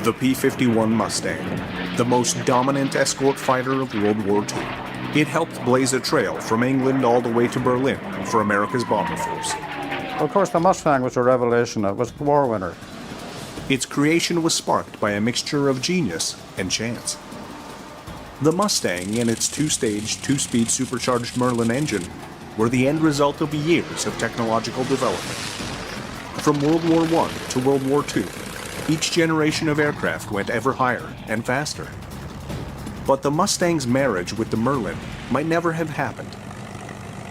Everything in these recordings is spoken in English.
The P-51 Mustang, the most dominant escort fighter of World War II. It helped blaze a trail from England all the way to Berlin for America's bomber force. Of course, the Mustang was a revelation. It was a war winner. Its creation was sparked by a mixture of genius and chance. The Mustang and its two-stage, two-speed supercharged Merlin engine were the end result of years of technological development. From World War I to World War II, each generation of aircraft went ever higher and faster. But the Mustang's marriage with the Merlin might never have happened.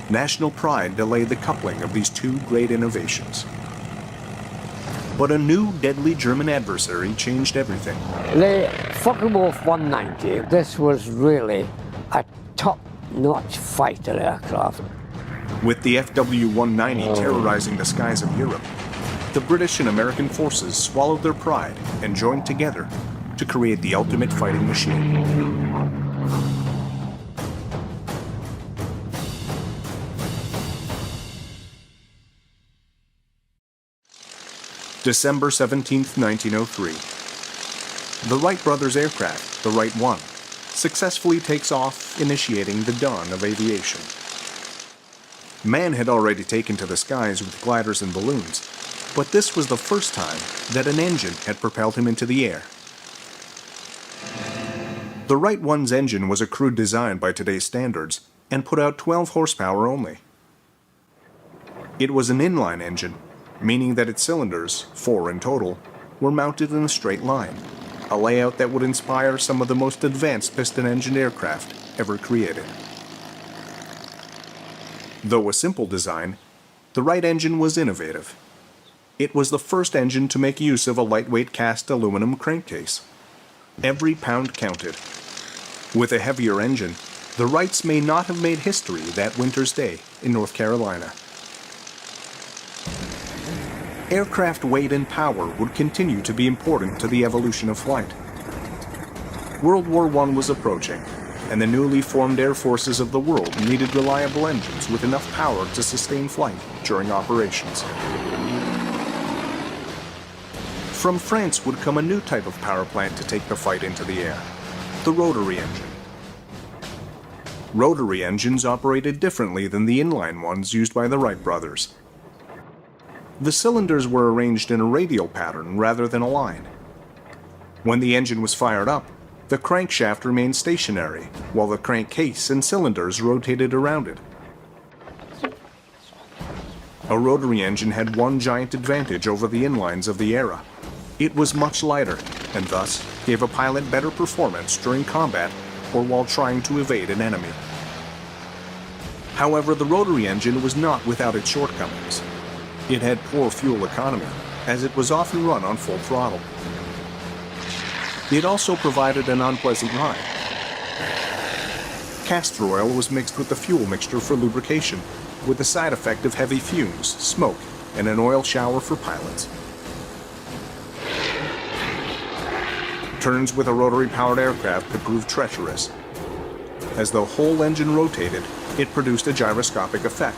National pride delayed the coupling of these two great innovations. But a new, deadly German adversary changed everything. The Focke-Wulf 190, this was really a top-notch fighter aircraft. With the FW-190 terrorizing the skies of Europe, the British and American forces swallowed their pride and joined together to create the ultimate fighting machine. December 17, 1903. The Wright brothers' aircraft, the Wright 1, successfully takes off, initiating the dawn of aviation. Man had already taken to the skies with gliders and balloons, but this was the first time that an engine had propelled him into the air. The Wright 1's engine was a crude design by today's standards and put out 12 horsepower only. It was an inline engine, meaning that its cylinders, 4 in total, were mounted in a straight line, a layout that would inspire some of the most advanced piston-engined aircraft ever created. Though a simple design, the Wright engine was innovative. It was the first engine to make use of a lightweight cast aluminum crankcase. Every pound counted. With a heavier engine, the Wrights may not have made history that winter's day in North Carolina. Aircraft weight and power would continue to be important to the evolution of flight. World War I was approaching, and the newly formed air forces of the world needed reliable engines with enough power to sustain flight during operations. From France would come a new type of power plant to take the fight into the air, the rotary engine. Rotary engines operated differently than the inline ones used by the Wright brothers. The cylinders were arranged in a radial pattern rather than a line. When the engine was fired up, the crankshaft remained stationary, while the crankcase and cylinders rotated around it. A rotary engine had one giant advantage over the inlines of the era. It was much lighter, and thus gave a pilot better performance during combat or while trying to evade an enemy. However, the rotary engine was not without its shortcomings. It had poor fuel economy, as it was often run on full throttle. It also provided an unpleasant ride. Castor oil was mixed with the fuel mixture for lubrication, with the side effect of heavy fumes, smoke, and an oil shower for pilots. Turns with a rotary-powered aircraft could prove treacherous. As the whole engine rotated, it produced a gyroscopic effect.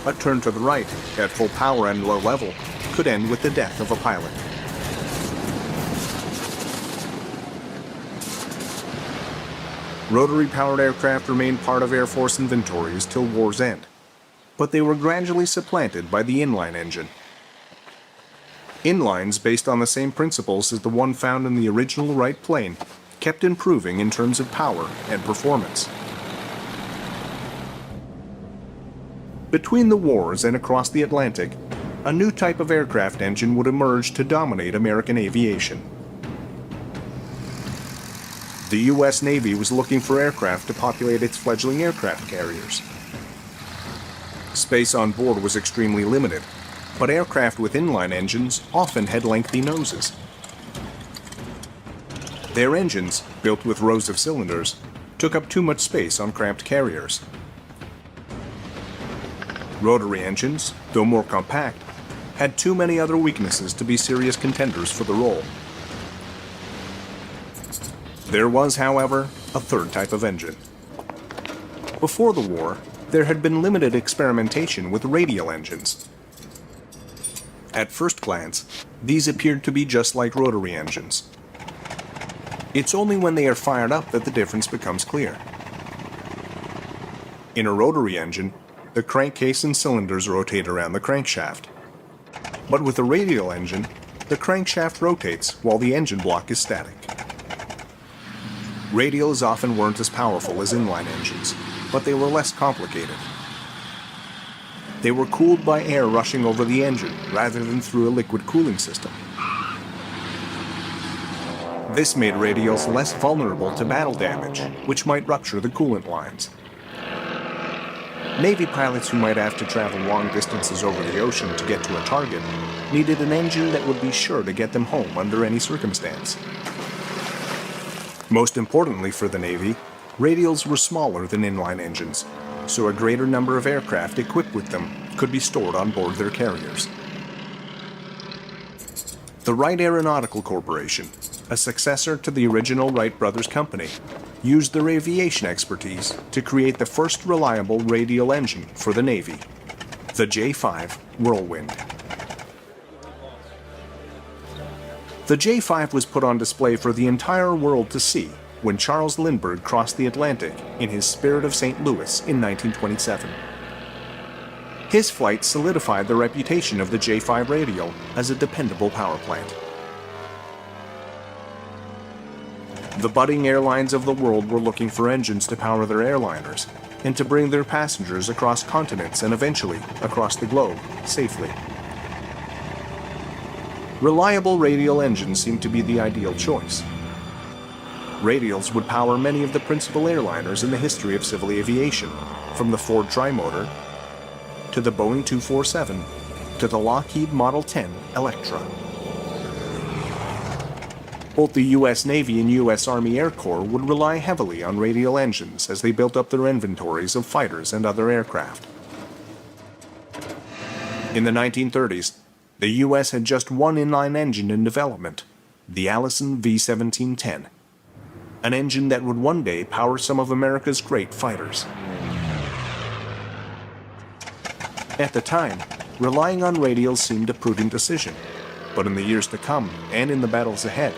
A turn to the right, at full power and low level, could end with the death of a pilot. Rotary-powered aircraft remained part of Air Force inventories till war's end, but they were gradually supplanted by the inline engine. Inlines based on the same principles as the one found in the original Wright plane kept improving in terms of power and performance. Between the wars and across the Atlantic, a new type of aircraft engine would emerge to dominate American aviation. The U.S. Navy was looking for aircraft to populate its fledgling aircraft carriers. Space on board was extremely limited, but aircraft with inline engines often had lengthy noses. Their engines, built with rows of cylinders, took up too much space on cramped carriers. Rotary engines, though more compact, had too many other weaknesses to be serious contenders for the role. There was, however, a third type of engine. Before the war, there had been limited experimentation with radial engines. At first glance, these appeared to be just like rotary engines. It's only when they are fired up that the difference becomes clear. In a rotary engine, the crankcase and cylinders rotate around the crankshaft. But with a radial engine, the crankshaft rotates while the engine block is static. Radials often weren't as powerful as inline engines, but they were less complicated. They were cooled by air rushing over the engine rather than through a liquid cooling system. This made radials less vulnerable to battle damage, which might rupture the coolant lines. Navy pilots who might have to travel long distances over the ocean to get to a target needed an engine that would be sure to get them home under any circumstance. Most importantly for the Navy, radials were smaller than inline engines, so a greater number of aircraft equipped with them could be stored on board their carriers. The Wright Aeronautical Corporation, a successor to the original Wright Brothers Company, used their aviation expertise to create the first reliable radial engine for the Navy, the J-5 Whirlwind. The J-5 was put on display for the entire world to see when Charles Lindbergh crossed the Atlantic in his Spirit of St. Louis in 1927. His flight solidified the reputation of the J-5 radial as a dependable power plant. The budding airlines of the world were looking for engines to power their airliners and to bring their passengers across continents and eventually across the globe safely. Reliable radial engines seemed to be the ideal choice. Radials would power many of the principal airliners in the history of civil aviation, from the Ford Trimotor to the Boeing 247 to the Lockheed Model 10 Electra. Both the U.S. Navy and U.S. Army Air Corps would rely heavily on radial engines as they built up their inventories of fighters and other aircraft. In the 1930s, the U.S. had just one inline engine in development, the Allison V-1710, an engine that would one day power some of America's great fighters. At the time, relying on radials seemed a prudent decision, but in the years to come, and in the battles ahead,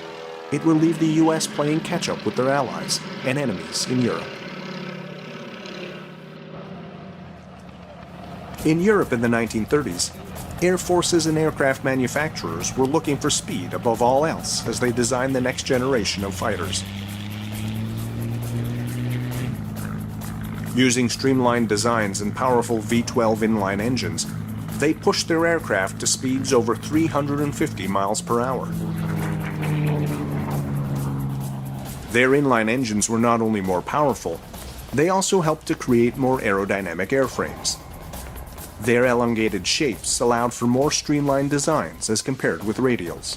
it will leave the U.S. playing catch-up with their allies and enemies in Europe. In Europe in the 1930s, air forces and aircraft manufacturers were looking for speed above all else as they designed the next generation of fighters. Using streamlined designs and powerful V-12 inline engines, they pushed their aircraft to speeds over 350 miles per hour. Their inline engines were not only more powerful, they also helped to create more aerodynamic airframes. Their elongated shapes allowed for more streamlined designs as compared with radials.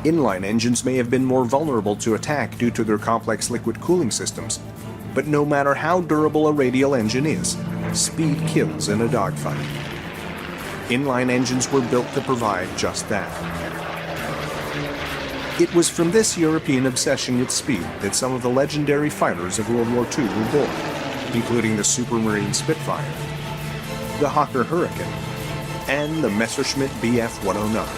Inline engines may have been more vulnerable to attack due to their complex liquid cooling systems, but no matter how durable a radial engine is, speed kills in a dogfight. Inline engines were built to provide just that. It was from this European obsession with speed that some of the legendary fighters of World War II were born, including the Supermarine Spitfire, the Hawker Hurricane, and the Messerschmitt Bf-109.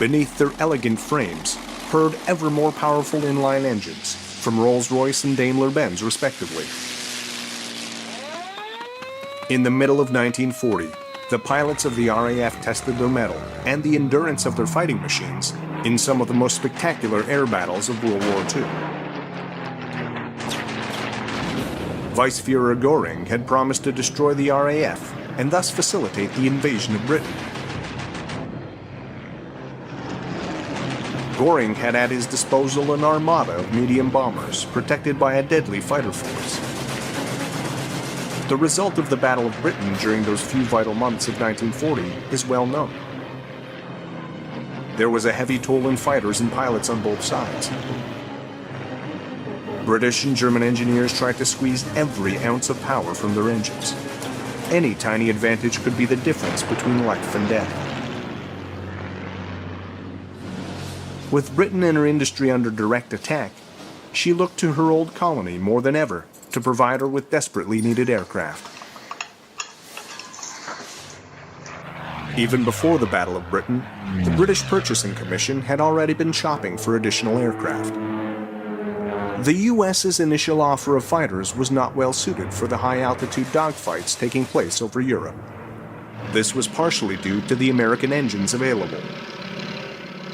Beneath their elegant frames purred ever more powerful inline engines from Rolls Royce and Daimler-Benz respectively. In the middle of 1940, the pilots of the RAF tested their mettle and the endurance of their fighting machines in some of the most spectacular air battles of World War II. Vice-Fuhrer Göring had promised to destroy the RAF and thus facilitate the invasion of Britain. Göring had at his disposal an armada of medium bombers protected by a deadly fighter force. The result of the Battle of Britain during those few vital months of 1940 is well known. There was a heavy toll in fighters and pilots on both sides. British and German engineers tried to squeeze every ounce of power from their engines. Any tiny advantage could be the difference between life and death. With Britain and her industry under direct attack, she looked to her old colony more than ever to provide her with desperately needed aircraft. Even before the Battle of Britain, the British Purchasing Commission had already been shopping for additional aircraft. The US's initial offer of fighters was not well suited for the high-altitude dogfights taking place over Europe. This was partially due to the American engines available.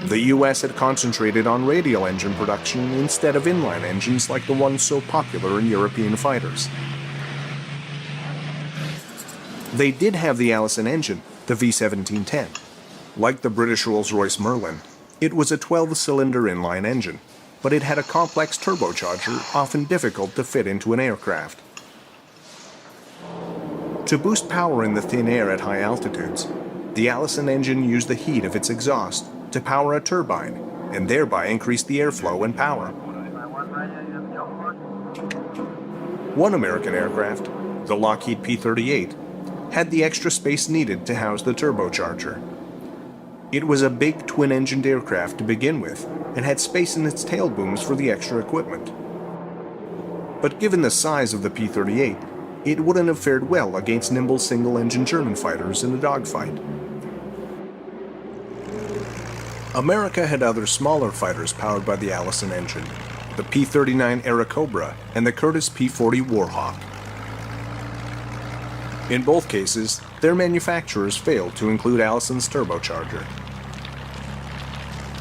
The US had concentrated on radial engine production instead of inline engines like the ones so popular in European fighters. They did have the Allison engine, the V1710. Like the British Rolls Royce Merlin, it was a 12-cylinder inline engine, but it had a complex turbocharger often difficult to fit into an aircraft. To boost power in the thin air at high altitudes, the Allison engine used the heat of its exhaust to power a turbine and thereby increase the airflow and power. One American aircraft, the Lockheed P-38, had the extra space needed to house the turbocharger. It was a big twin-engined aircraft to begin with and had space in its tail booms for the extra equipment. But given the size of the P-38, it wouldn't have fared well against nimble single-engine German fighters in a dogfight. America had other smaller fighters powered by the Allison engine, the P-39 Airacobra and the Curtiss P-40 Warhawk. In both cases, their manufacturers failed to include Allison's turbocharger.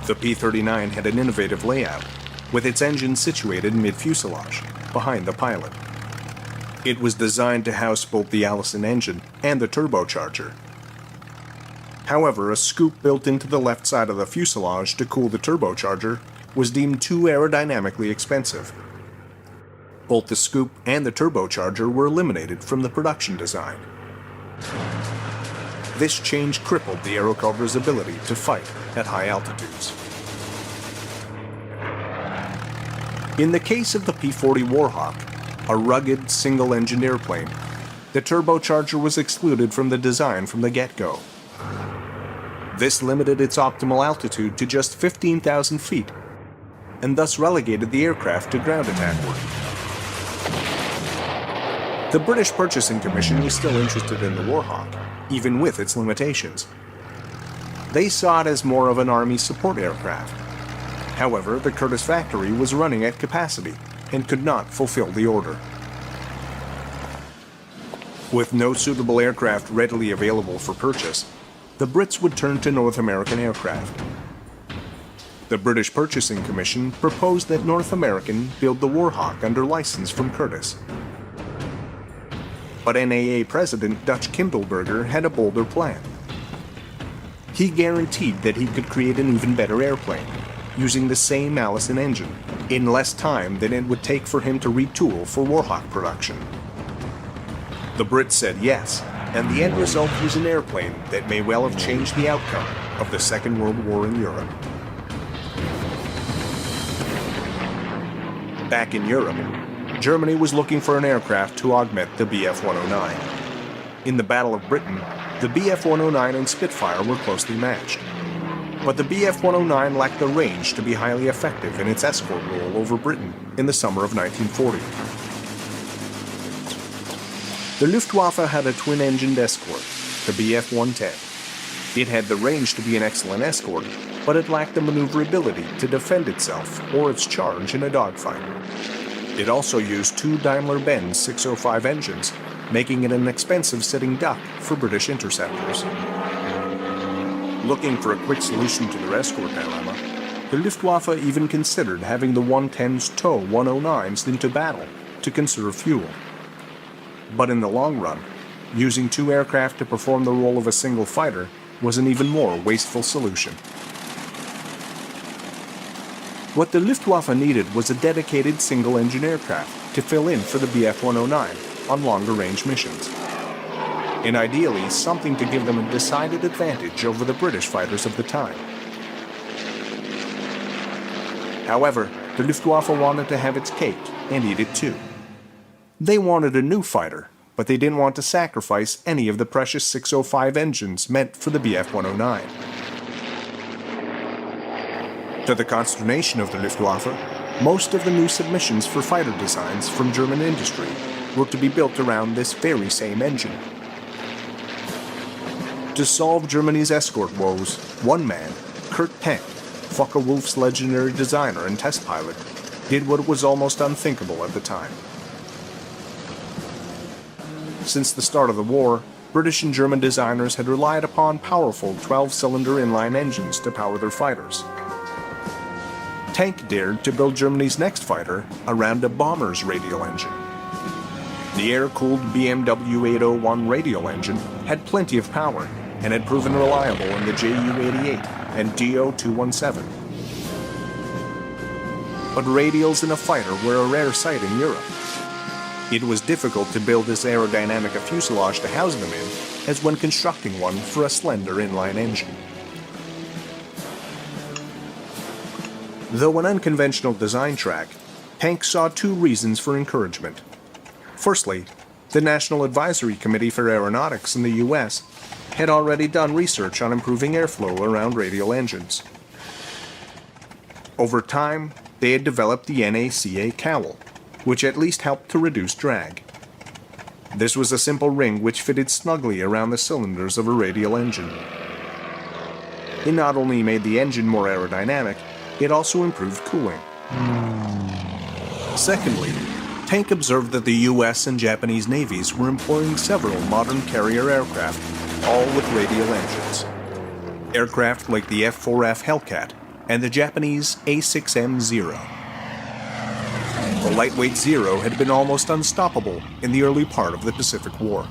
The P-39 had an innovative layout, with its engine situated mid-fuselage, behind the pilot. It was designed to house both the Allison engine and the turbocharger. However, a scoop built into the left side of the fuselage to cool the turbocharger was deemed too aerodynamically expensive. Both the scoop and the turbocharger were eliminated from the production design. This change crippled the Aerocobra's ability to fight at high altitudes. In the case of the P-40 Warhawk, a rugged, single-engine airplane, the turbocharger was excluded from the design from the get-go. This limited its optimal altitude to just 15,000 feet, and thus relegated the aircraft to ground attack work. The British Purchasing Commission was still interested in the Warhawk, even with its limitations. They saw it as more of an Army support aircraft. However, the Curtiss factory was running at capacity and could not fulfill the order. With no suitable aircraft readily available for purchase, the Brits would turn to North American aircraft. The British Purchasing Commission proposed that North American build the Warhawk under license from Curtiss. But NAA President Dutch Kindleberger had a bolder plan. He guaranteed that he could create an even better airplane, using the same Allison engine, in less time than it would take for him to retool for Warhawk production. The Brits said yes, and the end result was an airplane that may well have changed the outcome of the Second World War in Europe. Back in Europe, Germany was looking for an aircraft to augment the Bf-109. In the Battle of Britain, the Bf-109 and Spitfire were closely matched. But the Bf-109 lacked the range to be highly effective in its escort role over Britain in the summer of 1940. The Luftwaffe had a twin-engined escort, the Bf-110. It had the range to be an excellent escort, but it lacked the maneuverability to defend itself or its charge in a dogfight. It also used two Daimler-Benz 605 engines, making it an expensive sitting duck for British interceptors. Looking for a quick solution to their escort dilemma, the Luftwaffe even considered having the 110s tow 109s into battle to conserve fuel. But in the long run, using two aircraft to perform the role of a single fighter was an even more wasteful solution. What the Luftwaffe needed was a dedicated single-engine aircraft to fill in for the Bf-109 on longer-range missions. And ideally, something to give them a decided advantage over the British fighters of the time. However, the Luftwaffe wanted to have its cake and eat it too. They wanted a new fighter, but they didn't want to sacrifice any of the precious 605 engines meant for the Bf-109. To the consternation of the Luftwaffe, most of the new submissions for fighter designs from German industry were to be built around this very same engine. To solve Germany's escort woes, one man, Kurt Tank, Focke-Wulf's legendary designer and test pilot, did what was almost unthinkable at the time. Since the start of the war, British and German designers had relied upon powerful 12-cylinder inline engines to power their fighters. Tank dared to build Germany's next fighter around a bomber's radial engine. The air-cooled BMW 801 radial engine had plenty of power and had proven reliable in the Ju-88 and Do-217. But radials in a fighter were a rare sight in Europe. It was difficult to build this aerodynamic a fuselage to house them in, as when constructing one for a slender inline engine. Though an unconventional design track, Tank saw two reasons for encouragement. Firstly, the National Advisory Committee for Aeronautics in the US had already done research on improving airflow around radial engines. Over time, they had developed the NACA cowl, which at least helped to reduce drag. This was a simple ring which fitted snugly around the cylinders of a radial engine. It not only made the engine more aerodynamic, it also improved cooling. Secondly, Tank observed that the US and Japanese navies were employing several modern carrier aircraft, all with radial engines. Aircraft like the F-4F Hellcat and the Japanese A-6M-0. The lightweight Zero had been almost unstoppable in the early part of the Pacific War.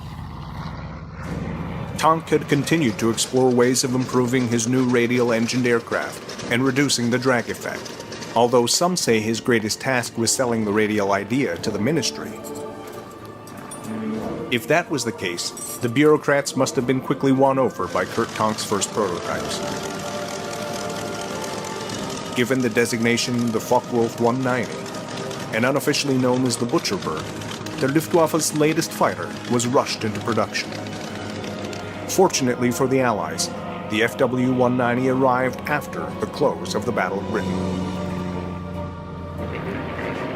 Tank had continued to explore ways of improving his new radial-engined aircraft and reducing the drag effect, although some say his greatest task was selling the radial idea to the ministry. If that was the case, the bureaucrats must have been quickly won over by Kurt Tank's first prototypes. Given the designation the Focke-Wulf 190, and unofficially known as the Butcher Bird, the Luftwaffe's latest fighter was rushed into production. Fortunately for the Allies, the FW-190 arrived after the close of the Battle of Britain.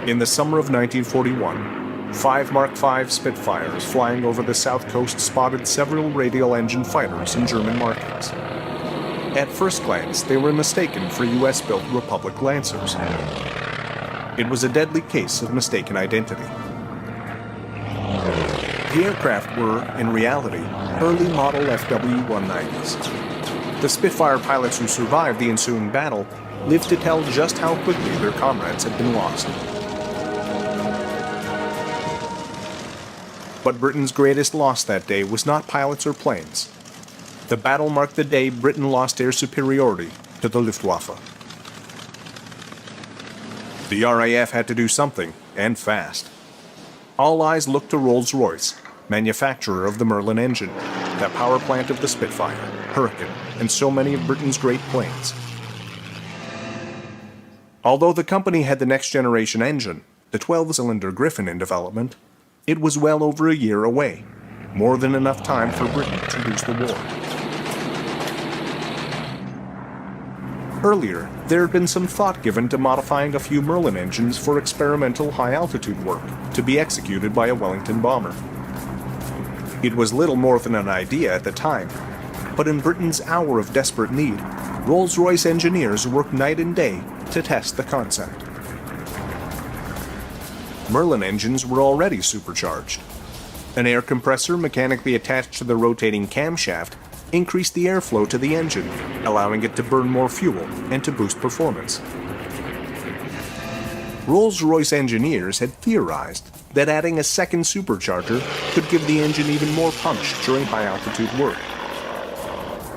In the summer of 1941, 5 Mark V Spitfires flying over the south coast spotted several radial engine fighters in German markings. At first glance, they were mistaken for US-built Republic Lancers. It was a deadly case of mistaken identity. The aircraft were, in reality, early model FW-190s. The Spitfire pilots who survived the ensuing battle lived to tell just how quickly their comrades had been lost. But Britain's greatest loss that day was not pilots or planes. The battle marked the day Britain lost air superiority to the Luftwaffe. The RAF had to do something, and fast. All eyes looked to Rolls Royce, manufacturer of the Merlin engine, the power plant of the Spitfire, Hurricane, and so many of Britain's great planes. Although the company had the next-generation engine, the 12-cylinder Griffin, in development, it was well over a year away, more than enough time for Britain to lose the war. Earlier, there had been some thought given to modifying a few Merlin engines for experimental high-altitude work to be executed by a Wellington bomber. It was little more than an idea at the time, but in Britain's hour of desperate need, Rolls-Royce engineers worked night and day to test the concept. Merlin engines were already supercharged. An air compressor mechanically attached to the rotating camshaft increased the airflow to the engine, allowing it to burn more fuel and to boost performance. Rolls-Royce engineers had theorized that adding a second supercharger could give the engine even more punch during high-altitude work.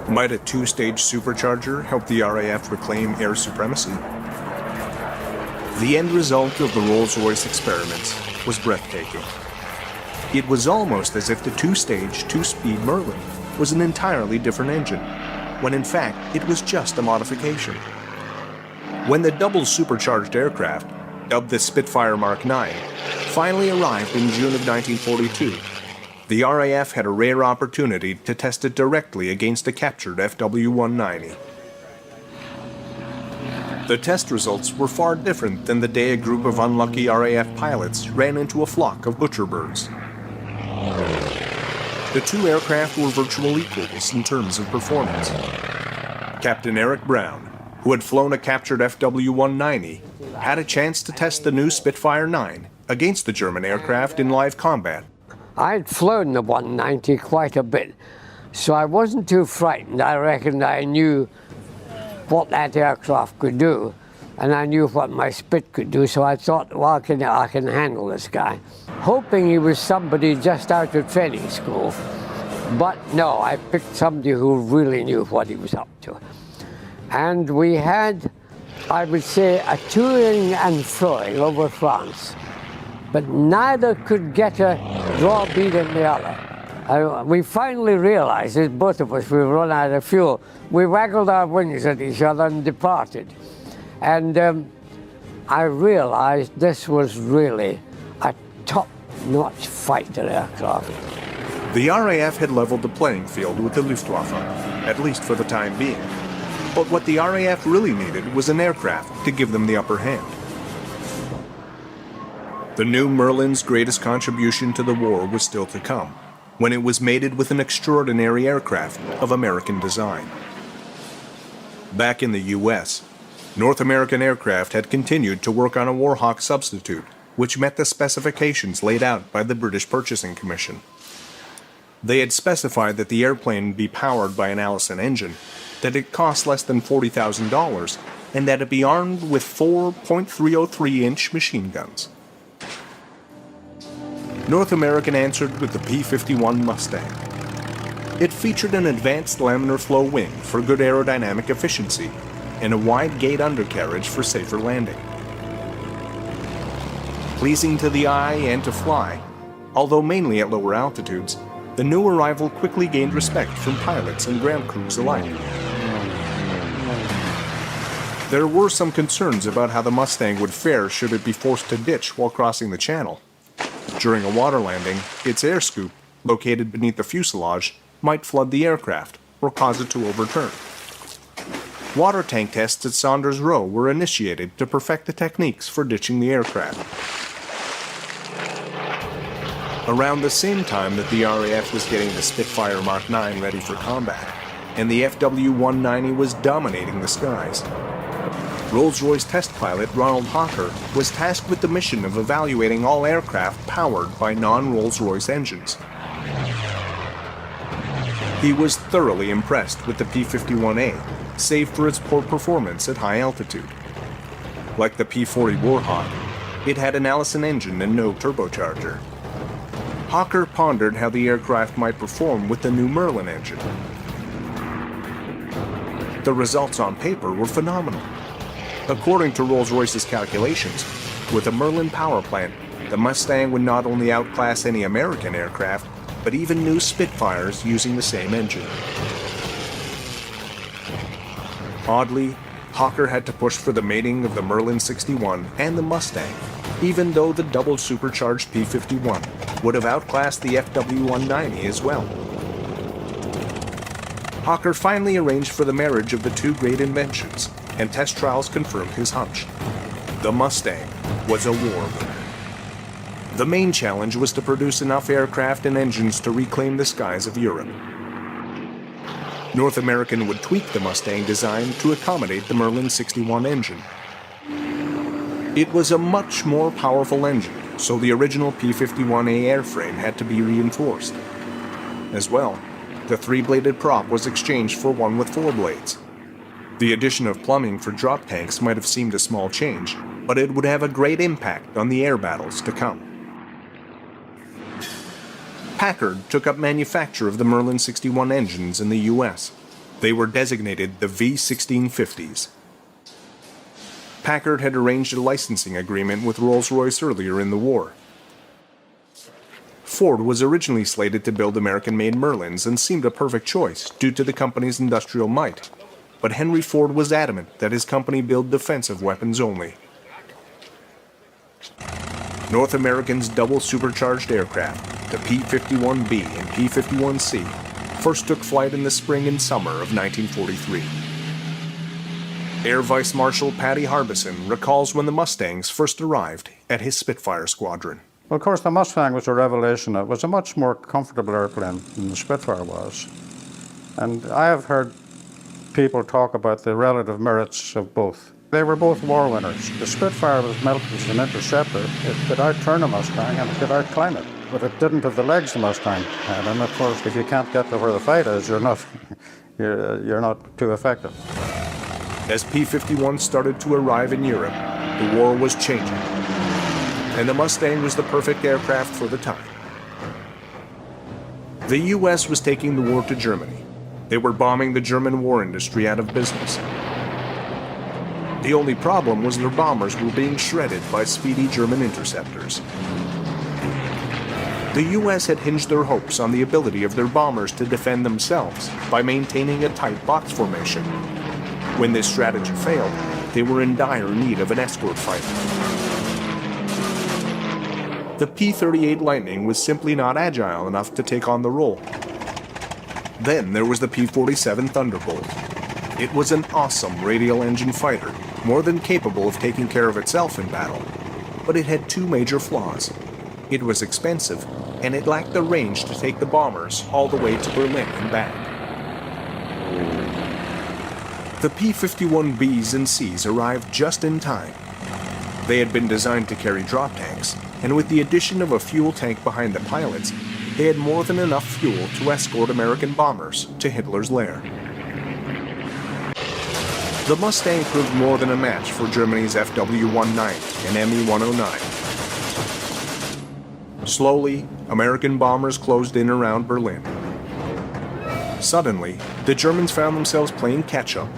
Might a two-stage supercharger help the RAF reclaim air supremacy? The end result of the Rolls-Royce experiments was breathtaking. It was almost as if the two-stage, two-speed Merlin was an entirely different engine, when in fact it was just a modification. When the double supercharged aircraft, dubbed the Spitfire Mark IX, finally arrived in June of 1942, the RAF had a rare opportunity to test it directly against a captured FW-190. The test results were far different than the day a group of unlucky RAF pilots ran into a flock of butcherbirds. The two aircraft were virtual equals in terms of performance. Captain Eric Brown, who had flown a captured FW-190, had a chance to test the new Spitfire 9 against the German aircraft in live combat. I'd flown the 190 quite a bit, so I wasn't too frightened. I reckoned I knew what that aircraft could do, and I knew what my Spit could do, so I thought, well, I can handle this guy. Hoping he was somebody just out of training school, but no, I picked somebody who really knew what he was up to. And we had, I would say, a touring and throwing over France, but neither could get a draw beat in the other. We finally realized, as both of us, we run out of fuel. We waggled our wings at each other and departed. And I realized this was really a top-notch fighter aircraft. The RAF had leveled the playing field with the Luftwaffe, at least for the time being. But what the RAF really needed was an aircraft to give them the upper hand. The new Merlin's greatest contribution to the war was still to come, when it was mated with an extraordinary aircraft of American design. Back in the U.S., North American Aircraft had continued to work on a Warhawk substitute, which met the specifications laid out by the British Purchasing Commission. They had specified that the airplane be powered by an Allison engine, that it cost less than $40,000, and that it be armed with 4 .303-inch machine guns. North American answered with the P-51 Mustang. It featured an advanced laminar flow wing for good aerodynamic efficiency and a wide gate undercarriage for safer landing. Pleasing to the eye and to fly, although mainly at lower altitudes, the new arrival quickly gained respect from pilots and ground crews alike. There were some concerns about how the Mustang would fare should it be forced to ditch while crossing the channel. During a water landing, its air scoop, located beneath the fuselage, might flood the aircraft or cause it to overturn. Water tank tests at Saunders Row were initiated to perfect the techniques for ditching the aircraft. Around the same time that the RAF was getting the Spitfire Mark 9 ready for combat, and the FW-190 was dominating the skies, Rolls Royce test pilot Ronald Hawker was tasked with the mission of evaluating all aircraft powered by non-Rolls Royce engines. He was thoroughly impressed with the P-51A, save for its poor performance at high altitude. Like the P-40 Warhawk, it had an Allison engine and no turbocharger. Hawker pondered how the aircraft might perform with the new Merlin engine. The results on paper were phenomenal. According to Rolls-Royce's calculations, with a Merlin power plant, the Mustang would not only outclass any American aircraft, but even new Spitfires using the same engine. Oddly, Hawker had to push for the mating of the Merlin 61 and the Mustang, even though the double supercharged P-51 would have outclassed the FW-190 as well. Hawker finally arranged for the marriage of the two great inventions, and test trials confirmed his hunch. The Mustang was a war winner. The main challenge was to produce enough aircraft and engines to reclaim the skies of Europe. North American would tweak the Mustang design to accommodate the Merlin 61 engine. It was a much more powerful engine, so the original P-51A airframe had to be reinforced. As well, the three-bladed prop was exchanged for one with 4 blades. The addition of plumbing for drop tanks might have seemed a small change, but it would have a great impact on the air battles to come. Packard took up manufacture of the Merlin 61 engines in the U.S. They were designated the V1650s. Packard had arranged a licensing agreement with Rolls-Royce earlier in the war. Ford was originally slated to build American-made Merlins and seemed a perfect choice due to the company's industrial might. But Henry Ford was adamant that his company build defensive weapons only. North American's double supercharged aircraft, the P-51B and P-51C, first took flight in the spring and summer of 1943. Air Vice Marshal Patty Harbison recalls when the Mustangs first arrived at his Spitfire squadron. Well, of course, the Mustang was a revelation. It was a much more comfortable airplane than the Spitfire was. And I have heard people talk about the relative merits of both. They were both war winners. The Spitfire was built as an interceptor. It could outturn a Mustang and it could outclimb it. But it didn't have the legs the Mustang had. And of course, if you can't get to where the fight is, you're not too effective. As P-51 started to arrive in Europe, the war was changing. And the Mustang was the perfect aircraft for the time. The US was taking the war to Germany. They were bombing the German war industry out of business. The only problem was their bombers were being shredded by speedy German interceptors. The US had hinged their hopes on the ability of their bombers to defend themselves by maintaining a tight box formation. When this strategy failed, they were in dire need of an escort fighter. The P-38 Lightning was simply not agile enough to take on the role. Then there was the P-47 Thunderbolt. It was an awesome radial engine fighter, more than capable of taking care of itself in battle. But it had two major flaws. It was expensive, and it lacked the range to take the bombers all the way to Berlin and back. The P-51Bs and Cs arrived just in time. They had been designed to carry drop tanks, and with the addition of a fuel tank behind the pilots, they had more than enough fuel to escort American bombers to Hitler's lair. The Mustang proved more than a match for Germany's FW-190 and Me-109. Slowly, American bombers closed in around Berlin. Suddenly, the Germans found themselves playing catch-up.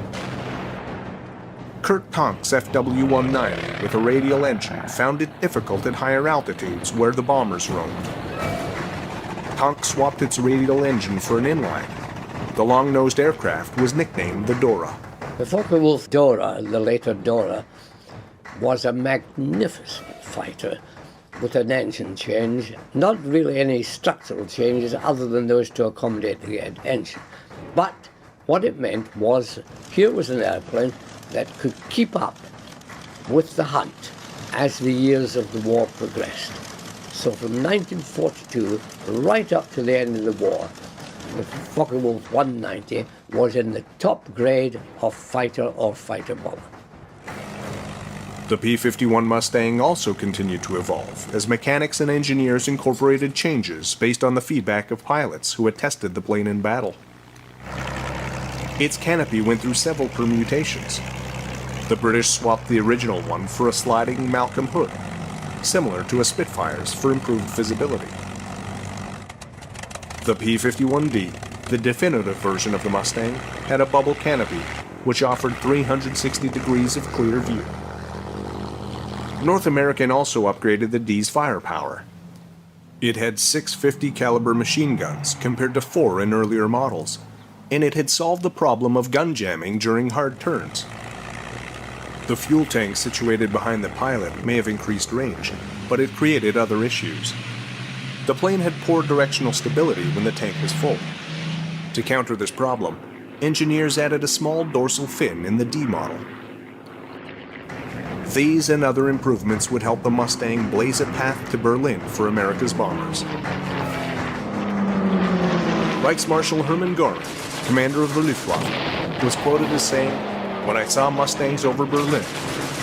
Kurt Tank's FW-190 with a radial engine found it difficult at higher altitudes where the bombers roamed. Tank swapped its radial engine for an inline. The long-nosed aircraft was nicknamed the Dora. The Focke-Wulf Dora, the later Dora, was a magnificent fighter with an engine change, not really any structural changes other than those to accommodate the engine. But what it meant was, here was an airplane that could keep up with the hunt as the years of the war progressed. So from 1942 right up to the end of the war, the Focke-Wulf 190 was in the top grade of fighter or fighter bomber. The P-51 Mustang also continued to evolve as mechanics and engineers incorporated changes based on the feedback of pilots who had tested the plane in battle. Its canopy went through several permutations. The British swapped the original one for a sliding Malcolm hood, similar to a Spitfire's for improved visibility. The P-51D, the definitive version of the Mustang, had a bubble canopy, which offered 360 degrees of clear view. North American also upgraded the D's firepower. It had 650 caliber machine guns compared to 4 in earlier models, and it had solved the problem of gun jamming during hard turns. The fuel tank situated behind the pilot may have increased range, but it created other issues. The plane had poor directional stability when the tank was full. To counter this problem, engineers added a small dorsal fin in the D model. These and other improvements would help the Mustang blaze a path to Berlin for America's bombers. Reichsmarschall Hermann Göring, commander of the Luftwaffe, was quoted as saying, "When I saw Mustangs over Berlin,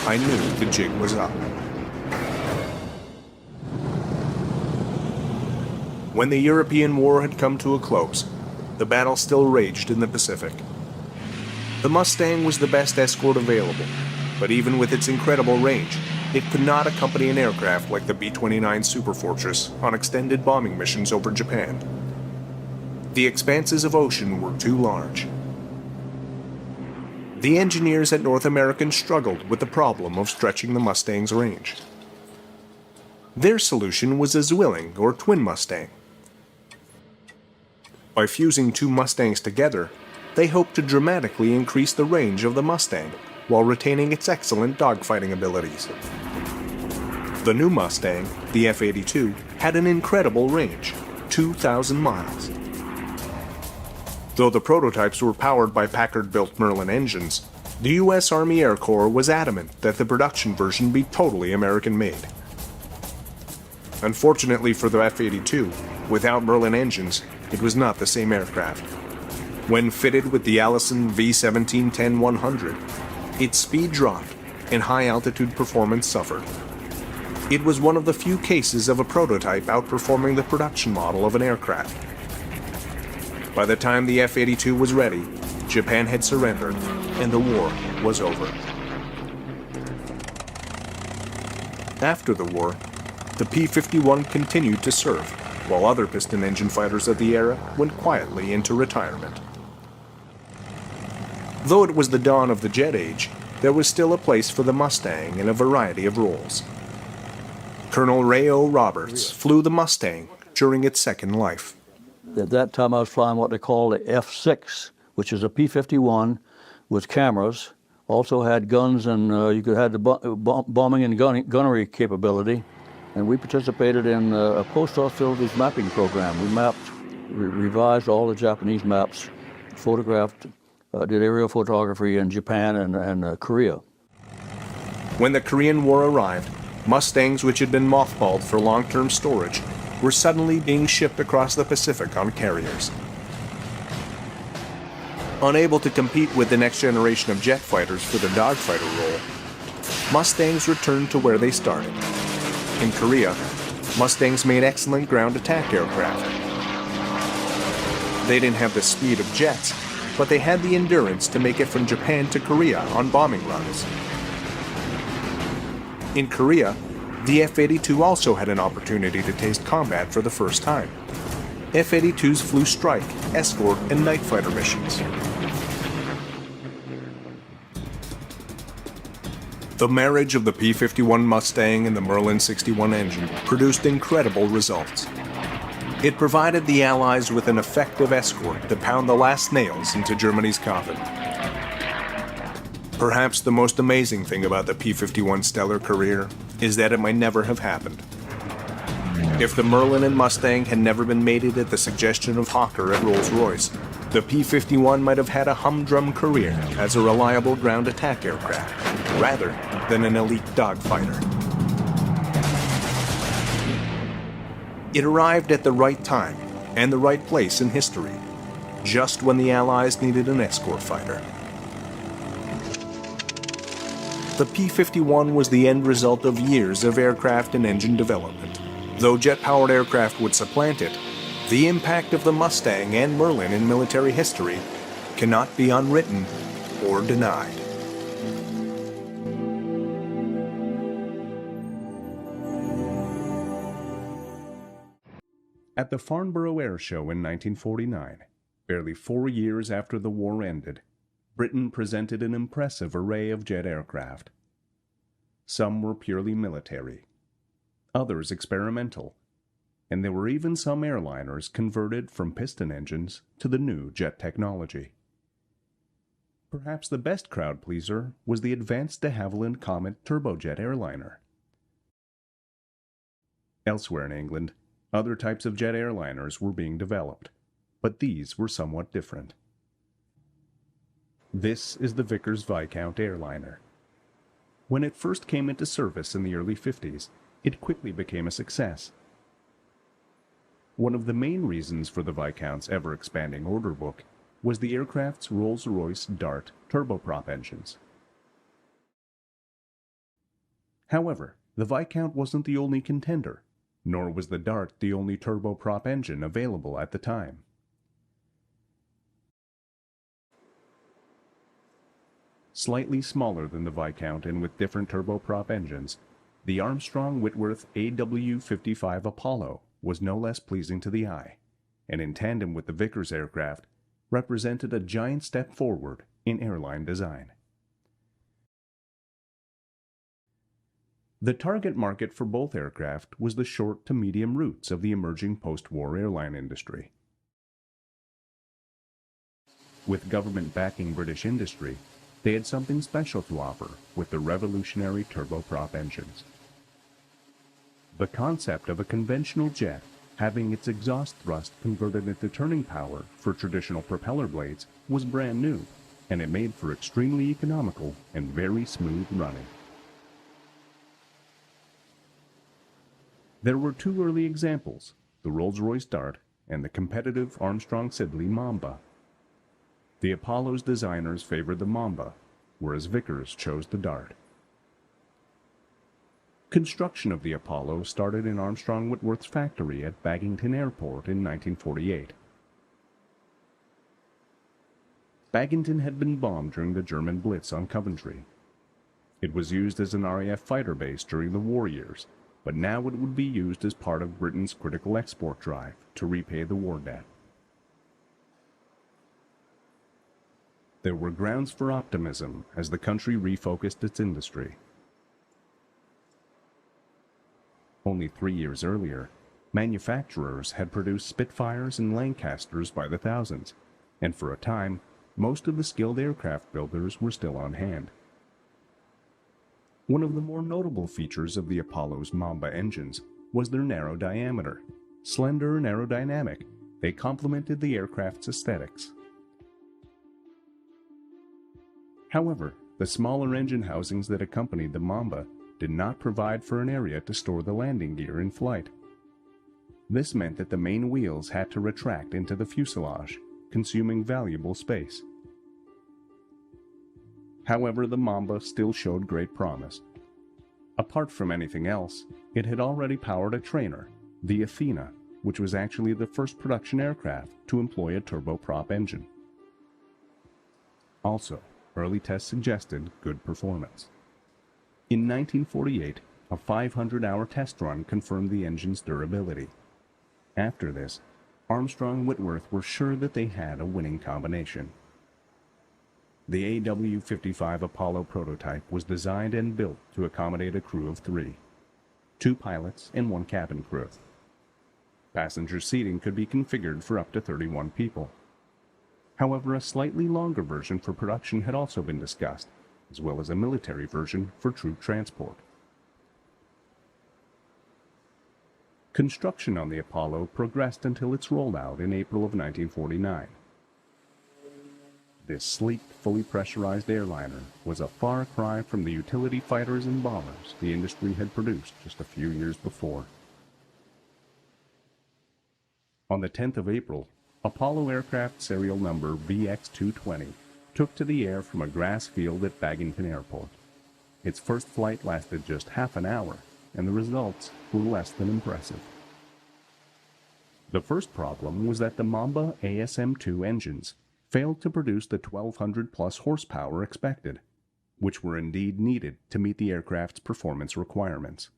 I knew the jig was up." When the European war had come to a close, the battle still raged in the Pacific. The Mustang was the best escort available, but even with its incredible range, it could not accompany an aircraft like the B-29 Superfortress on extended bombing missions over Japan. The expanses of ocean were too large. The engineers at North American struggled with the problem of stretching the Mustang's range. Their solution was a Zwilling or twin Mustang. By fusing two Mustangs together, they hoped to dramatically increase the range of the Mustang while retaining its excellent dogfighting abilities. The new Mustang, the F-82, had an incredible range, 2,000 miles. Though the prototypes were powered by Packard-built Merlin engines, the U.S. Army Air Corps was adamant that the production version be totally American-made. Unfortunately for the F-82, without Merlin engines, it was not the same aircraft. When fitted with the Allison V-1710-100, its speed dropped and high-altitude performance suffered. It was one of the few cases of a prototype outperforming the production model of an aircraft. By the time the F-82 was ready, Japan had surrendered, and the war was over. After the war, the P-51 continued to serve, while other piston engine fighters of the era went quietly into retirement. Though it was the dawn of the jet age, there was still a place for the Mustang in a variety of roles. Colonel Ray O. Roberts flew the Mustang during its second life. At that time I was flying what they call the F6, which is a P-51 with cameras. Also had guns, and you could have the bombing and gunnery capability. And we participated in a post hostilities mapping program. We mapped, revised all the Japanese maps, photographed, did aerial photography in Japan and Korea. When the Korean War arrived, Mustangs which had been mothballed for long-term storage were suddenly being shipped across the Pacific on carriers. Unable to compete with the next generation of jet fighters for the dogfighter role, Mustangs returned to where they started. In Korea, Mustangs made excellent ground attack aircraft. They didn't have the speed of jets, but they had the endurance to make it from Japan to Korea on bombing runs. In Korea, the F-82 also had an opportunity to taste combat for the first time. F-82s flew strike, escort, and night fighter missions. The marriage of the P-51 Mustang and the Merlin 61 engine produced incredible results. It provided the Allies with an effective escort to pound the last nails into Germany's coffin. Perhaps the most amazing thing about the P-51's stellar career is that it might never have happened. If the Merlin and Mustang had never been mated at the suggestion of Hawker at Rolls Royce, the P-51 might have had a humdrum career as a reliable ground attack aircraft, rather than an elite dogfighter. It arrived at the right time and the right place in history, just when the Allies needed an escort fighter. The P-51 was the end result of years of aircraft and engine development. Though jet-powered aircraft would supplant it, the impact of the Mustang and Merlin in military history cannot be unwritten or denied. At the Farnborough Air Show in 1949, barely 4 years after the war ended, Britain presented an impressive array of jet aircraft. Some were purely military, others experimental, and there were even some airliners converted from piston engines to the new jet technology. Perhaps the best crowd pleaser was the advanced de Havilland Comet turbojet airliner. Elsewhere in England, other types of jet airliners were being developed, but these were somewhat different. This is the Vickers Viscount airliner. When it first came into service in the early 50s, it quickly became a success. One of the main reasons for the Viscount's ever-expanding order book was the aircraft's Rolls Royce Dart turboprop engines. However, the Viscount wasn't the only contender, nor was the Dart the only turboprop engine available at the time. Slightly smaller than the Viscount and with different turboprop engines, the Armstrong-Whitworth AW-55 Apollo was no less pleasing to the eye, and in tandem with the Vickers aircraft, represented a giant step forward in airline design. The target market for both aircraft was the short to medium routes of the emerging post-war airline industry. With government backing British industry, they had something special to offer with the revolutionary turboprop engines. The concept of a conventional jet having its exhaust thrust converted into turning power for traditional propeller blades was brand new, and it made for extremely economical and very smooth running. There were two early examples, the Rolls Royce Dart and the competitive Armstrong-Siddeley Mamba. The Apollo's designers favored the Mamba, whereas Vickers chose the Dart. Construction of the Apollo started in Armstrong Whitworth's factory at Baggington Airport in 1948. Baggington had been bombed during the German Blitz on Coventry. It was used as an RAF fighter base during the war years, but now it would be used as part of Britain's critical export drive to repay the war debt. There were grounds for optimism as the country refocused its industry. Only 3 years earlier, manufacturers had produced Spitfires and Lancasters by the thousands, and for a time, most of the skilled aircraft builders were still on hand. One of the more notable features of the Apollo's Mamba engines was their narrow diameter. Slender and aerodynamic, they complemented the aircraft's aesthetics. However, the smaller engine housings that accompanied the Mamba did not provide for an area to store the landing gear in flight. This meant that the main wheels had to retract into the fuselage, consuming valuable space. However, the Mamba still showed great promise. Apart from anything else, it had already powered a trainer, the Athena, which was actually the first production aircraft to employ a turboprop engine. Also, early tests suggested good performance. In 1948, a 500-hour test run confirmed the engine's durability. After this, Armstrong and Whitworth were sure that they had a winning combination. The AW-55 Apollo prototype was designed and built to accommodate a crew of 3, 2 pilots and 1 cabin crew. Passenger seating could be configured for up to 31 people. However, a slightly longer version for production had also been discussed, as well as a military version for troop transport. Construction on the Apollo progressed until its rollout in April of 1949. This sleek, fully pressurized airliner was a far cry from the utility fighters and bombers the industry had produced just a few years before. On the 10th of April, Apollo aircraft serial number VX-220 took to the air from a grass field at Baggington Airport. Its first flight lasted just half an hour, and the results were less than impressive. The first problem was that the Mamba ASM-2 engines failed to produce the 1,200-plus horsepower expected, which were indeed needed to meet the aircraft's performance requirements.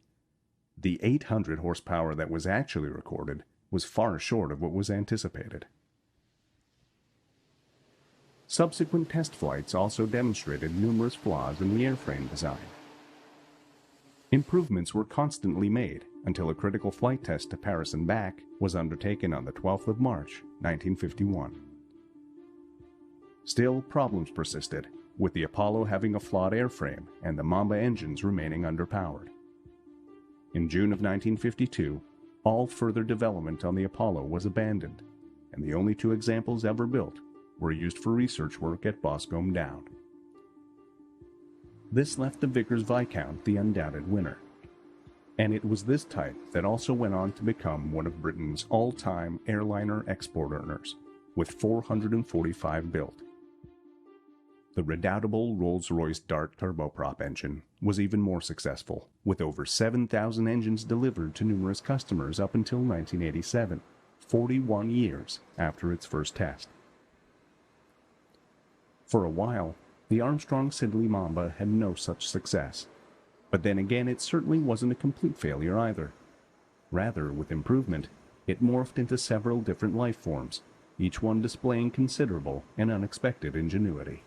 The 800 horsepower that was actually recorded was far short of what was anticipated. Subsequent test flights also demonstrated numerous flaws in the airframe design. Improvements were constantly made until a critical flight test to Paris and back was undertaken on the 12th of March, 1951. Still, problems persisted, with the Apollo having a flawed airframe and the Mamba engines remaining underpowered. In June of 1952, all further development on the Apollo was abandoned, and the only 2 examples ever built were used for research work at Boscombe Down. This left the Vickers Viscount the undoubted winner, and it was this type that also went on to become one of Britain's all-time airliner export earners, with 445 built. The redoubtable Rolls Royce Dart turboprop engine was even more successful, with over 7,000 engines delivered to numerous customers up until 1987, 41 years after its first test. For a while, the Armstrong-Siddeley Mamba had no such success, but then again it certainly wasn't a complete failure either. Rather, with improvement, it morphed into several different life forms, each one displaying considerable and unexpected ingenuity.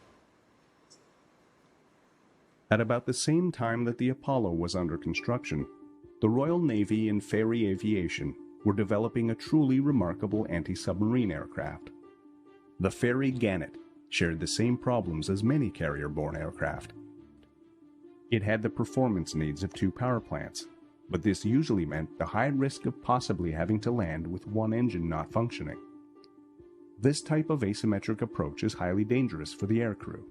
At about the same time that the Apollo was under construction, the Royal Navy and Fairey Aviation were developing a truly remarkable anti-submarine aircraft. The Fairey Gannet shared the same problems as many carrier-borne aircraft. It had the performance needs of 2 power plants, but this usually meant the high risk of possibly having to land with one engine not functioning. This type of asymmetric approach is highly dangerous for the aircrew.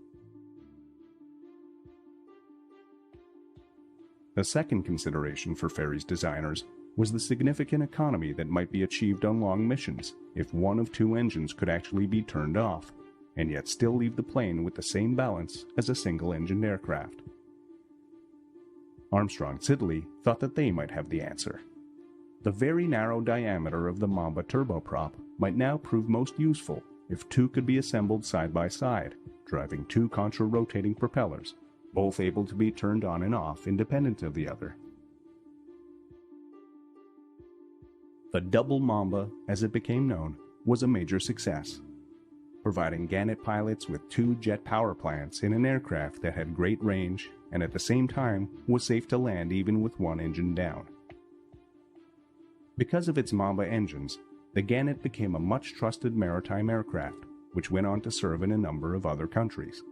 The second consideration for Fairey's designers was the significant economy that might be achieved on long missions if one of two engines could actually be turned off, and yet still leave the plane with the same balance as a single-engined aircraft. Armstrong Siddeley thought that they might have the answer. The very narrow diameter of the Mamba turboprop might now prove most useful if two could be assembled side by side, driving two contra-rotating propellers, both able to be turned on and off independent of the other. The Double Mamba, as it became known, was a major success, providing Gannet pilots with two jet power plants in an aircraft that had great range and at the same time was safe to land even with one engine down. Because of its Mamba engines, the Gannet became a much trusted maritime aircraft, which went on to serve in a number of other countries.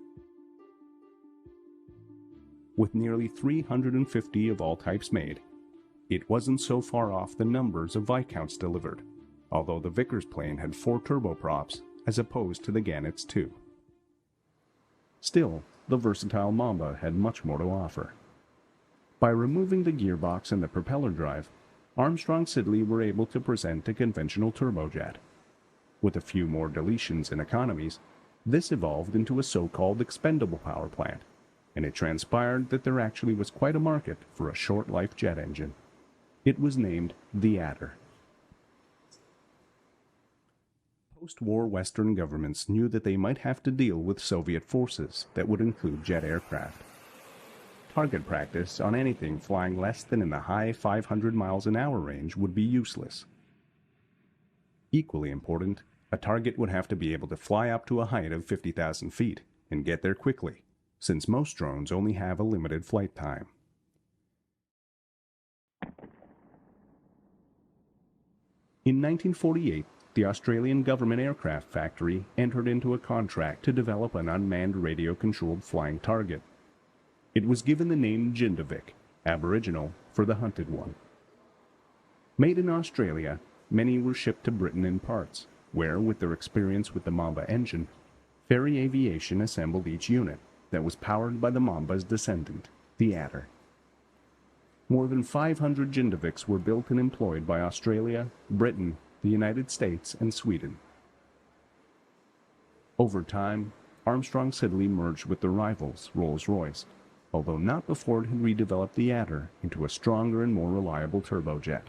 With nearly 350 of all types made, it wasn't so far off the numbers of Viscounts delivered, although the Vickers plane had 4 turboprops as opposed to the Gannet's 2. Still, the versatile Mamba had much more to offer. By removing the gearbox and the propeller drive, Armstrong Siddeley were able to present a conventional turbojet. With a few more deletions and economies, this evolved into a so-called expendable power plant, and it transpired that there actually was quite a market for a short-life jet engine. It was named the Adder. Post-war Western governments knew that they might have to deal with Soviet forces that would include jet aircraft. Target practice on anything flying less than in the high 500 miles an hour range would be useless. Equally important, a target would have to be able to fly up to a height of 50,000 feet and get there quickly, since most drones only have a limited flight time. In 1948, the Australian Government Aircraft Factory entered into a contract to develop an unmanned radio-controlled flying target. It was given the name Jindavik, Aboriginal for the hunted one. Made in Australia, many were shipped to Britain in parts, where, with their experience with the Mamba engine, Fairey Aviation assembled each unit that was powered by the Mamba's descendant, the Adder. More than 500 Jindaviks were built and employed by Australia, Britain, the United States, and Sweden. Over time, Armstrong Siddeley merged with the rivals, Rolls Royce, although not before it had redeveloped the Adder into a stronger and more reliable turbojet.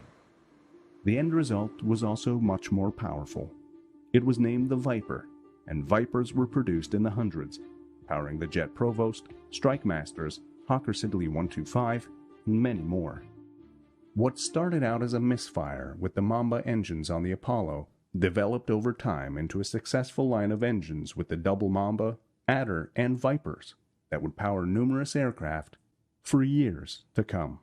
The end result was also much more powerful. It was named the Viper, and Vipers were produced in the hundreds, powering the Jet Provost, Strike Masters, Hawker Siddeley 125, and many more. What started out as a misfire with the Mamba engines on the Apollo developed over time into a successful line of engines with the Double Mamba, Adder, and Vipers that would power numerous aircraft for years to come.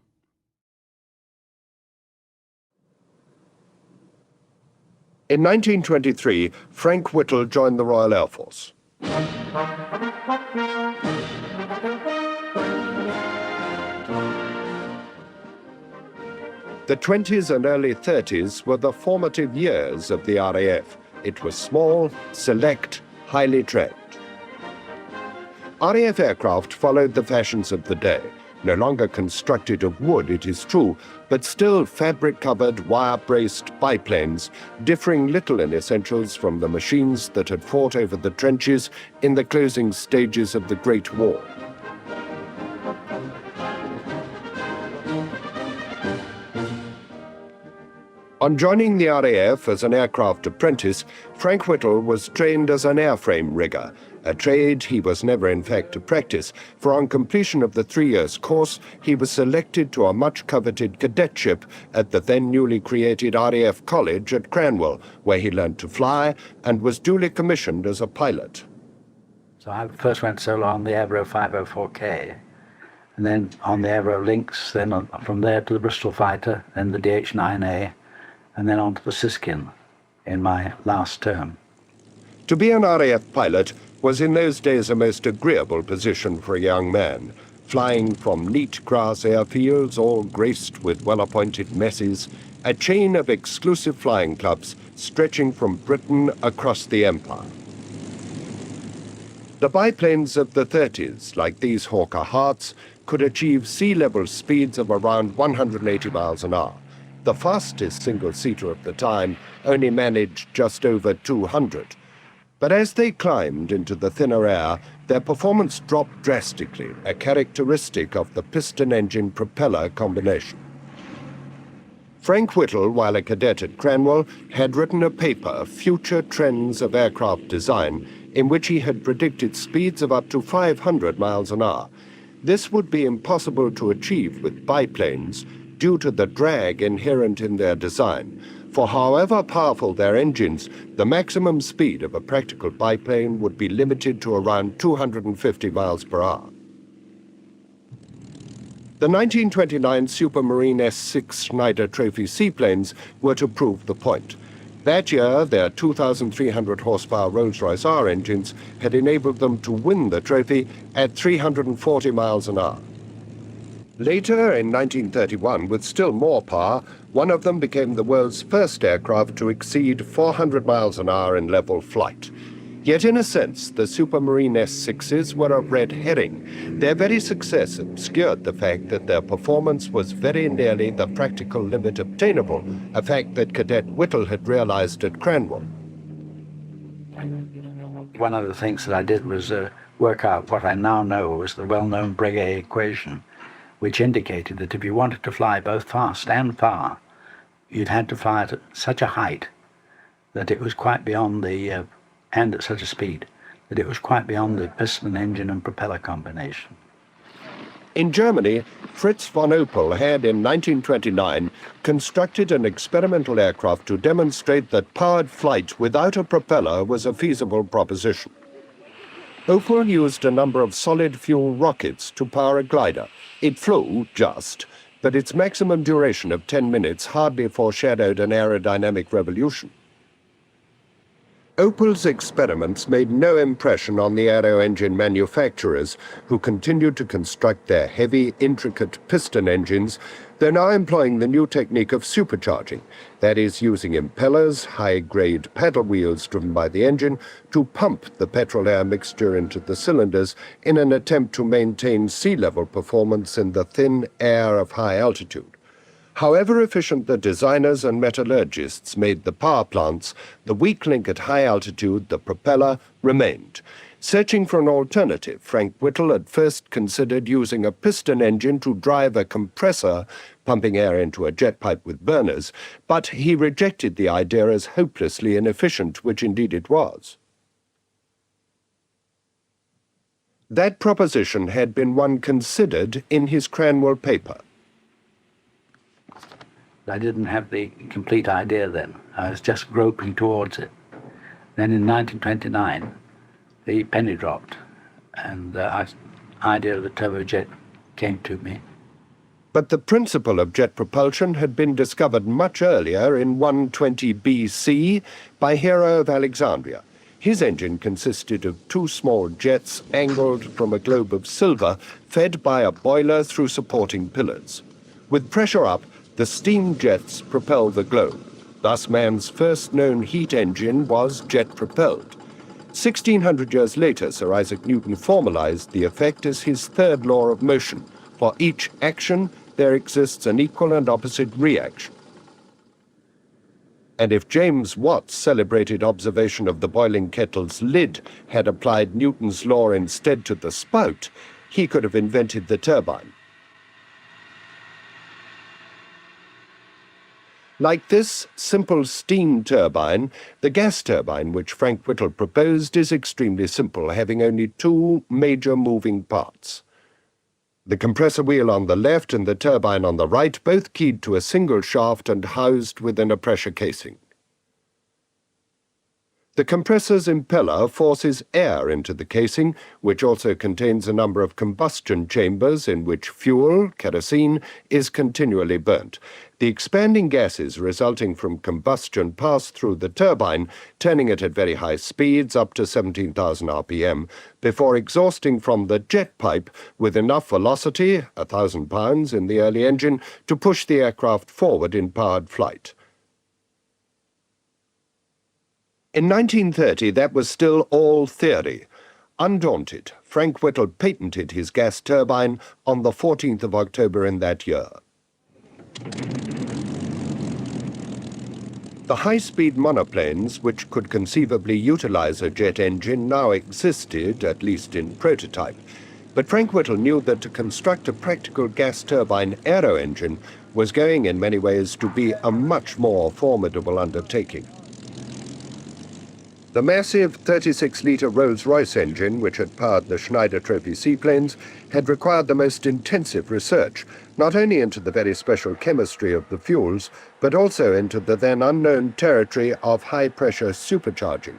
In 1923, Frank Whittle joined the Royal Air Force. The 20s and early 30s were the formative years of the RAF. It was small, select, highly trained. RAF aircraft followed the fashions of the day, no longer constructed of wood, it is true, but still fabric-covered, wire-braced biplanes, differing little in essentials from the machines that had fought over the trenches in the closing stages of the Great War. On joining the RAF as an aircraft apprentice, Frank Whittle was trained as an airframe rigger, a trade he was never in fact to practice, for on completion of the 3 years course, he was selected to a much-coveted cadetship at the then newly created RAF College at Cranwell, where he learned to fly and was duly commissioned as a pilot. So I first went solo on the Aero 504K, and then on the Aero Lynx, then from there to the Bristol Fighter, then the DH-9A, and then on to the Siskin in my last term. To be an RAF pilot was in those days a most agreeable position for a young man, flying from neat grass airfields all graced with well-appointed messes, a chain of exclusive flying clubs stretching from Britain across the Empire. The biplanes of the 30s, like these Hawker Harts, could achieve sea-level speeds of around 180 miles an hour, The fastest single-seater of the time only managed just over 200. But as they climbed into the thinner air, their performance dropped drastically, a characteristic of the piston-engine propeller combination. Frank Whittle, while a cadet at Cranwell, had written a paper, Future Trends of Aircraft Design, in which he had predicted speeds of up to 500 miles an hour. This would be impossible to achieve with biplanes due to the drag inherent in their design. For however powerful their engines, the maximum speed of a practical biplane would be limited to around 250 miles per hour. The 1929 Supermarine S-6 Schneider Trophy seaplanes were to prove the point. That year, their 2,300 horsepower Rolls Royce R engines had enabled them to win the trophy at 340 miles an hour. Later, in 1931, with still more power, one of them became the world's first aircraft to exceed 400 miles an hour in level flight. Yet in a sense, the Supermarine S-6s were a red herring. Their very success obscured the fact that their performance was very nearly the practical limit obtainable, a fact that Cadet Whittle had realized at Cranwell. One of the things that I did was work out what I now know was the well-known Breguet equation, which indicated that if you wanted to fly both fast and far, you'd had to fly at such a height that it was quite beyond the, and at such a speed, that it was quite beyond the piston engine and propeller combination. In Germany, Fritz von Opel had in 1929 constructed an experimental aircraft to demonstrate that powered flight without a propeller was a feasible proposition. Opel used a number of solid-fuel rockets to power a glider. It flew just, but its maximum duration of 10 minutes hardly foreshadowed an aerodynamic revolution. Opel's experiments made no impression on the aero engine manufacturers, who continued to construct their heavy, intricate piston engines. They're now employing the new technique of supercharging, that is, using impellers, high-grade paddle wheels driven by the engine, to pump the petrol-air mixture into the cylinders in an attempt to maintain sea-level performance in the thin air of high altitude. However efficient the designers and metallurgists made the power plants, the weak link at high altitude, the propeller, remained. Searching for an alternative, Frank Whittle at first considered using a piston engine to drive a compressor, pumping air into a jet pipe with burners, but he rejected the idea as hopelessly inefficient, which indeed it was. That proposition had been one considered in his Cranwell paper. I didn't have the complete idea then. I was just groping towards it. Then in 1929, the penny dropped, and the idea of the turbojet came to me. But the principle of jet propulsion had been discovered much earlier in 120 BC by Hero of Alexandria. His engine consisted of two small jets angled from a globe of silver, fed by a boiler through supporting pillars. With pressure up, the steam jets propelled the globe. Thus man's first known heat engine was jet-propelled. 1600 years later, Sir Isaac Newton formalized the effect as his third law of motion. For each action, there exists an equal and opposite reaction. And if James Watt's celebrated observation of the boiling kettle's lid had applied Newton's law instead to the spout, he could have invented the turbine. Like this simple steam turbine, the gas turbine which Frank Whittle proposed is extremely simple, having only two major moving parts. The compressor wheel on the left and the turbine on the right, both keyed to a single shaft and housed within a pressure casing. The compressor's impeller forces air into the casing, which also contains a number of combustion chambers in which fuel, kerosene, is continually burnt. The expanding gases resulting from combustion pass through the turbine, turning it at very high speeds, up to 17,000 RPM, before exhausting from the jet pipe with enough velocity, 1,000 pounds in the early engine, to push the aircraft forward in powered flight. In 1930, that was still all theory. Undaunted, Frank Whittle patented his gas turbine on the 14th of October in that year. The high-speed monoplanes, which could conceivably utilize a jet engine, now existed, at least in prototype. But Frank Whittle knew that to construct a practical gas turbine aero engine was going in many ways to be a much more formidable undertaking. The massive 36-litre Rolls Royce engine, which had powered the Schneider Trophy seaplanes, had required the most intensive research, not only into the very special chemistry of the fuels, but also into the then unknown territory of high-pressure supercharging.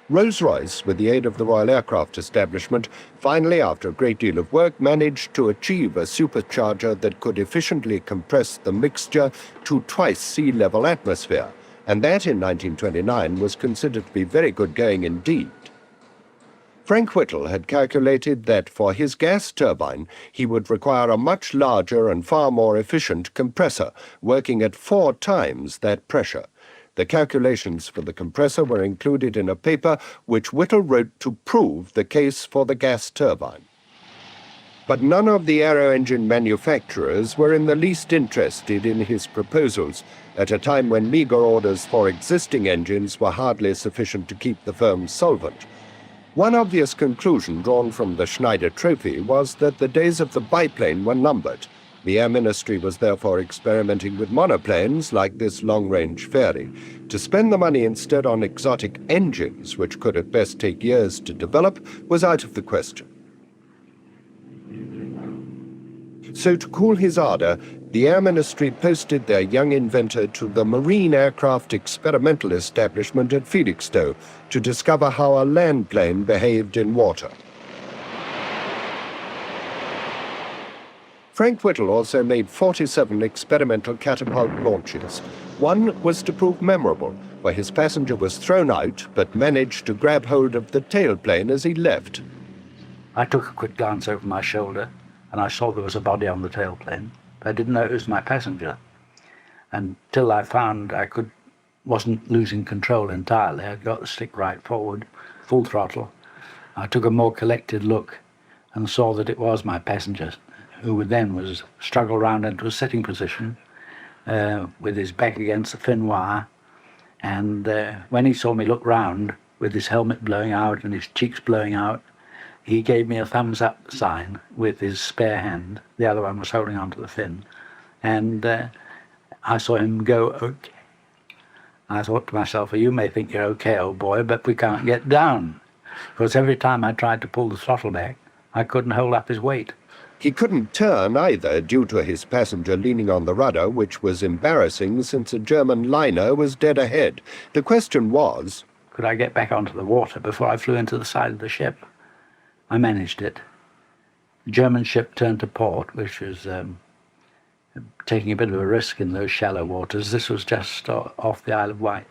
Rolls-Royce, with the aid of the Royal Aircraft Establishment, finally, after a great deal of work, managed to achieve a supercharger that could efficiently compress the mixture to twice sea-level atmosphere, and that in 1929 was considered to be very good going indeed. Frank Whittle had calculated that for his gas turbine he would require a much larger and far more efficient compressor, working at 4 times that pressure. The calculations for the compressor were included in a paper which Whittle wrote to prove the case for the gas turbine. But none of the aero engine manufacturers were in the least interested in his proposals, at a time when meagre orders for existing engines were hardly sufficient to keep the firm solvent. One obvious conclusion drawn from the Schneider Trophy was that the days of the biplane were numbered. The Air Ministry was therefore experimenting with monoplanes like this long-range Fairy. To spend the money instead on exotic engines, which could at best take years to develop, was out of the question. So to cool his ardor, the Air Ministry posted their young inventor to the Marine Aircraft Experimental Establishment at Felixstowe to discover how a land plane behaved in water. Frank Whittle also made 47 experimental catapult launches. One was to prove memorable, where his passenger was thrown out but managed to grab hold of the tailplane as he left. I took a quick glance over my shoulder, and I saw there was a body on the tailplane, but I didn't know it was my passenger. Until I found I wasn't losing control entirely. I got the stick right forward, full throttle. I took a more collected look and saw that it was my passenger, who then was struggled round into a sitting position with his back against the fin wire. And when he saw me look round with his helmet blowing out and his cheeks blowing out, he gave me a thumbs up sign with his spare hand. The other one was holding onto the fin. And I saw him go, okay. I thought to myself, well, you may think you're okay, old boy, but we can't get down. Because every time I tried to pull the throttle back, I couldn't hold up his weight. He couldn't turn either, due to his passenger leaning on the rudder, which was embarrassing since a German liner was dead ahead. The question was, could I get back onto the water before I flew into the side of the ship? I managed it. The German ship turned to port, which was taking a bit of a risk in those shallow waters. This was just off the Isle of Wight.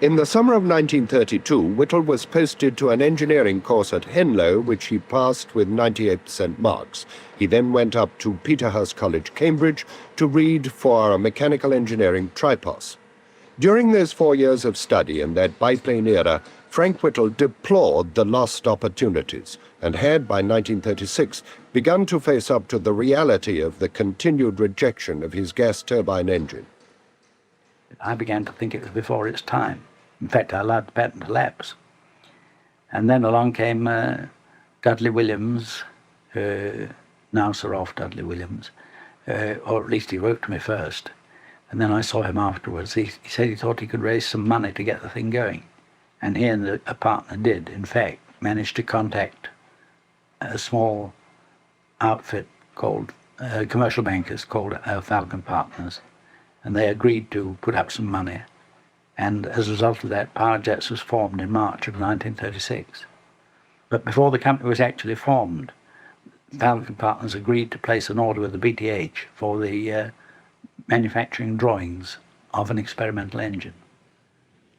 in the summer of 1932, Whittle was posted to an engineering course at Henlow, which he passed with 98% marks. He then went up to Peterhouse College, Cambridge, to read for a mechanical engineering tripos. During those 4 years of study in that biplane era, Frank Whittle deplored the lost opportunities and had, by 1936, begun to face up to the reality of the continued rejection of his gas turbine engine. I began to think it was before its time. In fact, I allowed the patent to lapse. And then along came Dudley Williams, now Sir Rolf Dudley Williams, or at least he wrote to me first. And then I saw him afterwards. He said he thought he could raise some money to get the thing going. And he and a partner did, in fact, manage to contact a small outfit called, commercial bankers called Falcon Partners. And they agreed to put up some money. And as a result of that, Powerjets was formed in March of 1936. But before the company was actually formed, Falcon Partners agreed to place an order with the BTH for the manufacturing drawings of an experimental engine.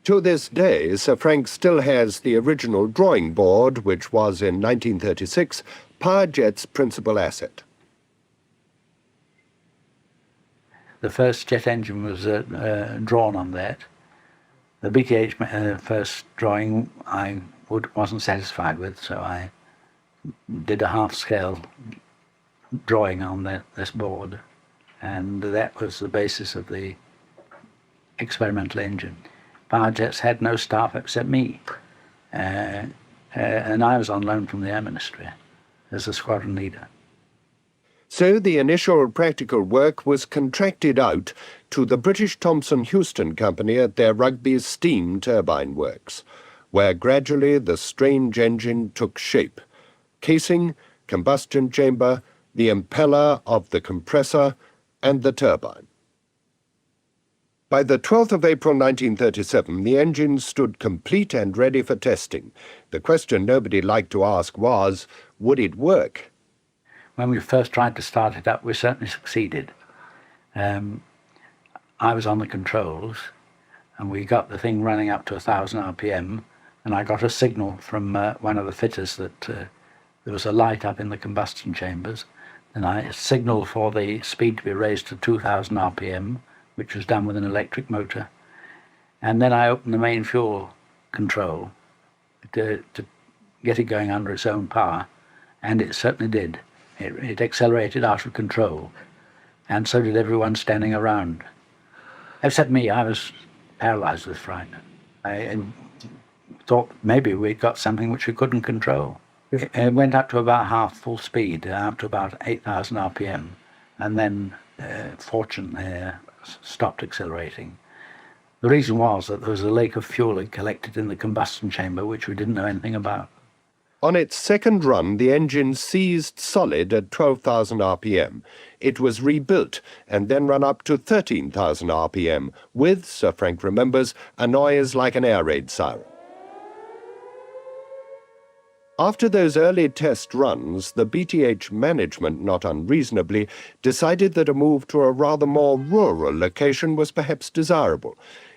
To this day, Sir Frank still has the original drawing board, which was in 1936 Powerjet's principal asset. The first jet engine was drawn on that. The BTH first drawing I wasn't satisfied with, so I did a half-scale drawing on this board, and that was the basis of the experimental engine. power jets had no staff except me. And I was on loan from the Air Ministry as a squadron leader. So the initial practical work was contracted out to the British Thomson Houston Company at their Rugby's steam turbine works, where gradually the strange engine took shape. Casing, combustion chamber, the impeller of the compressor, and the turbine. By the 12th of April 1937, the engine stood complete and ready for testing. The question nobody liked to ask was, would it work? When we first tried to start it up, we certainly succeeded. I was on the controls, and we got the thing running up to 1,000 RPM, and I got a signal from one of the fitters that there was a light up in the combustion chambers, and I signaled for the speed to be raised to 2,000 RPM, which was done with an electric motor. And then I opened the main fuel control to get it going under its own power, and it certainly did. It accelerated out of control, and so did everyone standing around. Except me, I was paralyzed with fright. I thought maybe we'd got something which we couldn't control. It went up to about half full speed, up to about 8,000 RPM, and then fortunately stopped accelerating. The reason was that there was a lake of fuel had collected in the combustion chamber which we didn't know anything about. On its second run, the engine seized solid at 12,000 RPM. It was rebuilt and then run up to 13,000 RPM with, Sir Frank remembers, a noise like an air raid siren. After those early test runs, the BTH management, not unreasonably, decided that a move to a rather more rural location was perhaps desirable.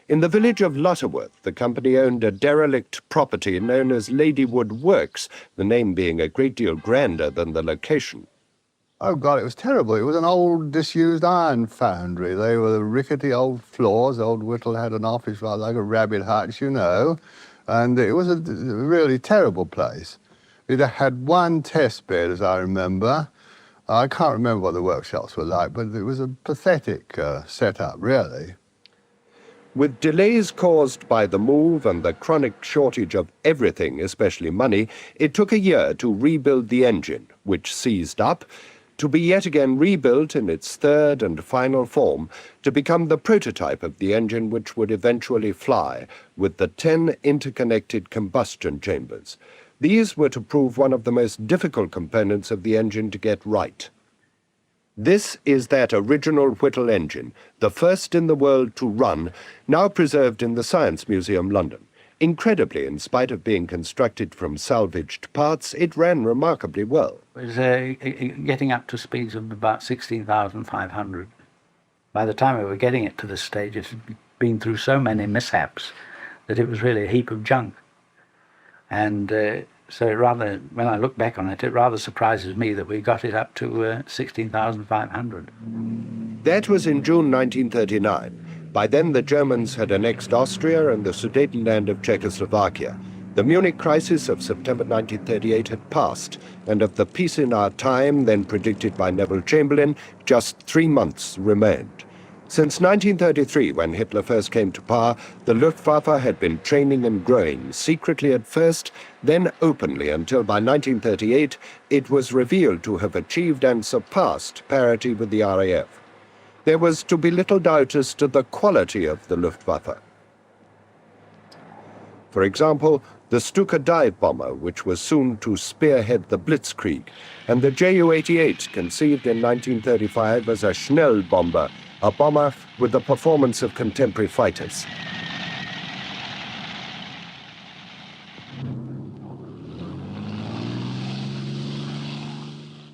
In the village of Lutterworth, the company owned a derelict property known as Ladywood Works, the name being a great deal grander than the location. Oh, God, it was terrible. It was an old, disused iron foundry. They were rickety old floors. Old Whittle had an office rather like a rabbit hutch, you know, and it was a really terrible place. It had one test bed, as I remember. I can't remember what the workshops were like, but it was a pathetic setup, really. With delays caused by the move and the chronic shortage of everything, especially money, it took a year to rebuild the engine, which seized up, to be yet again rebuilt in its third and final form, to become the prototype of the engine which would eventually fly, with the 10 interconnected combustion chambers. These were to prove one of the most difficult components of the engine to get right. This is that original Whittle engine, the first in the world to run, now preserved in the Science Museum, London. Incredibly, in spite of being constructed from salvaged parts, it ran remarkably well. It was getting up to speeds of about 16,500. By the time we were getting it to this stage, it had been through so many mishaps that it was really a heap of junk. And so when I look back on it, it rather surprises me that we got it up to 16,500. That was in June 1939. By then the Germans had annexed Austria and the Sudetenland of Czechoslovakia. The Munich crisis of September 1938 had passed, and of the peace in our time, then predicted by Neville Chamberlain, just 3 months remained. Since 1933, when Hitler first came to power, the Luftwaffe had been training and growing, secretly at first, then openly, until by 1938 it was revealed to have achieved and surpassed parity with the RAF. There was to be little doubt as to the quality of the Luftwaffe. For example, the Stuka dive bomber, which was soon to spearhead the Blitzkrieg, and the Ju-88, conceived in 1935 as a Schnell bomber, a bomber with the performance of contemporary fighters.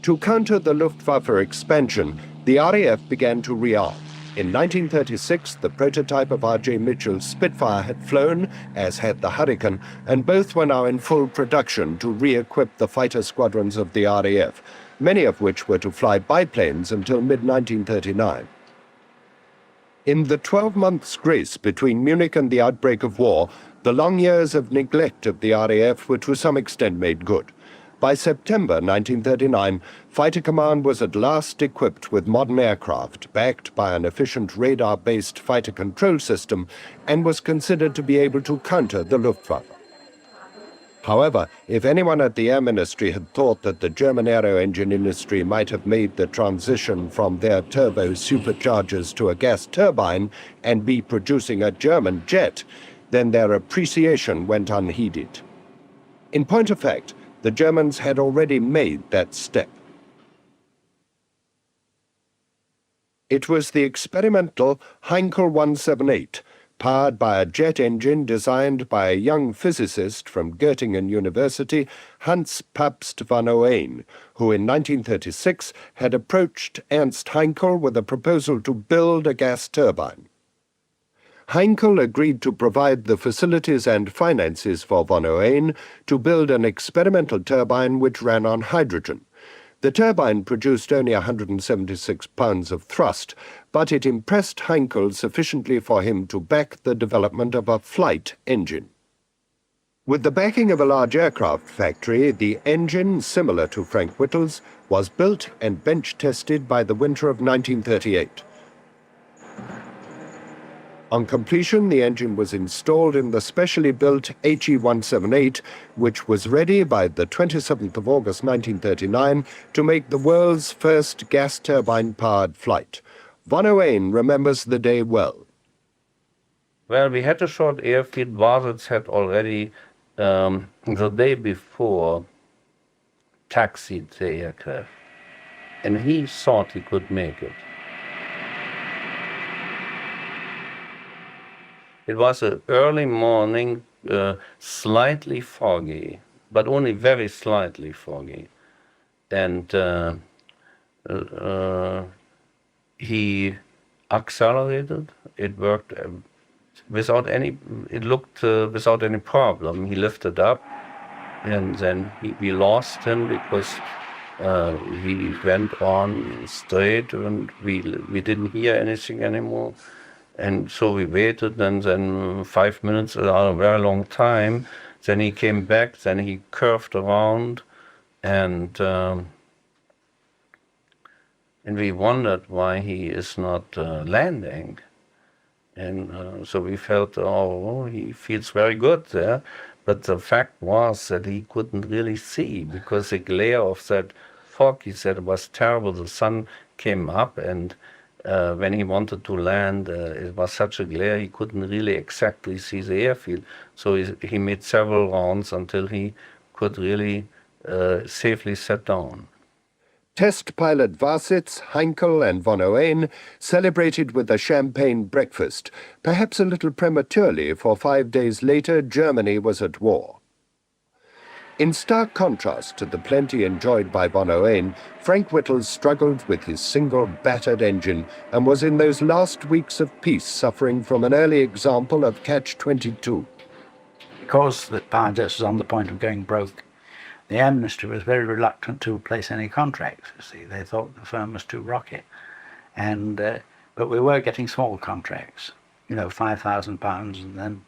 To counter the Luftwaffe expansion, the RAF began to rearm. In 1936, the prototype of R.J. Mitchell's Spitfire had flown, as had the Hurricane, and both were now in full production to re-equip the fighter squadrons of the RAF, many of which were to fly biplanes until mid-1939. In the 12 months' grace between Munich and the outbreak of war, the long years of neglect of the RAF were to some extent made good. By September 1939, Fighter Command was at last equipped with modern aircraft, backed by an efficient radar-based fighter control system, and was considered to be able to counter the Luftwaffe. However, if anyone at the Air Ministry had thought that the German aero engine industry might have made the transition from their turbo superchargers to a gas turbine and be producing a German jet, then their appreciation went unheeded. In point of fact, the Germans had already made that step. It was the experimental Heinkel 178, powered by a jet engine designed by a young physicist from Göttingen University, Hans Pabst van Oene, who in 1936 had approached Ernst Heinkel with a proposal to build a gas turbine. Heinkel agreed to provide the facilities and finances for van Oene to build an experimental turbine which ran on hydrogen. The turbine produced only 176 pounds of thrust, but it impressed Heinkel sufficiently for him to back the development of a flight engine. With the backing of a large aircraft factory, the engine, similar to Frank Whittle's, was built and bench-tested by the winter of 1938. On completion, the engine was installed in the specially built HE-178, which was ready by the 27th of August 1939 to make the world's first gas turbine-powered flight. Van Oene remembers the day well. Well, we had a short airfield. Wasitz had already, the day before, taxied the aircraft, and he thought he could make it. It was an early morning, slightly foggy, but only very slightly foggy. And he accelerated. It worked without any problem. He lifted up, and then we lost him because he went on straight, and we didn't hear anything anymore. And so we waited, and then 5 minutes, a very long time. Then he came back, then he curved around, and we wondered why he is not landing. And so we felt, oh, he feels very good there. But the fact was that he couldn't really see, because the glare of that fog, he said, was terrible. The sun came up, and when he wanted to land, it was such a glare he couldn't really exactly see the airfield. So he made several rounds until he could really safely set down. Test pilot Wasitz, Heinkel and van Oene celebrated with a champagne breakfast, perhaps a little prematurely, for 5 days later Germany was at war. In stark contrast to the plenty enjoyed by van Oene, Frank Whittle struggled with his single battered engine and was in those last weeks of peace suffering from an early example of catch-22. Because the Turbojets was on the point of going broke, the Air Ministry was very reluctant to place any contracts. You see, they thought the firm was too rocky, and but we were getting small contracts, you know, £5,000, and then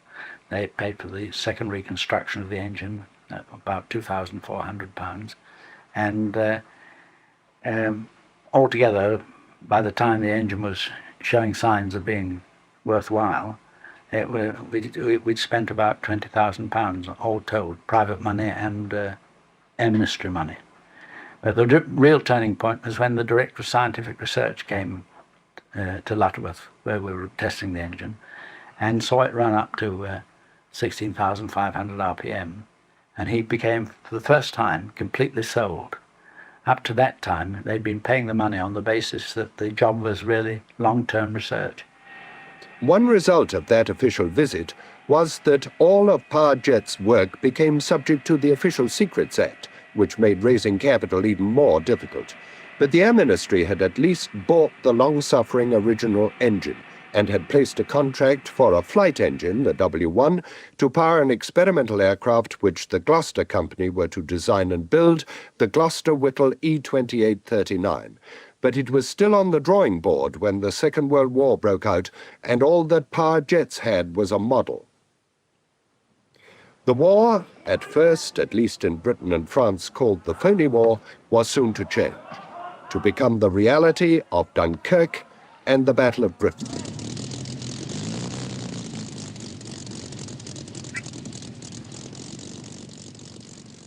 they paid for the second reconstruction of the engine, about £2,400, and altogether, by the time the engine was showing signs of being worthwhile, we'd spent about £20,000 all told, private money and Air Ministry money. But the real turning point was when the Director of Scientific Research came to Lutterworth, where we were testing the engine, and saw it run up to 16,500 RPM. And he became, for the first time, completely sold. Up to that time, they'd been paying the money on the basis that the job was really long-term research. One result of that official visit was that all of Turbojets' work became subject to the Official Secrets Act, which made raising capital even more difficult. But the Air Ministry had at least bought the long-suffering original engine, and had placed a contract for a flight engine, the W1, to power an experimental aircraft which the Gloucester Company were to design and build, the Gloucester-Whittle E-2839. But it was still on the drawing board when the Second World War broke out, and all that Turbojets had was a model. The war, at first, at least in Britain and France, called the Phony War, was soon to change, to become the reality of Dunkirk and the Battle of Britain.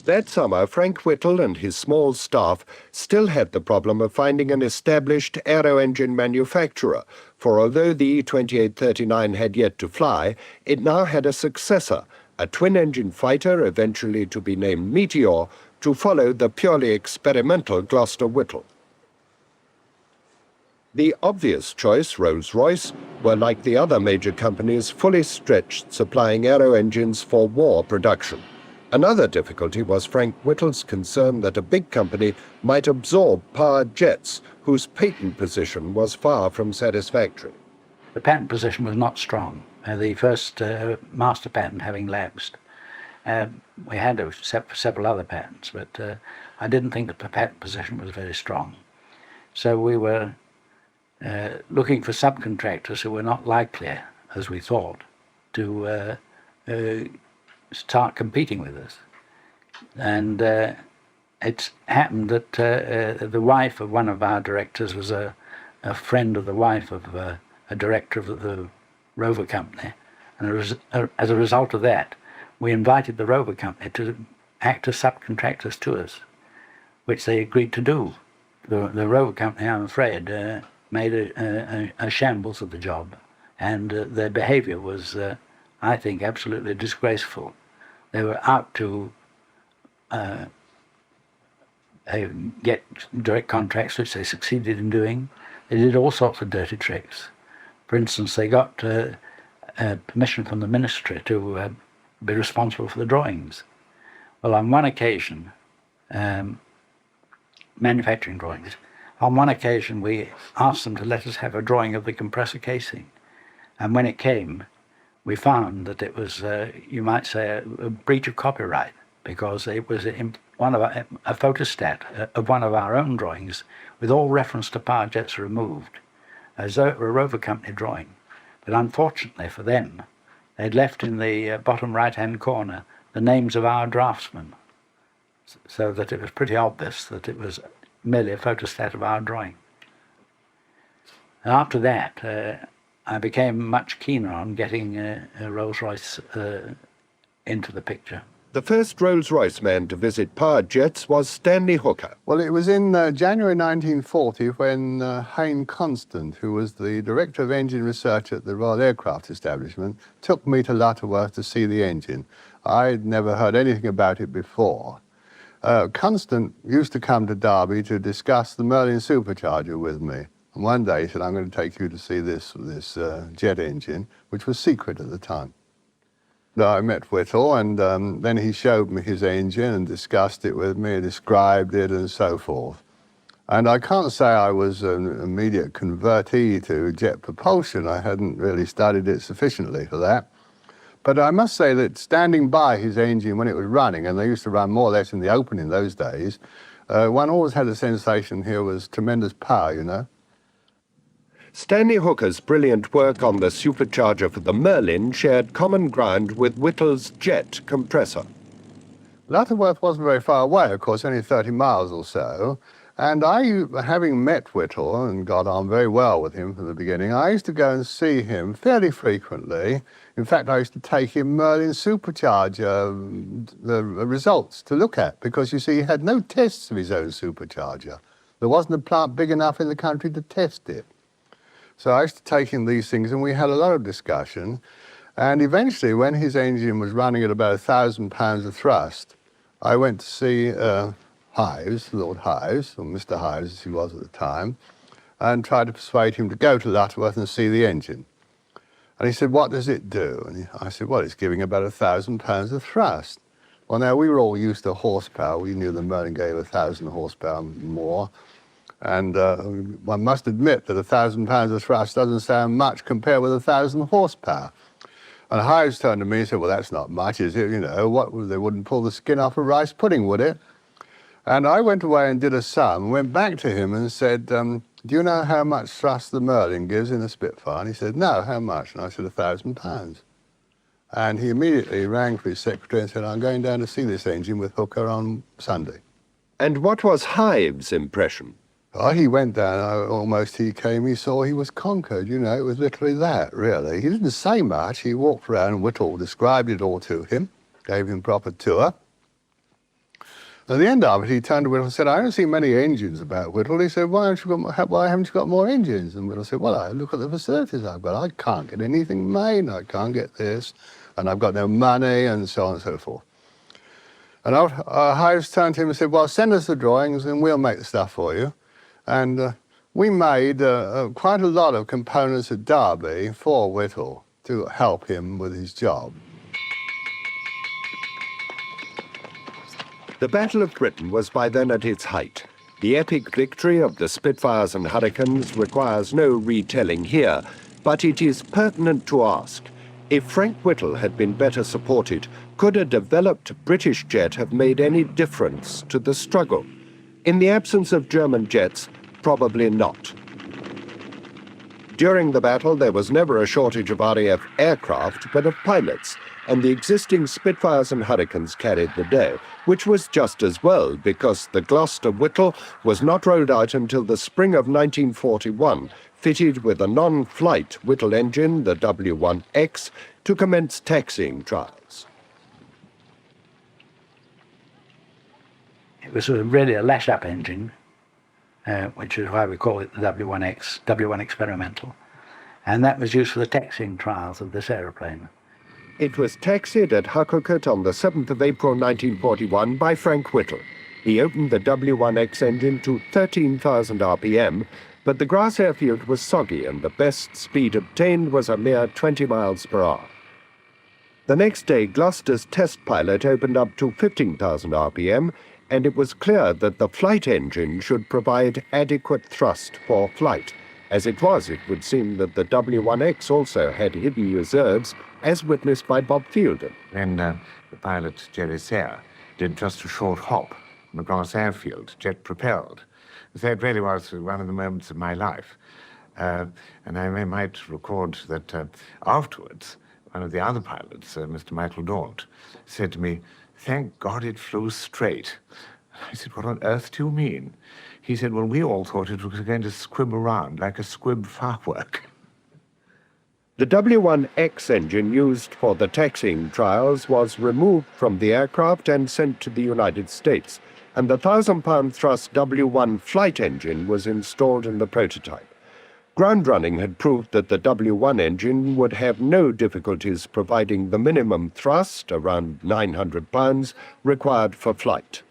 That summer, Frank Whittle and his small staff still had the problem of finding an established aero engine manufacturer, for although the E-2839 had yet to fly, it now had a successor, a twin-engine fighter, eventually to be named Meteor, to follow the purely experimental Gloucester Whittle. The obvious choice, Rolls-Royce, were like the other major companies fully stretched, supplying aero engines for war production. Another difficulty was Frank Whittle's concern that a big company might absorb powered jets, whose patent position was far from satisfactory. The patent position was not strong, the first master patent having lapsed. We had several other patents, but I didn't think that the patent position was very strong. So we were looking for subcontractors who were not likely, as we thought, to start competing with us. And it's happened that the wife of one of our directors was a friend of the wife of a director of the Rover Company, and as a result of that, we invited the Rover Company to act as subcontractors to us, which they agreed to do. The Rover Company, I'm afraid, made a shambles of the job, and their behavior was, I think, absolutely disgraceful. They were out to get direct contracts, which they succeeded in doing. They did all sorts of dirty tricks. For instance, they got permission from the ministry to be responsible for the drawings. Well, on one occasion, manufacturing drawings, on one occasion we asked them to let us have a drawing of the compressor casing. And when it came, we found that it was, you might say, a breach of copyright, because it was in a photostat of one of our own drawings with all reference to power jets removed, as though it were a Rover Company drawing. But unfortunately for them, they'd left in the bottom right-hand corner the names of our draftsmen, so that it was pretty obvious that it was merely a photostat of our drawing. And after that, I became much keener on getting a Rolls-Royce into the picture. The first Rolls-Royce man to visit powered jets was Stanley Hooker. Well, it was in January 1940 when Hayne Constant, who was the Director of Engine Research at the Royal Aircraft Establishment, took me to Lutterworth to see the engine. I'd never heard anything about it before. Constant used to come to Derby to discuss the Merlin supercharger with me. And one day he said, I'm going to take you to see this jet engine, which was secret at the time. I met Whittle, and then he showed me his engine and discussed it with me, described it and so forth. And I can't say I was an immediate convertee to jet propulsion. I hadn't really studied it sufficiently for that. But I must say that standing by his engine when it was running, and they used to run more or less in the open in those days, one always had a sensation here was tremendous power, you know. Stanley Hooker's brilliant work on the supercharger for the Merlin shared common ground with Whittle's jet compressor. Lutterworth wasn't very far away, of course, only 30 miles or so. And I, having met Whittle and got on very well with him from the beginning, I used to go and see him fairly frequently. In fact, I used to take him Merlin supercharger the results to look at, because, you see, he had no tests of his own supercharger. There wasn't a plant big enough in the country to test it. So I used to take him these things, and we had a lot of discussion. And eventually, when his engine was running at about 1,000 pounds of thrust, I went to see Hives, Lord Hives, or Mr. Hives as he was at the time, and tried to persuade him to go to Lutterworth and see the engine. And he said, what does it do? And I said, well, it's giving about 1,000 pounds of thrust. Well, now, we were all used to horsepower. We knew the Merlin gave 1,000 horsepower more. And one must admit that 1,000 pounds of thrust doesn't sound much compared with 1,000 horsepower. And Hives turned to me and said, well, that's not much, is it? You know, they wouldn't pull the skin off a rice pudding, would it? And I went away and did a sum, went back to him and said, do you know how much thrust the Merlin gives in a Spitfire? And he said, no, how much? And I said, 1,000 pounds. And he immediately rang for his secretary and said, I'm going down to see this engine with Hooker on Sunday. And what was Hive's impression? Oh, he went down, he came, he saw he was conquered, you know, it was literally that, really. He didn't say much, he walked around and Whittle described it all to him, gave him proper tour. At the end of it, he turned to Whittle and said, I don't see many engines about, Whittle. He said, why haven't you got more engines? And Whittle said, well, I look at the facilities I've got. I can't get anything made, I can't get this, and I've got no money, and so on and so forth. And Hives turned to him and said, well, send us the drawings and we'll make the stuff for you. And we made quite a lot of components at Derby for Whittle to help him with his job. The Battle of Britain was by then at its height. The epic victory of the Spitfires and Hurricanes requires no retelling here, but it is pertinent to ask, if Frank Whittle had been better supported, could a developed British jet have made any difference to the struggle? In the absence of German jets, probably not. During the battle, there was never a shortage of RAF aircraft, but of pilots, and the existing Spitfires and Hurricanes carried the day, which was just as well, because the Gloucester Whittle was not rolled out until the spring of 1941, fitted with a non-flight Whittle engine, the W1X, to commence taxiing trials. It was really a lash-up engine, which is why we call it the W1X, W1 Experimental. And that was used for the taxiing trials of this aeroplane. It was taxied at Hucklecote on the 7th of April 1941 by Frank Whittle. He opened the W1X engine to 13,000 RPM, but the grass airfield was soggy and the best speed obtained was a mere 20 miles per hour. The next day, Gloucester's test pilot opened up to 15,000 RPM, and it was clear that the flight engine should provide adequate thrust for flight. As it was, it would seem that the W1X also had hidden reserves, as witnessed by Bob Fielden. Then the pilot, Jerry Sayre, did just a short hop on the grass airfield, jet-propelled. So it really was one of the moments of my life. And I might record that afterwards, one of the other pilots, Mr. Michael Daunt, said to me, "Thank God it flew straight." I said, "What on earth do you mean?" He said, "Well, we all thought it was going to squib around like a squib firework." The W1X engine used for the taxiing trials was removed from the aircraft and sent to the United States, and the 1,000-pound thrust W1 flight engine was installed in the prototype. Ground running had proved that the W1 engine would have no difficulties providing the minimum thrust, around 900 pounds, required for flight.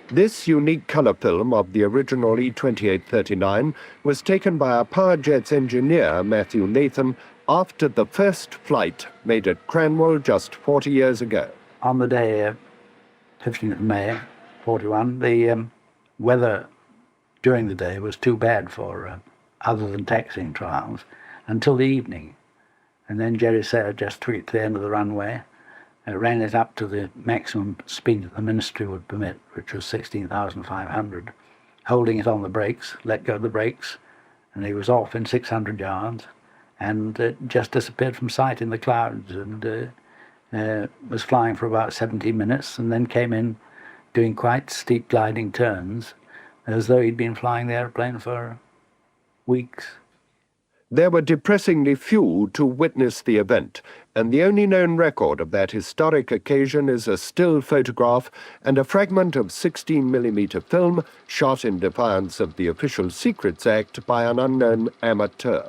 This unique colour film of the original E-2839 was taken by a Powerjets engineer, Matthew Nathan, after the first flight made at Cranwell just 40 years ago. On the day, 15th of May, 41, the weather during the day was too bad for other than taxiing trials until the evening. And then Jerry Sayre just tweaked the end of the runway, ran it up to the maximum speed that the ministry would permit, which was 16,500, holding it on the brakes, let go of the brakes, and he was off in 600 yards and just disappeared from sight in the clouds and was flying for about 17 minutes and then came in doing quite steep gliding turns as though he'd been flying the airplane for weeks. There were depressingly few to witness the event, and the only known record of that historic occasion is a still photograph and a fragment of 16mm film shot in defiance of the Official Secrets Act by an unknown amateur.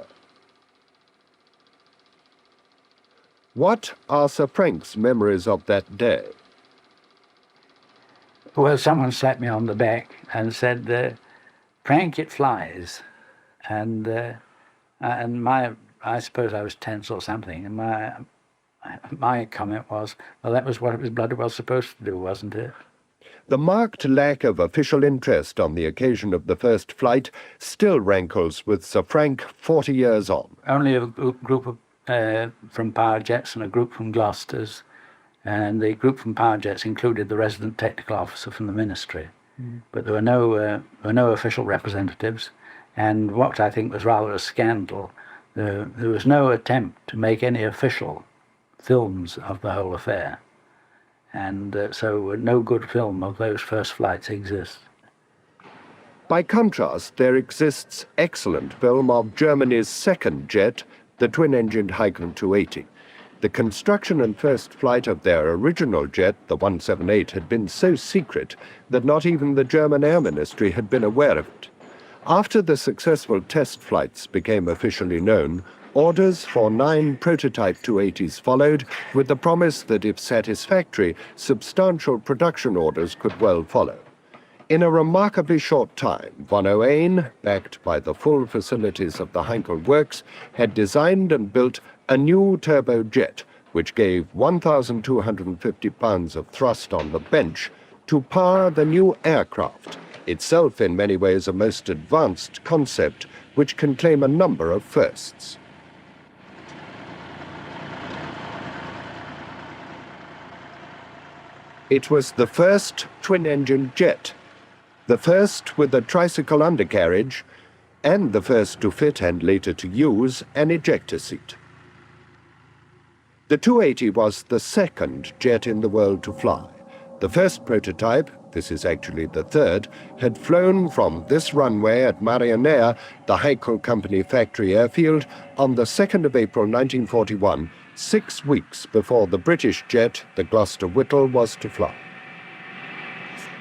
What are Sir Frank's memories of that day? Well, someone slapped me on the back and said, "Frank, it flies." And I suppose I was tense or something, and my comment was, well, that was what it was bloody well supposed to do, wasn't it? The marked lack of official interest on the occasion of the first flight still rankles with Sir Frank 40 years on. Only a group of, from Powerjets and a group from Gloucester's, and the group from Powerjets included the resident technical officer from the ministry. But there were no official representatives. And what I think was rather a scandal, there was no attempt to make any official films of the whole affair. And so no good film of those first flights exists. By contrast, there exists excellent film of Germany's second jet, the twin-engined Heinkel 280. The construction and first flight of their original jet, the 178, had been so secret that not even the German Air Ministry had been aware of it. After the successful test flights became officially known, orders for 9 prototype 280s followed, with the promise that if satisfactory, substantial production orders could well follow. In a remarkably short time, von Ohain, backed by the full facilities of the Heinkel works, had designed and built a new turbojet, which gave 1,250 pounds of thrust on the bench to power the new aircraft, itself in many ways a most advanced concept which can claim a number of firsts. It was the first twin-engine jet, the first with a tricycle undercarriage, and the first to fit and later to use an ejector seat. The 280 was the second jet in the world to fly. The first prototype, this is actually the third, had flown from this runway at Marianea, the Heinkel Company factory airfield, on the 2nd of April 1941, 6 weeks before the British jet, the Gloucester Whittle, was to fly.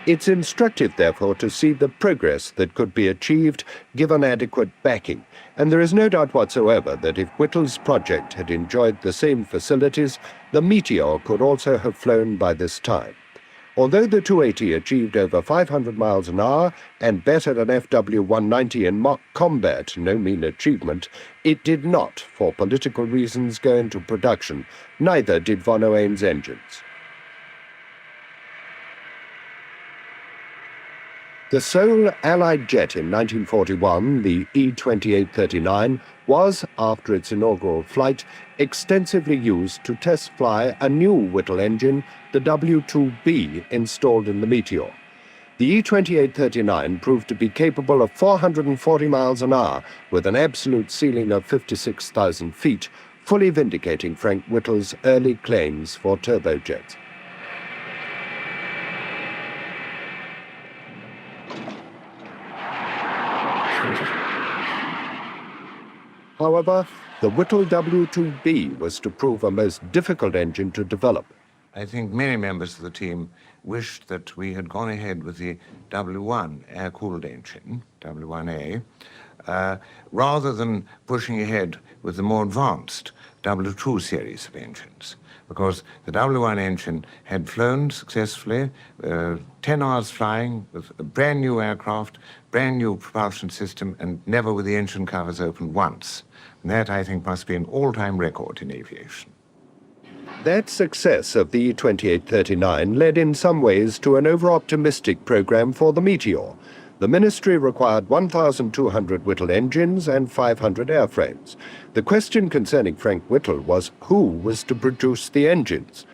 It's instructive, therefore, to see the progress that could be achieved given adequate backing, and there is no doubt whatsoever that if Whittle's project had enjoyed the same facilities, the Meteor could also have flown by this time. Although the 280 achieved over 500 miles an hour and bettered an FW-190 in mock combat, no mean achievement, it did not, for political reasons, go into production. Neither did von Ohain's engines. The sole Allied jet in 1941, the E-2839, was, after its inaugural flight, extensively used to test fly a new Whittle engine, the W-2B, installed in the Meteor. The E-2839 proved to be capable of 440 miles an hour, with an absolute ceiling of 56,000 feet, fully vindicating Frank Whittle's early claims for turbojets. However, the Whittle W-2B was to prove a most difficult engine to develop. I think many members of the team wished that we had gone ahead with the W1 air-cooled engine, W1A, rather than pushing ahead with the more advanced W2 series of engines, because the W1 engine had flown successfully, 10 hours flying with a brand new aircraft, brand new propulsion system, and never with the engine covers open once. And that, I think, must be an all-time record in aviation. That success of the E-2839 led in some ways to an over-optimistic program for the Meteor. The ministry required 1,200 Whittle engines and 500 airframes. The question concerning Frank Whittle was who was to produce the engines.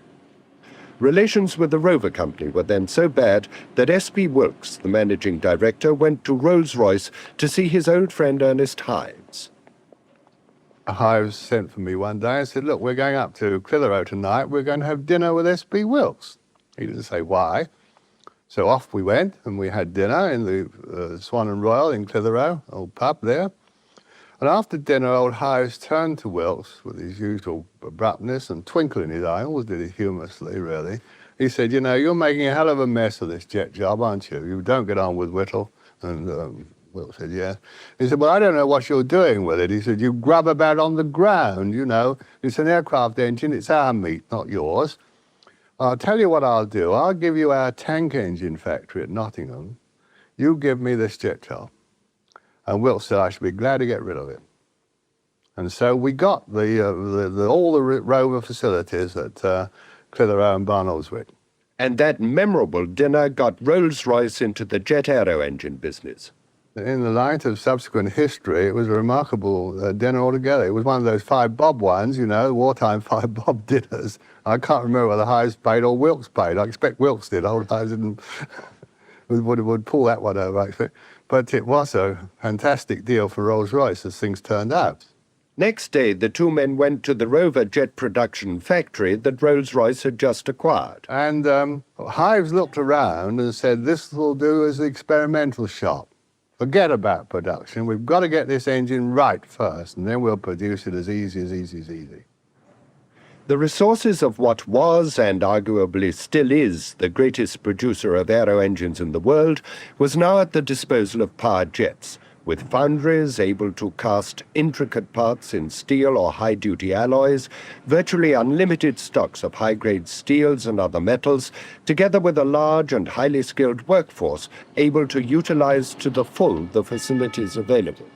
Relations with the Rover Company were then so bad that S.B. Wilkes, the managing director, went to Rolls Royce to see his old friend Ernest Hives. Hives sent for me one day and said, look, we're going up to Clitheroe tonight. We're going to have dinner with S.B. Wilkes. He didn't say why. So off we went, and we had dinner in the Swan and Royal in Clitheroe, old pub there. And after dinner, old Hives turned to Wilkes with his usual abruptness and twinkle in his eye, always did it humorously, really. He said, you know, you're making a hell of a mess of this jet job, aren't you? You don't get on with Whittle. And Wilkes said, yeah. He said, well, I don't know what you're doing with it. He said, you grub about on the ground, you know. It's an aircraft engine, it's our meat, not yours. I'll tell you what I'll do. I'll give you our tank engine factory at Nottingham. You give me this jet job. And Wilkes said, I should be glad to get rid of it. And so we got all the Rover facilities at Clitheroe and Barnoldswick. And that memorable dinner got Rolls-Royce into the jet aero engine business. In the light of subsequent history, it was a remarkable dinner altogether. It was one of those 5 bob ones, you know, wartime 5 bob dinners. I can't remember whether Hives paid or Wilkes paid. I expect Wilkes did. Old Hives didn't would pull that one over, I expect. But it was a fantastic deal for Rolls-Royce as things turned out. Next day, the two men went to the Rover jet production factory that Rolls-Royce had just acquired. And Hives looked around and said, this will do as the experimental shop. Forget about production. We've got to get this engine right first, and then we'll produce it as easy as easy. The resources of what was, and arguably still is, the greatest producer of aero engines in the world was now at the disposal of power jets, with foundries able to cast intricate parts in steel or high-duty alloys, virtually unlimited stocks of high-grade steels and other metals, together with a large and highly skilled workforce able to utilize to the full the facilities available.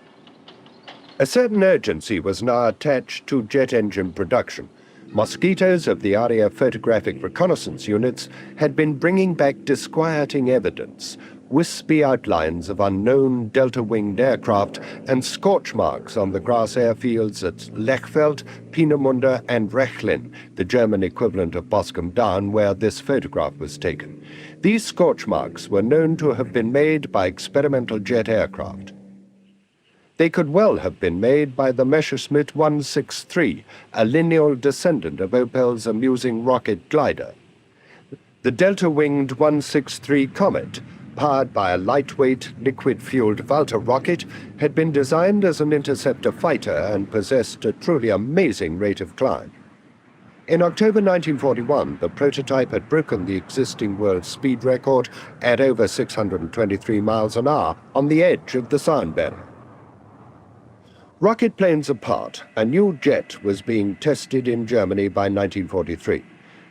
A certain urgency was now attached to jet engine production. Mosquitoes of the RAF photographic reconnaissance units had been bringing back disquieting evidence, wispy outlines of unknown delta-winged aircraft and scorch marks on the grass airfields at Lechfeld, Peenemünde and Rechlin, the German equivalent of Boscombe Down, where this photograph was taken. These scorch marks were known to have been made by experimental jet aircraft. They could well have been made by the Messerschmitt 163, a lineal descendant of Opel's amusing rocket glider. The delta-winged 163 Comet, powered by a lightweight, liquid-fueled Walter rocket, had been designed as an interceptor fighter and possessed a truly amazing rate of climb. In October 1941, the prototype had broken the existing world speed record at over 623 miles an hour on the edge of the sound barrier. Rocket planes apart, a new jet was being tested in Germany by 1943.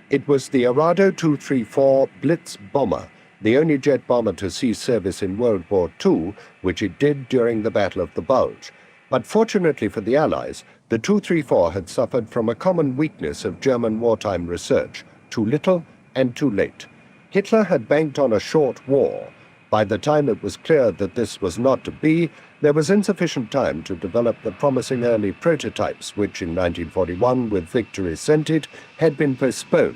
It was the Arado 234 Blitz bomber, the only jet bomber to see service in World War II, which it did during the Battle of the Bulge. But fortunately for the Allies, the 234 had suffered from a common weakness of German wartime research: too little and too late. Hitler had banked on a short war. By the time it was clear that this was not to be, there was insufficient time to develop the promising early prototypes, which in 1941, with victory scented, had been postponed.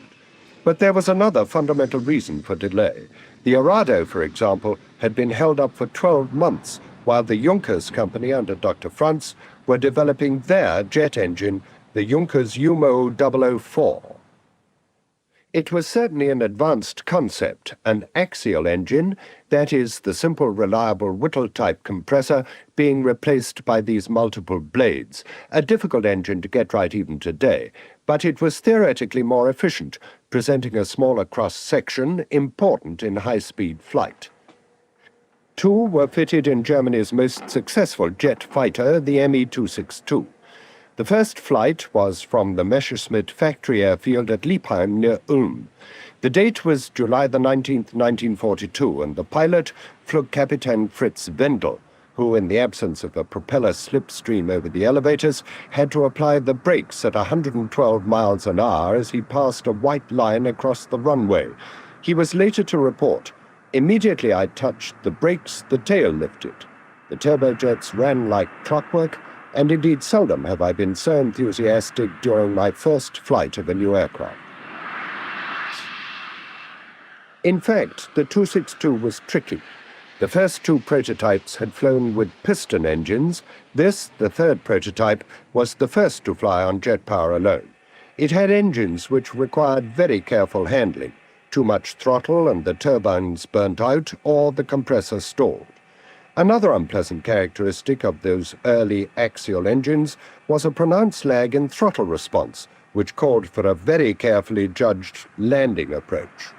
But there was another fundamental reason for delay. The Arado, for example, had been held up for 12 months, while the Junkers company under Dr. Franz were developing their jet engine, the Junkers Umo 004. It was certainly an advanced concept, an axial engine, that is, the simple, reliable Whittle-type compressor being replaced by these multiple blades, a difficult engine to get right even today, but it was theoretically more efficient, presenting a smaller cross-section, important in high-speed flight. Two were fitted in Germany's most successful jet fighter, the Me-262. The first flight was from the Messerschmitt factory airfield at Liebheim near Ulm. The date was July the 19th, 1942, and the pilot, Flugkapitän Fritz Wendel, who, in the absence of a propeller slipstream over the elevators, had to apply the brakes at 112 miles an hour as he passed a white line across the runway. He was later to report, "Immediately I touched the brakes, the tail lifted. The turbojets ran like clockwork, and indeed seldom have I been so enthusiastic during my first flight of a new aircraft." In fact, the 262 was tricky. The first two prototypes had flown with piston engines. This, the third prototype, was the first to fly on jet power alone. It had engines which required very careful handling. Too much throttle and the turbines burnt out, or the compressor stalled. Another unpleasant characteristic of those early axial engines was a pronounced lag in throttle response, which called for a very carefully judged landing approach.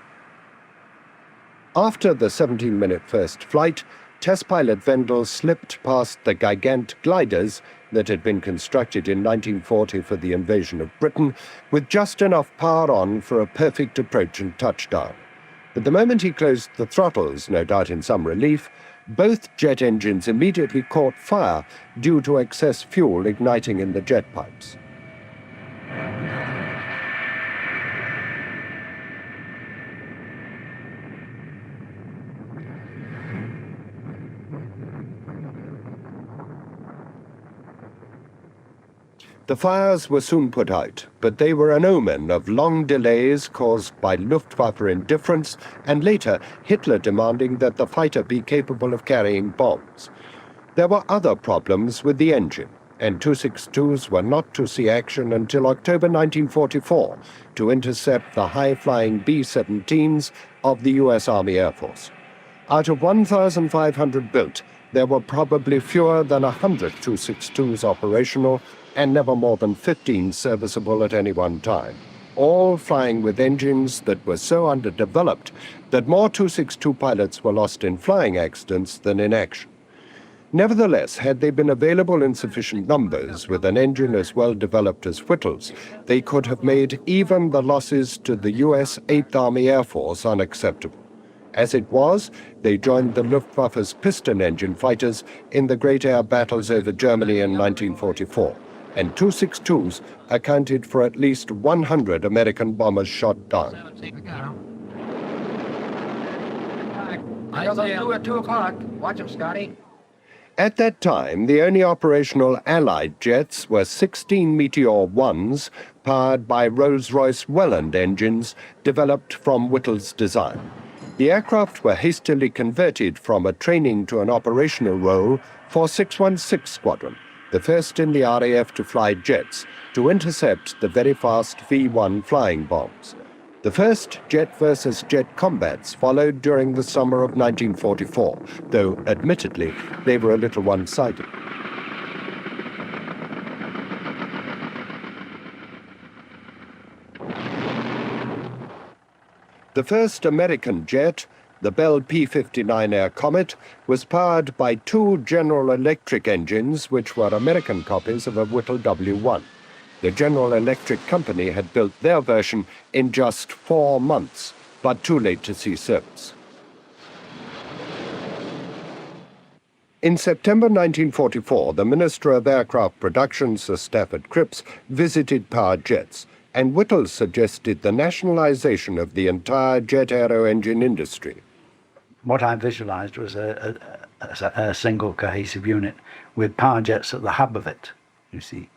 After the 17-minute first flight, test pilot Wendel slipped past the Gigant gliders that had been constructed in 1940 for the invasion of Britain, with just enough power on for a perfect approach and touchdown. But the moment he closed the throttles, no doubt in some relief, both jet engines immediately caught fire due to excess fuel igniting in the jet pipes. The fires were soon put out, but they were an omen of long delays caused by Luftwaffe indifference, and later Hitler demanding that the fighter be capable of carrying bombs. There were other problems with the engine. and Tu-62s were not to see action until October 1944 to intercept the high-flying B-17s of the U.S. Army Air Force. Out of 1,500 built, there were probably fewer than 100 Tu-62s operational and never more than 15 serviceable at any one time, all flying with engines that were so underdeveloped that more Tu-62 pilots were lost in flying accidents than in action. Nevertheless, had they been available in sufficient numbers with an engine as well developed as Whittle's, they could have made even the losses to the U.S. 8th Army Air Force unacceptable. As it was, they joined the Luftwaffe's piston engine fighters in the great air battles over Germany in 1944, and Tu-62s accounted for at least 100 American bombers shot down. I'll do at 2 o'clock. Watch him, Scotty. At that time, the only operational Allied jets were 16 Meteor 1s powered by Rolls Royce Merlin engines developed from Whittle's design. The aircraft were hastily converted from a training to an operational role for 616 Squadron, the first in the RAF to fly jets to intercept the very fast V-1 flying bombs. The first jet-versus-jet combats followed during the summer of 1944, though, admittedly, they were a little one-sided. The first American jet, the Bell P-59 Air Comet, was powered by 2 General Electric engines which were American copies of a Whittle W-1. The General Electric Company had built their version in just 4 months, but too late to see service. In September 1944, the Minister of Aircraft Production, Sir Stafford Cripps, visited Power Jets, and Whittle suggested the nationalization of the entire jet aero engine industry. What I visualized was a single cohesive unit with Power Jets at the hub of it, you see.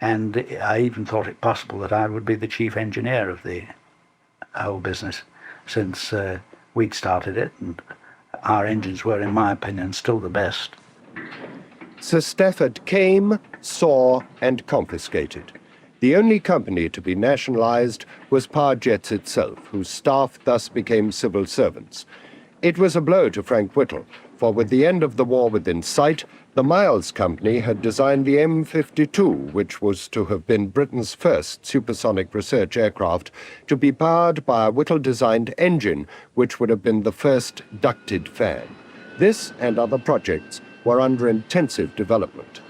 And I even thought it possible that I would be the chief engineer of the whole business, since we'd started it, and our engines were, in my opinion, still the best. Sir Stafford came, saw, and confiscated. The only company to be nationalized was Power Jets itself, whose staff thus became civil servants. It was a blow to Frank Whittle, for with the end of the war within sight, the Miles Company had designed the M-52, which was to have been Britain's first supersonic research aircraft, to be powered by a Whittle-designed engine, which would have been the first ducted fan. This and other projects were under intensive development.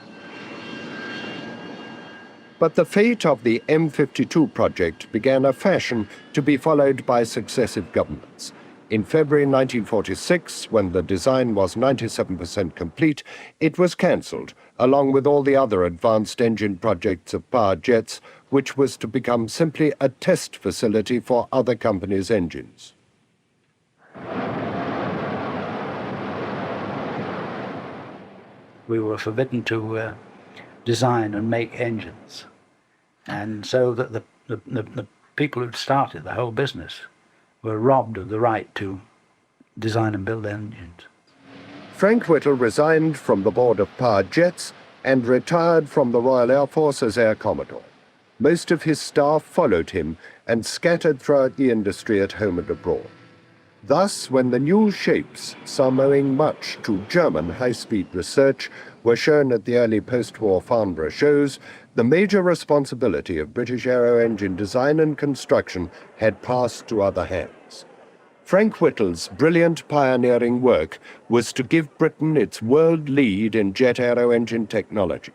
But the fate of the M-52 project began a fashion to be followed by successive governments. In February 1946, when the design was 97% complete, it was cancelled, along with all the other advanced engine projects of Power Jets, which was to become simply a test facility for other companies' engines. We were forbidden to design and make engines. And so that the people who'd started the whole business were robbed of the right to design and build engines. Frank Whittle resigned from the board of Power Jets and retired from the Royal Air Force as Air Commodore. Most of his staff followed him and scattered throughout the industry at home and abroad. Thus, when the new shapes, some owing much to German high-speed research, were shown at the early post-war Farnborough shows, the major responsibility of British aero engine design and construction had passed to other hands. Frank Whittle's brilliant pioneering work was to give Britain its world lead in jet aero engine technology.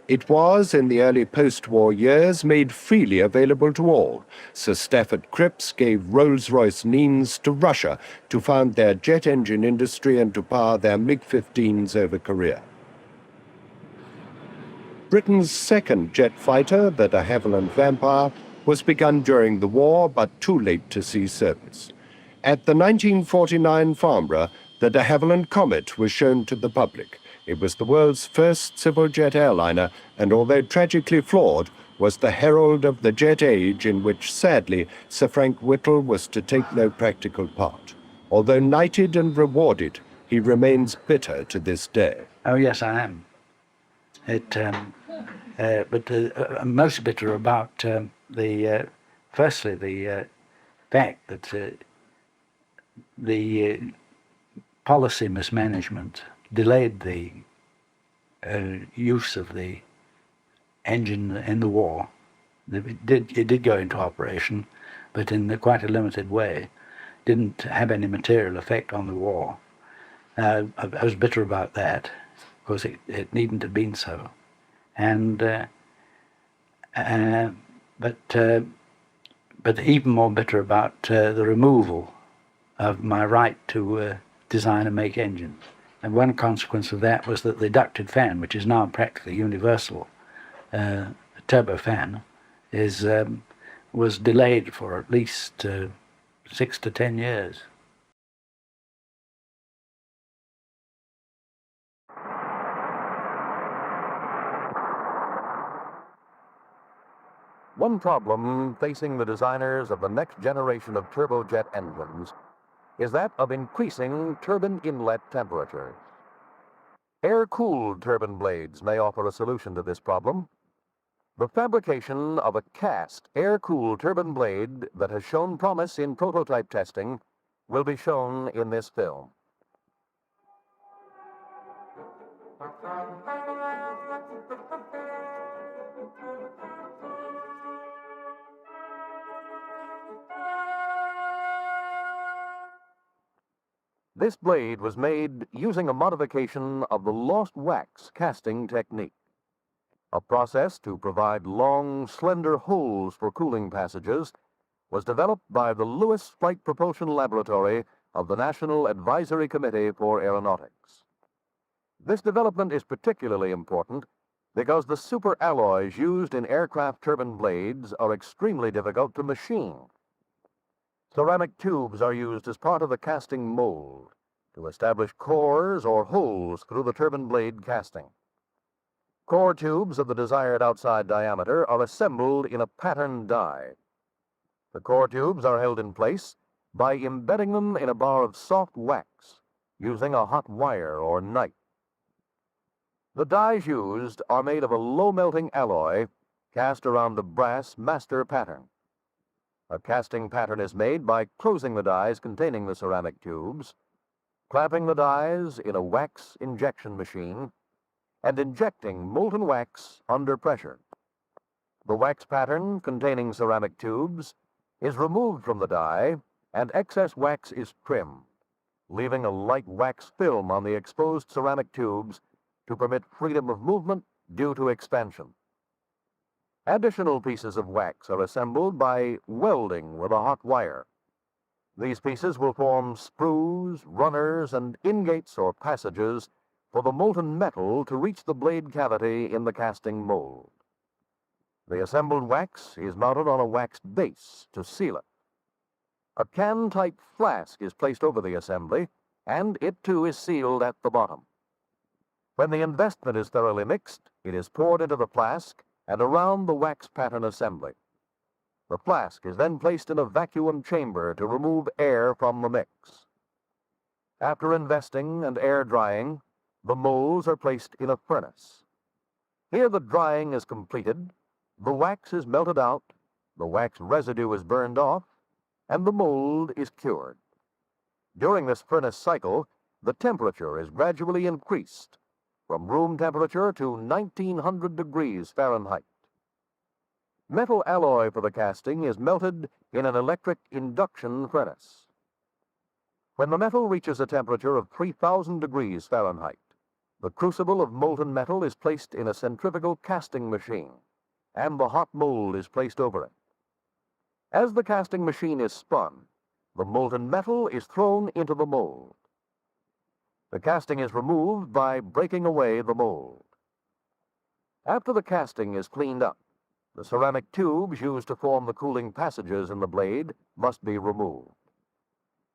It was, in the early post-war years, made freely available to all. Sir Stafford Cripps gave Rolls-Royce Neens to Russia to found their jet engine industry and to power their MiG-15s over Korea. Britain's second jet fighter, the de Havilland Vampire, was begun during the war, but too late to see service. At the 1949 Farnborough, the de Havilland Comet was shown to the public. It was the world's first civil jet airliner, and although tragically flawed, was the herald of the jet age in which, sadly, Sir Frank Whittle was to take no practical part. Although knighted and rewarded, he remains bitter to this day. Oh yes, I am. It But I'm most bitter about firstly, the fact that the policy mismanagement delayed the use of the engine in the war. It did go into operation, but in quite a limited way. Didn't have any material effect on the war. I was bitter about that, because it needn't have been so. And but even more bitter about the removal of my right to design and make engines. And one consequence of that was that the ducted fan, which is now practically universal, the turbofan, was delayed for at least 6 to 10 years. One problem facing the designers of the next generation of turbojet engines is that of increasing turbine inlet temperatures. Air-cooled turbine blades may offer a solution to this problem. The fabrication of a cast air-cooled turbine blade that has shown promise in prototype testing will be shown in this film. This blade was made using a modification of the lost wax casting technique, a process to provide long, slender holes for cooling passages was developed by the Lewis Flight Propulsion Laboratory of the National Advisory Committee for Aeronautics. This development is particularly important because the superalloys used in aircraft turbine blades are extremely difficult to machine. Ceramic tubes are used as part of the casting mold to establish cores or holes through the turbine blade casting. Core tubes of the desired outside diameter are assembled in a pattern die. The core tubes are held in place by embedding them in a bar of soft wax using a hot wire or knife. The dies used are made of a low-melting alloy cast around a brass master pattern. A casting pattern is made by closing the dies containing the ceramic tubes, clamping the dies in a wax injection machine, and injecting molten wax under pressure. The wax pattern containing ceramic tubes is removed from the die and excess wax is trimmed, leaving a light wax film on the exposed ceramic tubes to permit freedom of movement due to expansion. Additional pieces of wax are assembled by welding with a hot wire. These pieces will form sprues, runners, and ingates or passages for the molten metal to reach the blade cavity in the casting mold. The assembled wax is mounted on a wax base to seal it. A can-type flask is placed over the assembly, and it too is sealed at the bottom. When the investment is thoroughly mixed, it is poured into the flask and around the wax pattern assembly. The flask is then placed in a vacuum chamber to remove air from the mix. After investing and air drying, the molds are placed in a furnace. Here the drying is completed, the wax is melted out, the wax residue is burned off, and the mold is cured. During this furnace cycle, the temperature is gradually increased from room temperature to 1900 degrees Fahrenheit. Metal alloy for the casting is melted in an electric induction furnace. When the metal reaches a temperature of 3000 degrees Fahrenheit, the crucible of molten metal is placed in a centrifugal casting machine, and the hot mold is placed over it. As the casting machine is spun, the molten metal is thrown into the mold. The casting is removed by breaking away the mold. After the casting is cleaned up, the ceramic tubes used to form the cooling passages in the blade must be removed.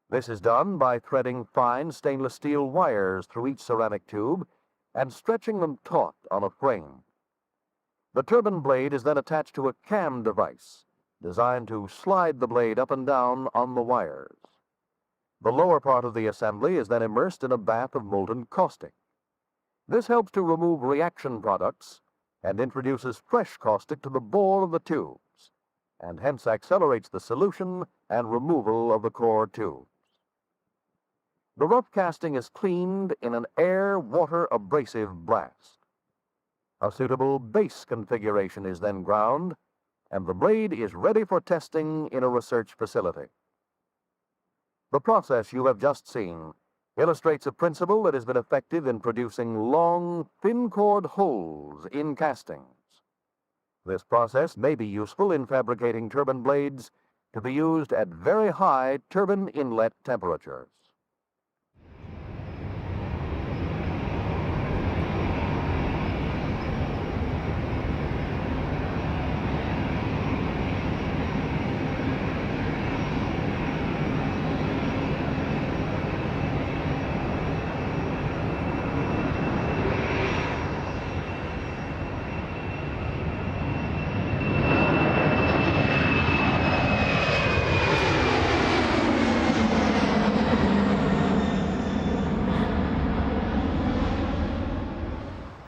This is done by threading fine stainless steel wires through each ceramic tube and stretching them taut on a frame. The turbine blade is then attached to a cam device designed to slide the blade up and down on the wires. The lower part of the assembly is then immersed in a bath of molten caustic. This helps to remove reaction products and introduces fresh caustic to the bore of the tubes, and hence accelerates the solution and removal of the core tubes. The rough casting is cleaned in an air-water abrasive blast. A suitable base configuration is then ground, and the blade is ready for testing in a research facility. The process you have just seen illustrates a principle that has been effective in producing long, thin-cored holes in castings. This process may be useful in fabricating turbine blades to be used at very high turbine inlet temperatures.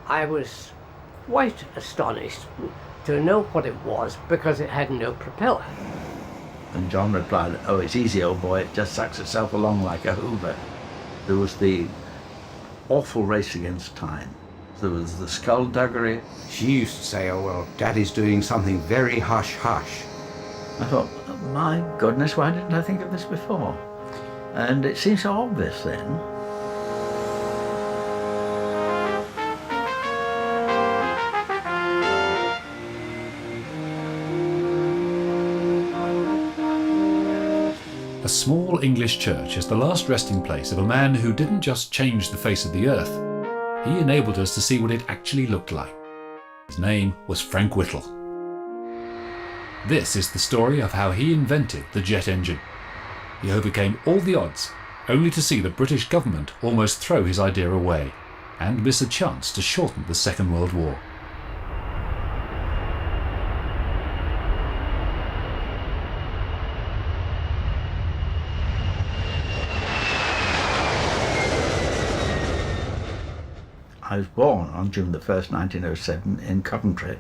I was quite astonished to know what it was because it had no propeller. And John replied, "Oh, it's easy, old boy, it just sucks itself along like a hoover." There was the awful race against time. There was the skullduggery. She used to say, "Oh, well, Daddy's doing something very hush-hush." I thought, my goodness, why didn't I think of this before? And it seemed so obvious then. A small English church is the last resting place of a man who didn't just change the face of the earth. He enabled us to see what it actually looked like. His name was Frank Whittle. This is the story of how he invented the jet engine. He overcame all the odds, only to see the British government almost throw his idea away and miss a chance to shorten the Second World War. I was born on June the 1st, 1907 in Coventry.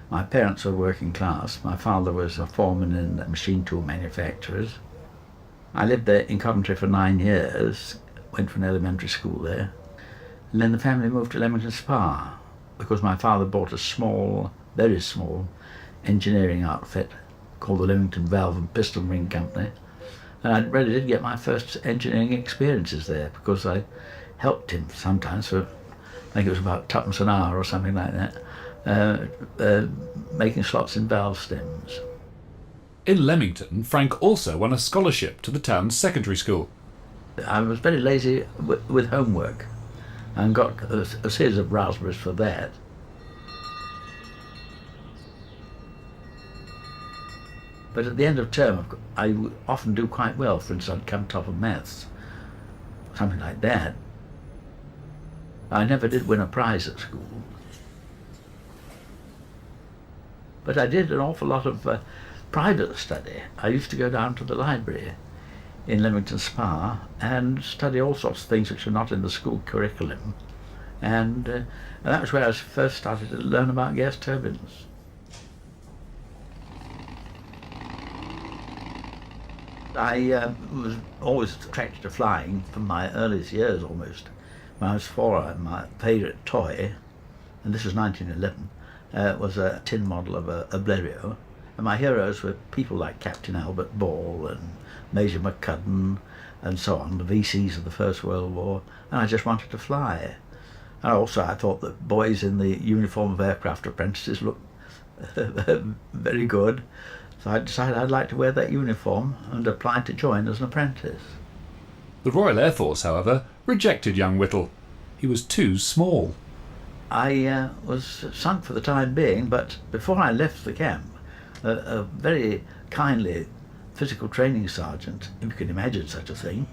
My parents were working class. My father was a foreman in machine tool manufacturers. I lived there in Coventry for 9 years, went to an elementary school there. And then the family moved to Leamington Spa because my father bought a small, very small, engineering outfit called the Leamington Valve and Piston Ring Company. And I really did get my first engineering experiences there because I helped him sometimes for, I think it was about 2p an hour or something like that, making slots in valve stems. In Leamington, Frank also won a scholarship to the town's secondary school. I was very lazy with homework and got a series of raspberries for that. But at the end of term, I would often do quite well. For instance, I'd come top of maths, something like that. I never did win a prize at school. But I did an awful lot of private study. I used to go down to the library in Leamington Spa and study all sorts of things which are not in the school curriculum. And that was where I first started to learn about gas turbines. I was always attracted to flying from my earliest years almost. When I was 4, my favourite toy, and this was 1911, was a tin model of a Blériot. And my heroes were people like Captain Albert Ball and Major McCudden and so on, the VCs of the First World War, and I just wanted to fly. And also I thought that boys in the uniform of aircraft apprentices looked very good, so I decided I'd like to wear that uniform and applied to join as an apprentice. The Royal Air Force, however, rejected young Whittle. He was too small. I was sunk for the time being, but before I left the camp, a very kindly physical training sergeant, if you can imagine such a thing,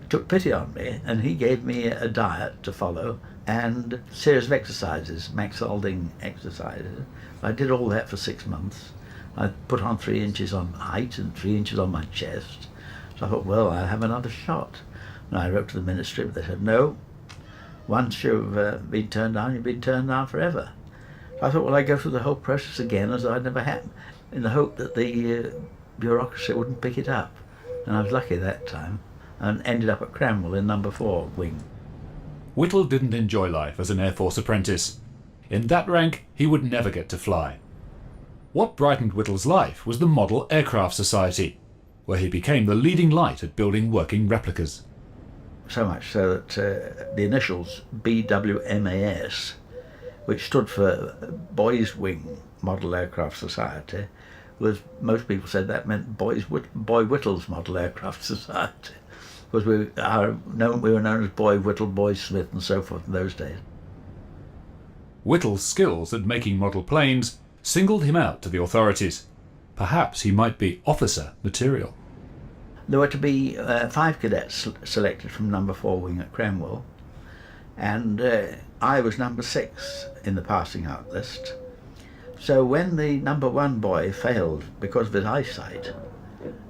took pity on me, and he gave me a diet to follow and a series of exercises, Max Alding exercises. I did all that for 6 months. I put on 3 inches on height and 3 inches on my chest. So I thought, well, I'll have another shot. And I wrote to the ministry, but they said, no, once you've been turned down, you've been turned down forever. So I thought, well, I'd go through the whole process again as though I'd never happened, in the hope that the bureaucracy wouldn't pick it up. And I was lucky that time, and ended up at Cranwell in number 4 wing. Whittle didn't enjoy life as an Air Force apprentice. In that rank, he would never get to fly. What brightened Whittle's life was the Model Aircraft Society, where he became the leading light at building working replicas. So much so that the initials BWMAS, which stood for Boys Wing Model Aircraft Society, was, most people said that meant Boy Whittle's Model Aircraft Society, because we were known as Boy Whittle, Boy Smith and so forth in those days. Whittle's skills at making model planes singled him out to the authorities. Perhaps he might be officer material. There were to be 5 cadets selected from number 4 wing at Cranwell, and I was number 6 in the passing out list. So when the number 1 boy failed because of his eyesight,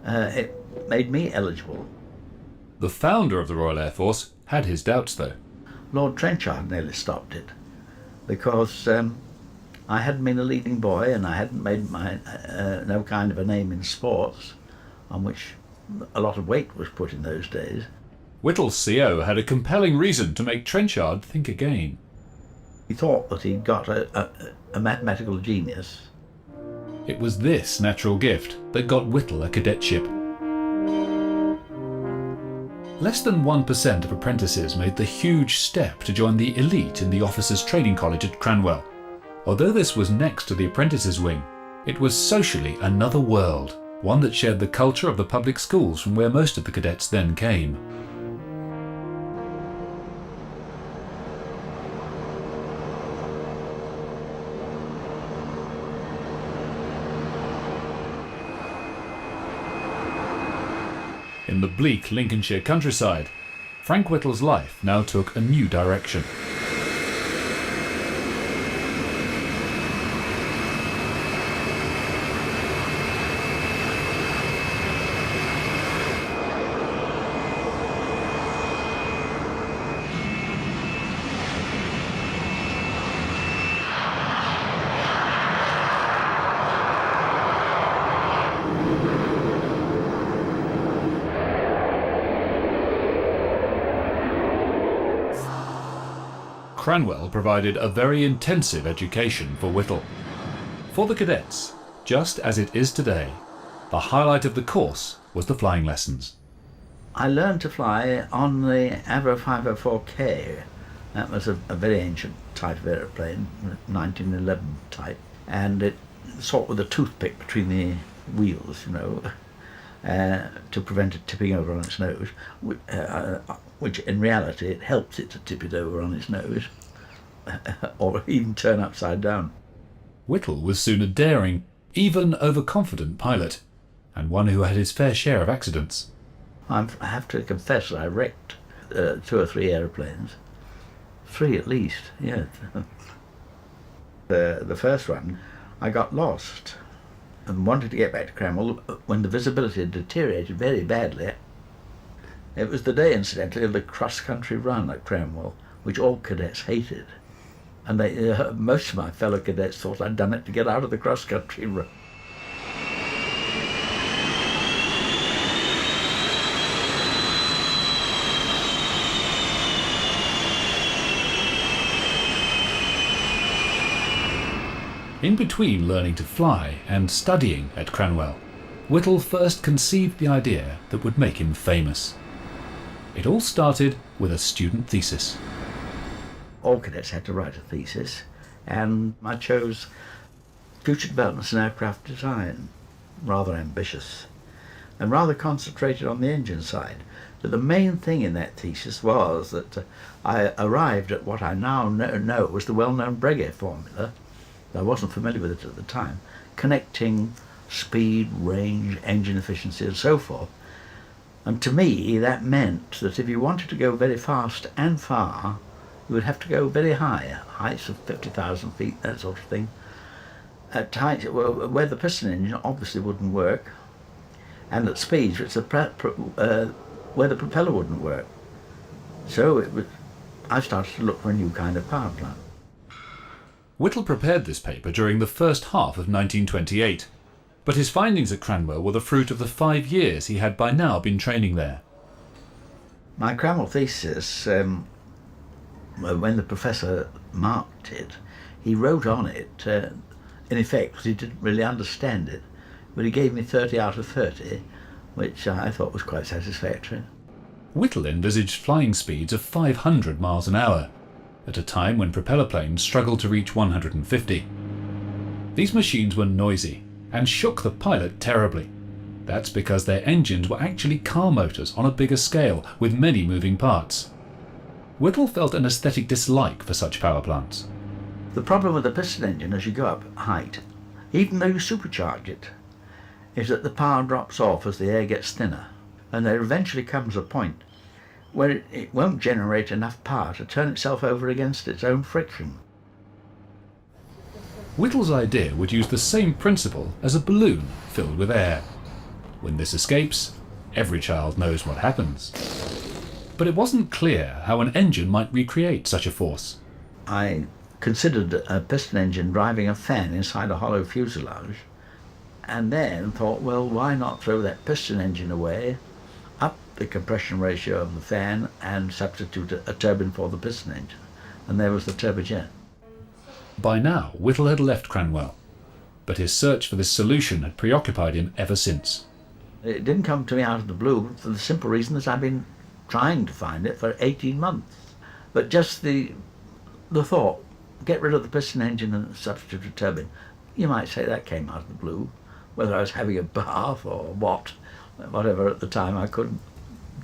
it made me eligible. The founder of the Royal Air Force had his doubts, though. Lord Trenchard nearly stopped it, because I hadn't been a leading boy and I hadn't made no kind of a name in sports, on which a lot of weight was put in those days. Whittle's CO had a compelling reason to make Trenchard think again. He thought that he'd got a mathematical genius. It was this natural gift that got Whittle a cadetship. Less than 1% of apprentices made the huge step to join the elite in the Officers' Training College at Cranwell. Although this was next to the apprentices' wing, it was socially another world, one that shared the culture of the public schools from where most of the cadets then came. In the bleak Lincolnshire countryside, Frank Whittle's life now took a new direction. Cranwell provided a very intensive education for Whittle. For the cadets, just as it is today, the highlight of the course was the flying lessons. I learned to fly on the Avro 504K. That was a very ancient type of aeroplane, 1911 type, and it sort with a toothpick between the wheels, you know, to prevent it tipping over on its nose, which in reality it helps it to tip it over on its nose, or even turn upside down. Whittle was soon a daring, even overconfident pilot, and one who had his fair share of accidents. I have to confess that I wrecked 2 or 3 aeroplanes. 3 at least, yes. The first one, I got lost and wanted to get back to Cranwell when the visibility had deteriorated very badly. It was the day, incidentally, of the cross-country run at Cranwell, which all cadets hated. And most of my fellow cadets thought I'd done it to get out of the cross-country run. In between learning to fly and studying at Cranwell, Whittle first conceived the idea that would make him famous. It all started with a student thesis. All cadets had to write a thesis, and I chose future developments in aircraft design, rather ambitious, and rather concentrated on the engine side. But the main thing in that thesis was that I arrived at what I now know was the well-known Breguet formula. I wasn't familiar with it at the time, connecting speed, range, engine efficiency and so forth. And to me that meant that if you wanted to go very fast and far, you would have to go very high, heights of 50,000 feet, that sort of thing, at heights where the piston engine obviously wouldn't work, and at speeds where the propeller wouldn't work. So it was I started to look for a new kind of power plant. Whittle prepared this paper during the first half of 1928, but his findings at Cranwell were the fruit of the 5 years he had by now been training there. My Cranwell thesis, when the professor marked it, he wrote on it, in effect, because he didn't really understand it, but he gave me 30 out of 30, which I thought was quite satisfactory. Whittle envisaged flying speeds of 500 miles an hour, at a time when propeller planes struggled to reach 150. These machines were noisy and shook the pilot terribly. That's because their engines were actually car motors on a bigger scale, with many moving parts. Whittle felt an aesthetic dislike for such power plants. The problem with the piston engine as you go up height, even though you supercharge it, is that the power drops off as the air gets thinner, and there eventually comes a point where it won't generate enough power to turn itself over against its own friction. Whittle's idea would use the same principle as a balloon filled with air. When this escapes, every child knows what happens. But it wasn't clear how an engine might recreate such a force. I considered a piston engine driving a fan inside a hollow fuselage, and then thought, well, why not throw that piston engine away, up the compression ratio of the fan, and substitute a turbine for the piston engine. And there was the turbojet. By now, Whittle had left Cranwell, but his search for this solution had preoccupied him ever since. It didn't come to me out of the blue for the simple reason that I've been trying to find it for 18 months. But just the thought, get rid of the piston engine and substitute a turbine, you might say that came out of the blue. Whether I was having a bath or whatever at the time, I couldn't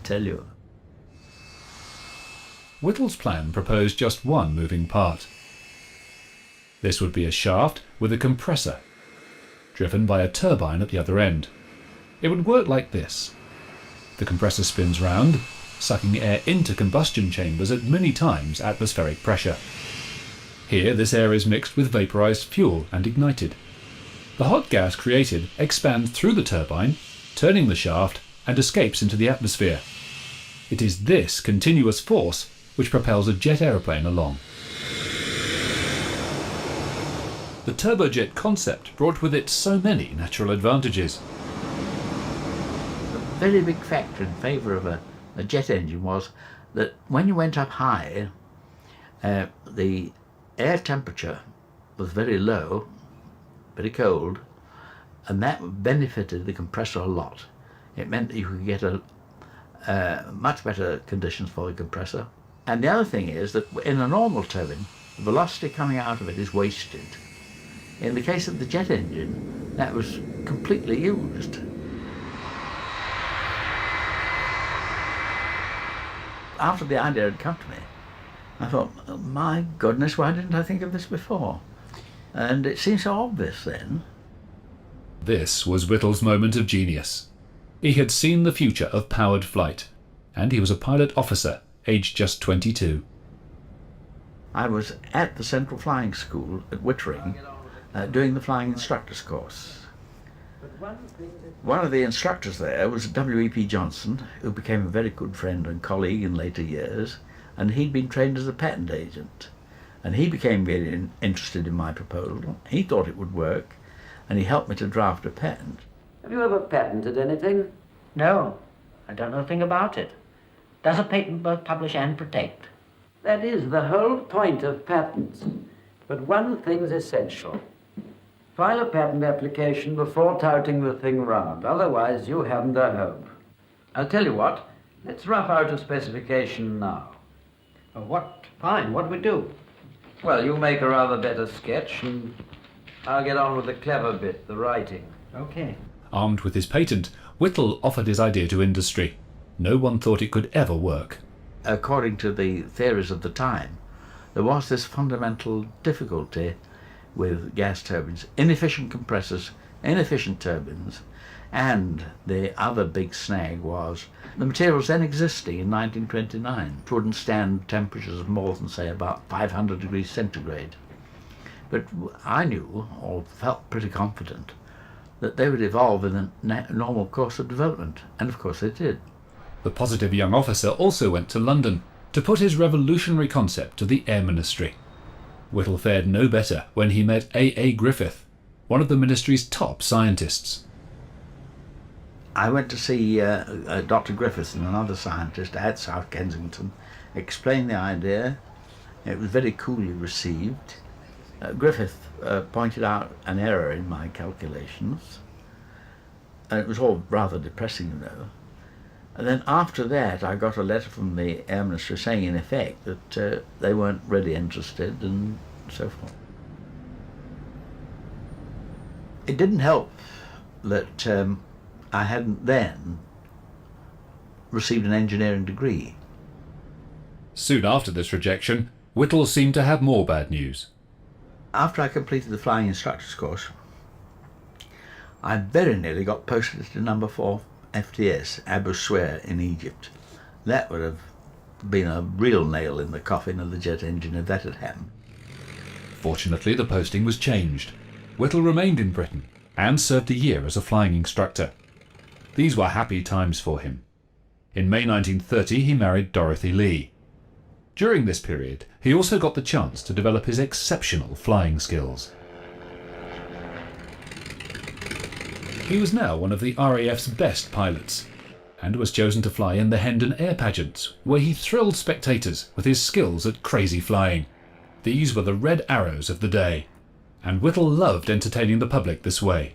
tell you. Whittle's plan proposed just one moving part. This would be a shaft with a compressor, driven by a turbine at the other end. It would work like this. The compressor spins round, sucking air into combustion chambers at many times atmospheric pressure. Here, this air is mixed with vaporized fuel and ignited. The hot gas created expands through the turbine, turning the shaft, and escapes into the atmosphere. It is this continuous force which propels a jet aeroplane along. The turbojet concept brought with it so many natural advantages. A very big factor in favour of a jet engine was that when you went up high, the air temperature was very low, very cold, and that benefited the compressor a lot. It meant that you could get much better conditions for the compressor. And the other thing is that in a normal turbine, the velocity coming out of it is wasted. In the case of the jet engine, that was completely used. After the idea had come to me, I thought, oh, my goodness, why didn't I think of this before? And it seemed so obvious then. This was Whittle's moment of genius. He had seen the future of powered flight, and he was a pilot officer, aged just 22. I was at the Central Flying School at Wittering, doing the flying instructors course. One of the instructors there was W.E.P. Johnson, who became a very good friend and colleague in later years, and he'd been trained as a patent agent. And he became very interested in my proposal. He thought it would work, and he helped me to draft a patent. Have you ever patented anything? No, I don't know a thing about it. Does a patent both publish and protect? That is the whole point of patents. But one thing's essential. File a patent application before touting the thing round, otherwise you haven't a hope. I'll tell you what, let's rough out a specification now. Fine, what do we do? Well, you make a rather better sketch and I'll get on with the clever bit, the writing. Okay. Armed with his patent, Whittle offered his idea to industry. No one thought it could ever work. According to the theories of the time, there was this fundamental difficulty with gas turbines, inefficient compressors, inefficient turbines, and the other big snag was the materials then existing in 1929 wouldn't stand temperatures of more than, say, about 500 degrees centigrade. But I knew, or felt pretty confident, that they would evolve in the normal course of development, and of course they did. The positive young officer also went to London to put his revolutionary concept to the Air Ministry. Whittle fared no better when he met A. Griffith, one of the ministry's top scientists. I went to see Dr. Griffith and another scientist at South Kensington, explained the idea. It was very coolly received. Griffith pointed out an error in my calculations, and it was all rather depressing, you know. And then after that, I got a letter from the Air Ministry saying, in effect, that they weren't really interested and so forth. It didn't help that I hadn't then received an engineering degree. Soon after this rejection, Whittle seemed to have more bad news. After I completed the flying instructor's course, I very nearly got posted to number 4 FTS, Abu Sweir in Egypt. That would have been a real nail in the coffin of the jet engine if that had happened. Fortunately, the posting was changed. Whittle remained in Britain and served a year as a flying instructor. These were happy times for him. In May 1930, he married Dorothy Lee. During this period, he also got the chance to develop his exceptional flying skills. He was now one of the RAF's best pilots, and was chosen to fly in the Hendon Air Pageants, where he thrilled spectators with his skills at crazy flying. These were the red arrows of the day, and Whittle loved entertaining the public this way.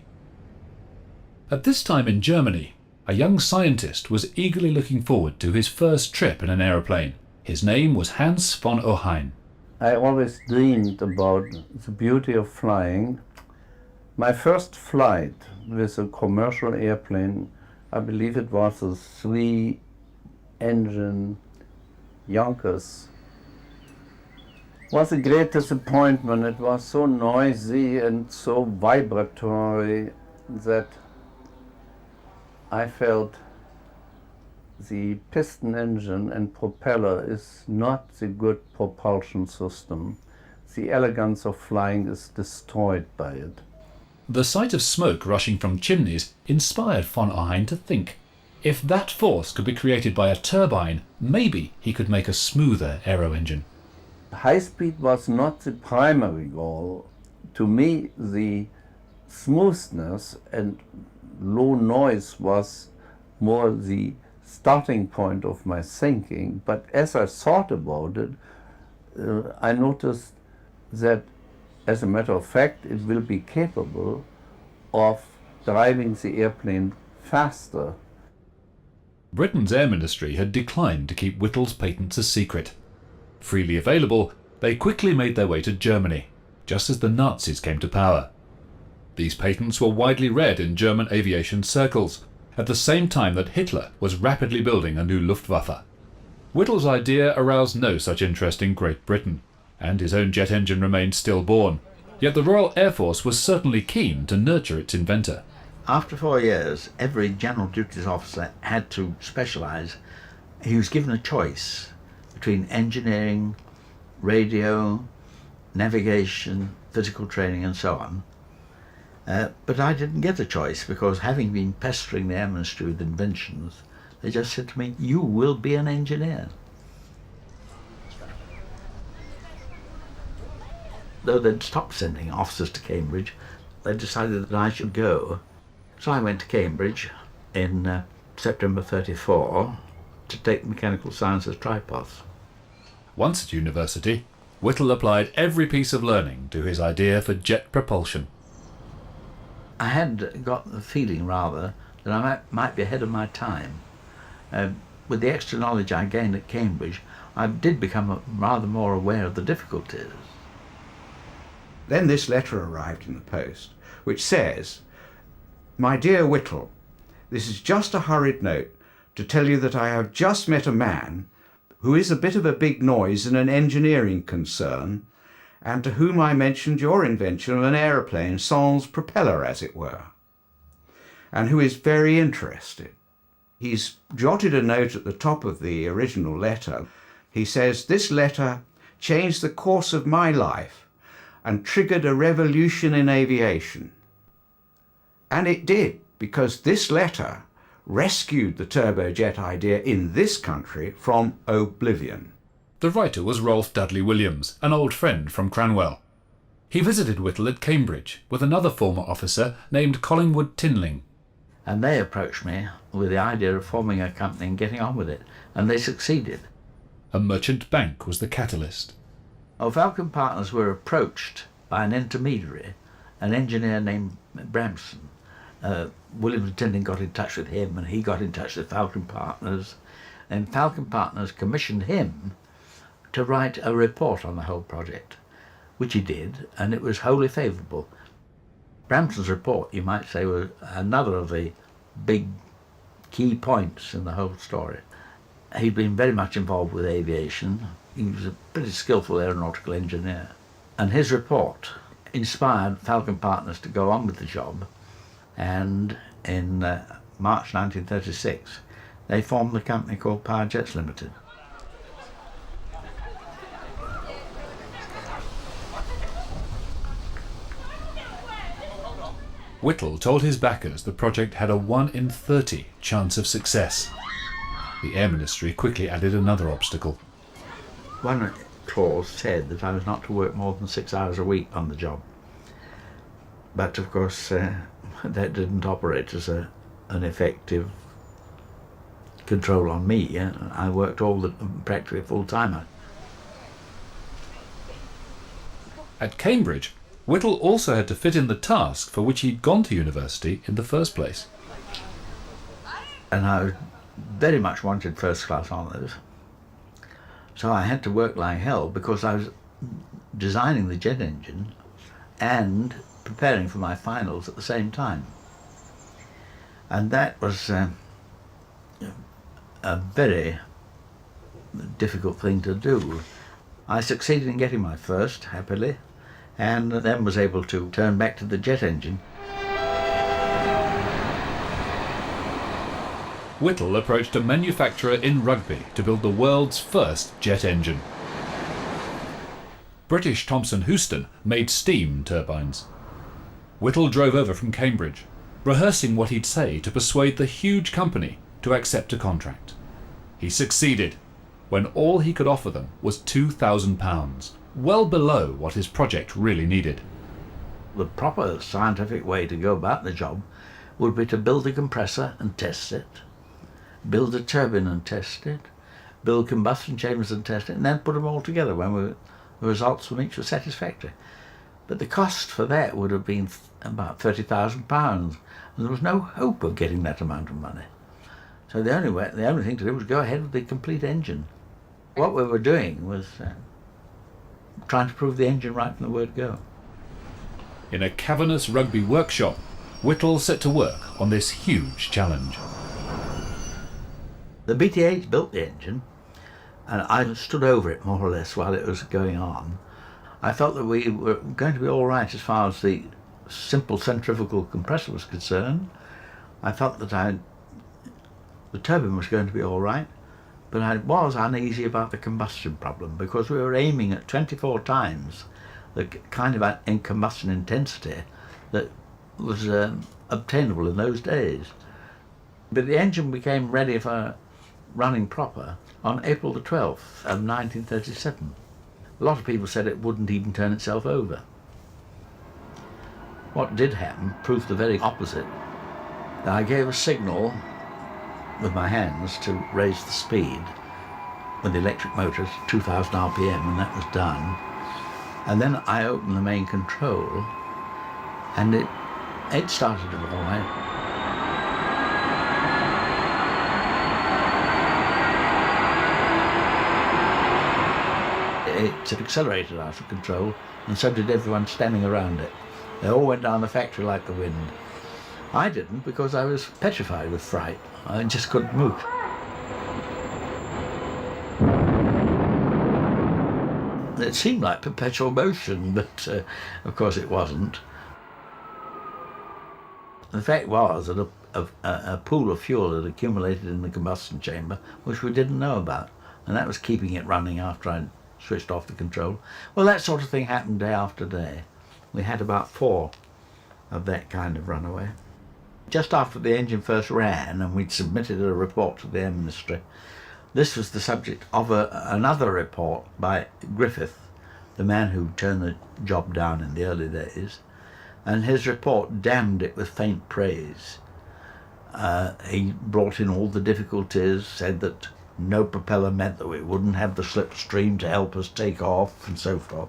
At this time in Germany, a young scientist was eagerly looking forward to his first trip in an aeroplane. His name was Hans von Ohain. I always dreamed about the beauty of flying. My first flight with a commercial airplane, I believe it was a 3-engine Yonkers, was a great disappointment. It was so noisy and so vibratory that I felt the piston engine and propeller is not the good propulsion system. The elegance of flying is destroyed by it. The sight of smoke rushing from chimneys inspired von Ohain to think, if that force could be created by a turbine, maybe he could make a smoother aero engine. High speed was not the primary goal. To me, the smoothness and low noise was more the starting point of my thinking. But as I thought about it, I noticed that, as a matter of fact, it will be capable of driving the airplane faster. Britain's Air Ministry had declined to keep Whittle's patents a secret. Freely available, they quickly made their way to Germany, just as the Nazis came to power. These patents were widely read in German aviation circles, at the same time that Hitler was rapidly building a new Luftwaffe. Whittle's idea aroused no such interest in Great Britain, and his own jet engine remained stillborn, yet the Royal Air Force was certainly keen to nurture its inventor. After 4 years, every general duties officer had to specialise. He was given a choice between engineering, radio, navigation, physical training and so on. But I didn't get a choice because, having been pestering the Air Ministry with inventions, they just said to me, "You will be an engineer." Though they'd stopped sending officers to Cambridge, they decided that I should go. So I went to Cambridge in September 34 to take mechanical sciences tripos. Once at university, Whittle applied every piece of learning to his idea for jet propulsion. I had got the feeling, rather, that I might be ahead of my time. With the extra knowledge I gained at Cambridge, I did become rather more aware of the difficulties. Then this letter arrived in the post, which says, "My dear Whittle, this is just a hurried note to tell you that I have just met a man who is a bit of a big noise in an engineering concern, and to whom I mentioned your invention of an aeroplane sans propeller, as it were, and who is very interested." He's jotted a note at the top of the original letter. He says, "This letter changed the course of my life and triggered a revolution in aviation." And it did, because this letter rescued the turbojet idea in this country from oblivion. The writer was Rolf Dudley Williams, an old friend from Cranwell. He visited Whittle at Cambridge with another former officer named Collingwood Tinling. And they approached me with the idea of forming a company and getting on with it, and they succeeded. A merchant bank was the catalyst. Falcon Partners were approached by an intermediary, an engineer named Bramson. William Tinling got in touch with him, and he got in touch with Falcon Partners, and Falcon Partners commissioned him to write a report on the whole project, which he did, and it was wholly favourable. Bramson's report, you might say, was another of the big key points in the whole story. He'd been very much involved with aviation. He was a pretty skillful aeronautical engineer. And his report inspired Falcon Partners to go on with the job. And in March 1936, they formed the company called Turbojets Limited. Whittle told his backers the project had a 1 in 30 chance of success. The Air Ministry quickly added another obstacle. One clause said that I was not to work more than 6 hours a week on the job. But of course that didn't operate as an effective control on me. I worked practically full-time. At Cambridge, Whittle also had to fit in the task for which he'd gone to university in the first place. And I very much wanted first-class honours, so I had to work like hell because I was designing the jet engine and preparing for my finals at the same time. And that was a very difficult thing to do. I succeeded in getting my first, happily, and then was able to turn back to the jet engine. Whittle approached a manufacturer in Rugby to build the world's first jet engine. British Thomson Houston made steam turbines. Whittle drove over from Cambridge, rehearsing what he'd say to persuade the huge company to accept a contract. He succeeded, when all he could offer them was £2,000, well below what his project really needed. The proper scientific way to go about the job would be to build a compressor and test it, build a turbine and test it, build combustion chambers and test it, and then put them all together when the results from each were satisfactory. But the cost for that would have been about £30,000, and there was no hope of getting that amount of money. So the only thing to do was go ahead with the complete engine. What we were doing was trying to prove the engine right from the word go. In a cavernous Rugby workshop, Whittle set to work on this huge challenge. The BTAs built the engine, and I stood over it more or less while it was going on. I felt that we were going to be all right as far as the simple centrifugal compressor was concerned. I felt that the turbine was going to be all right, but I was uneasy about the combustion problem because we were aiming at 24 times the kind of combustion intensity that was obtainable in those days. But the engine became ready for running proper on April the 12th of 1937. A lot of people said it wouldn't even turn itself over. What did happen proved the very opposite. I gave a signal with my hands to raise the speed with the electric motor to 2,000 RPM, and that was done. And then I opened the main control, and it started to all right. It accelerated out of control, and so did everyone standing around it. They all went down the factory like the wind. I didn't, because I was petrified with fright. I just couldn't move. It seemed like perpetual motion, but of course it wasn't. The fact was that a pool of fuel had accumulated in the combustion chamber, which we didn't know about, and that was keeping it running after I'd switched off the control. Well, that sort of thing happened day after day. We had about 4 of that kind of runaway. Just after the engine first ran and we'd submitted a report to the Air Ministry, This was the subject of another report by Griffith, the man who turned the job down in the early days, and his report damned it with faint praise. He brought in all the difficulties, said that no propeller meant that we wouldn't have the slipstream to help us take off, and so forth.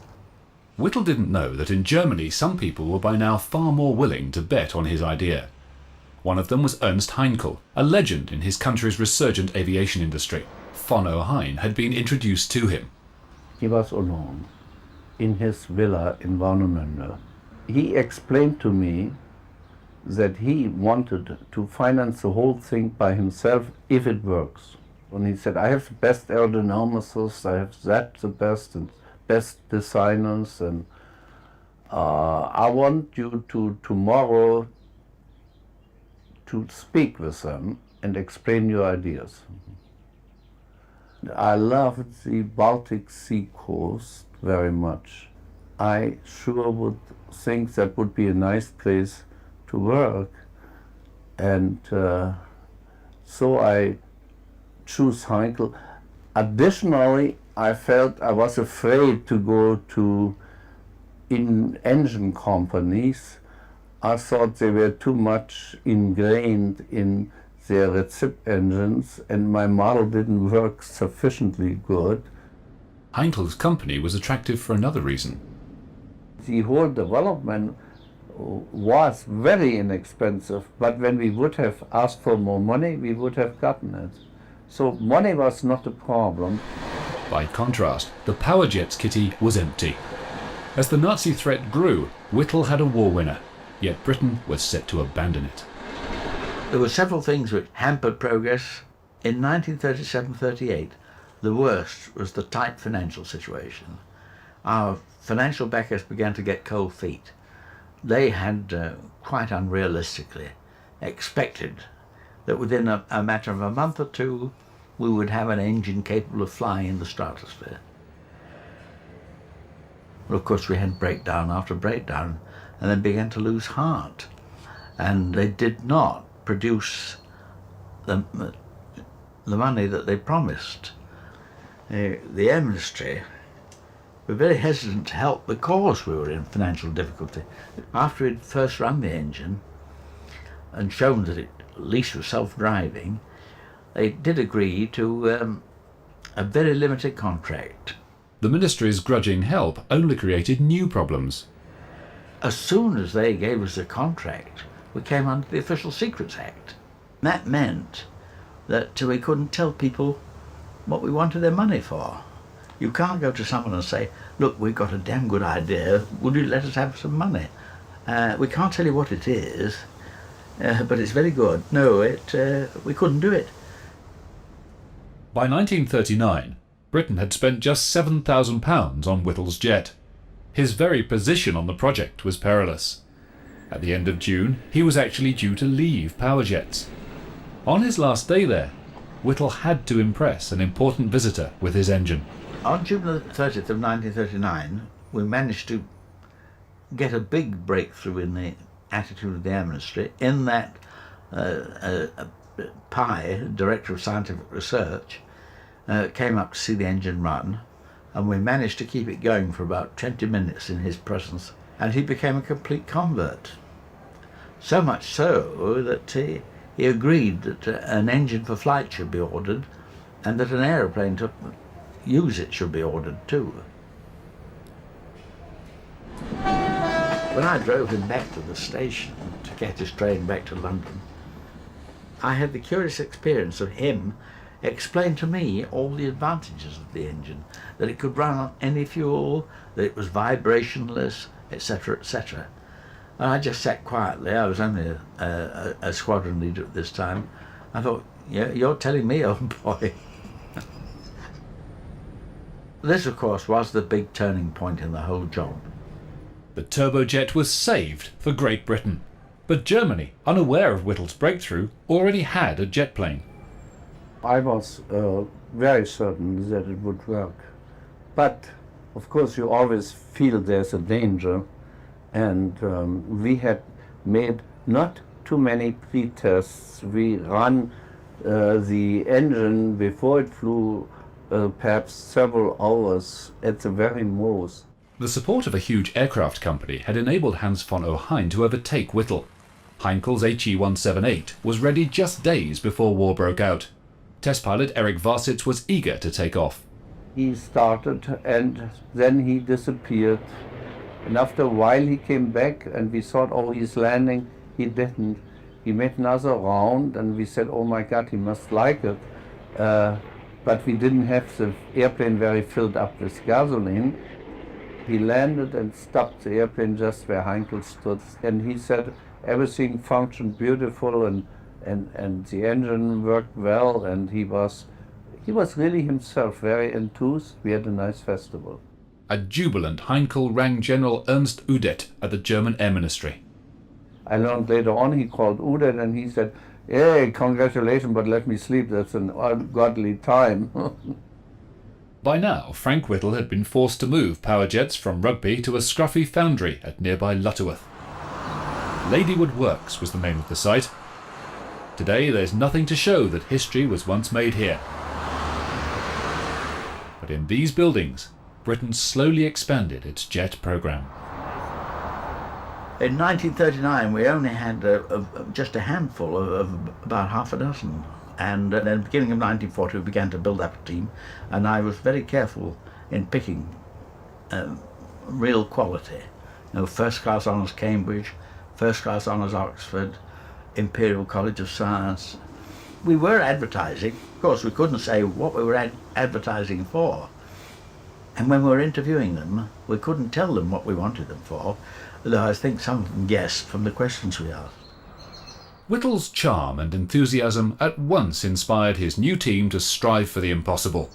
Whittle didn't know that in Germany some people were by now far more willing to bet on his idea. One of them was Ernst Heinkel, a legend in his country's resurgent aviation industry. Von O'Hine had been introduced to him. He was alone in his villa in Warnemünde. He explained to me that he wanted to finance the whole thing by himself if it works. And he said, I have the best aerodynamicists, I have the best and best designers, and I want you to tomorrow to speak with them and explain your ideas. I loved the Baltic Sea coast very much. I sure would think that would be a nice place to work, and so I choose Heinkel. Additionally, I felt I was afraid to go to engine companies. I thought they were too much ingrained in their recip engines, and my model didn't work sufficiently good. Heinkel's company was attractive for another reason. The whole development was very inexpensive, but when we would have asked for more money, we would have gotten it. So money was not a problem. By contrast, the Powerjets kitty was empty. As the Nazi threat grew, Whittle had a war winner, yet Britain was set to abandon it. There were several things which hampered progress. In 1937-38, the worst was the tight financial situation. Our financial backers began to get cold feet. They had, quite unrealistically, expected that within a matter of a month or two, we would have an engine capable of flying in the stratosphere. Well, of course, we had breakdown after breakdown, and then began to lose heart. And they did not produce the money that they promised. The Air Ministry were very hesitant to help because we were in financial difficulty. After we'd first run the engine and shown that it at least was self-driving, they did agree to a very limited contract. The ministry's grudging help only created new problems. As soon as they gave us the contract, we came under the Official Secrets Act. That meant that we couldn't tell people what we wanted their money for. You can't go to someone and say, look, we've got a damn good idea, would you let us have some money? We can't tell you what it is, but it's very good. No, we couldn't do it. By 1939, Britain had spent just £7,000 on Whittle's jet. His very position on the project was perilous. At the end of June, he was actually due to leave Powerjets. On his last day there, Whittle had to impress an important visitor with his engine. On June the 30th of 1939, we managed to get a big breakthrough in the attitude of the Air Ministry, in that Pye, Director of Scientific Research, came up to see the engine run, and we managed to keep it going for about 20 minutes in his presence, and he became a complete convert. So much so that he agreed that an engine for flight should be ordered, and that an aeroplane to use it should be ordered too. When I drove him back to the station to get his train back to London, I had the curious experience of him explain to me all the advantages of the engine, that it could run on any fuel, that it was vibrationless, etc., etc. And I just sat quietly. I was only a squadron leader at this time. I thought, yeah, you're telling me, old boy. This, of course, was the big turning point in the whole job. The turbojet was saved for Great Britain, but Germany, unaware of Whittle's breakthrough, already had a jet plane. I was very certain that it would work. But, of course, you always feel there's a danger, and we had made not too many pre-tests. We ran the engine before it flew perhaps several hours at the very most. The support of a huge aircraft company had enabled Hans von Ohain to overtake Whittle. Heinkel's HE-178 was ready just days before war broke out. Test pilot Eric Varsitz was eager to take off. He started and then he disappeared. And after a while he came back and we thought, oh, he's landing. He didn't. He made another round and we said, oh my God, he must like it. But we didn't have the airplane very filled up with gasoline. He landed and stopped the airplane just where Heinkel stood. And he said everything functioned beautiful and the engine worked well, and he was really himself, very enthused. We had a nice festival. A jubilant Heinkel rang General Ernst Udet at the German Air Ministry. I learned later on he called Udet and he said, hey, congratulations, but let me sleep. That's an ungodly time. By now, Frank Whittle had been forced to move power jets from Rugby to a scruffy foundry at nearby Lutterworth. Ladywood Works was the name of the site. Today there's nothing to show that history was once made here. But in these buildings, Britain slowly expanded its jet program. In 1939 we only had just a handful of about half a dozen. And at the beginning of 1940 we began to build up a team, and I was very careful in picking real quality. You know, first class honours Cambridge, first class honours Oxford, Imperial College of Science. We were advertising. Of course we couldn't say what we were advertising for. And when we were interviewing them, we couldn't tell them what we wanted them for, although I think some of them guessed from the questions we asked. Whittle's charm and enthusiasm at once inspired his new team to strive for the impossible.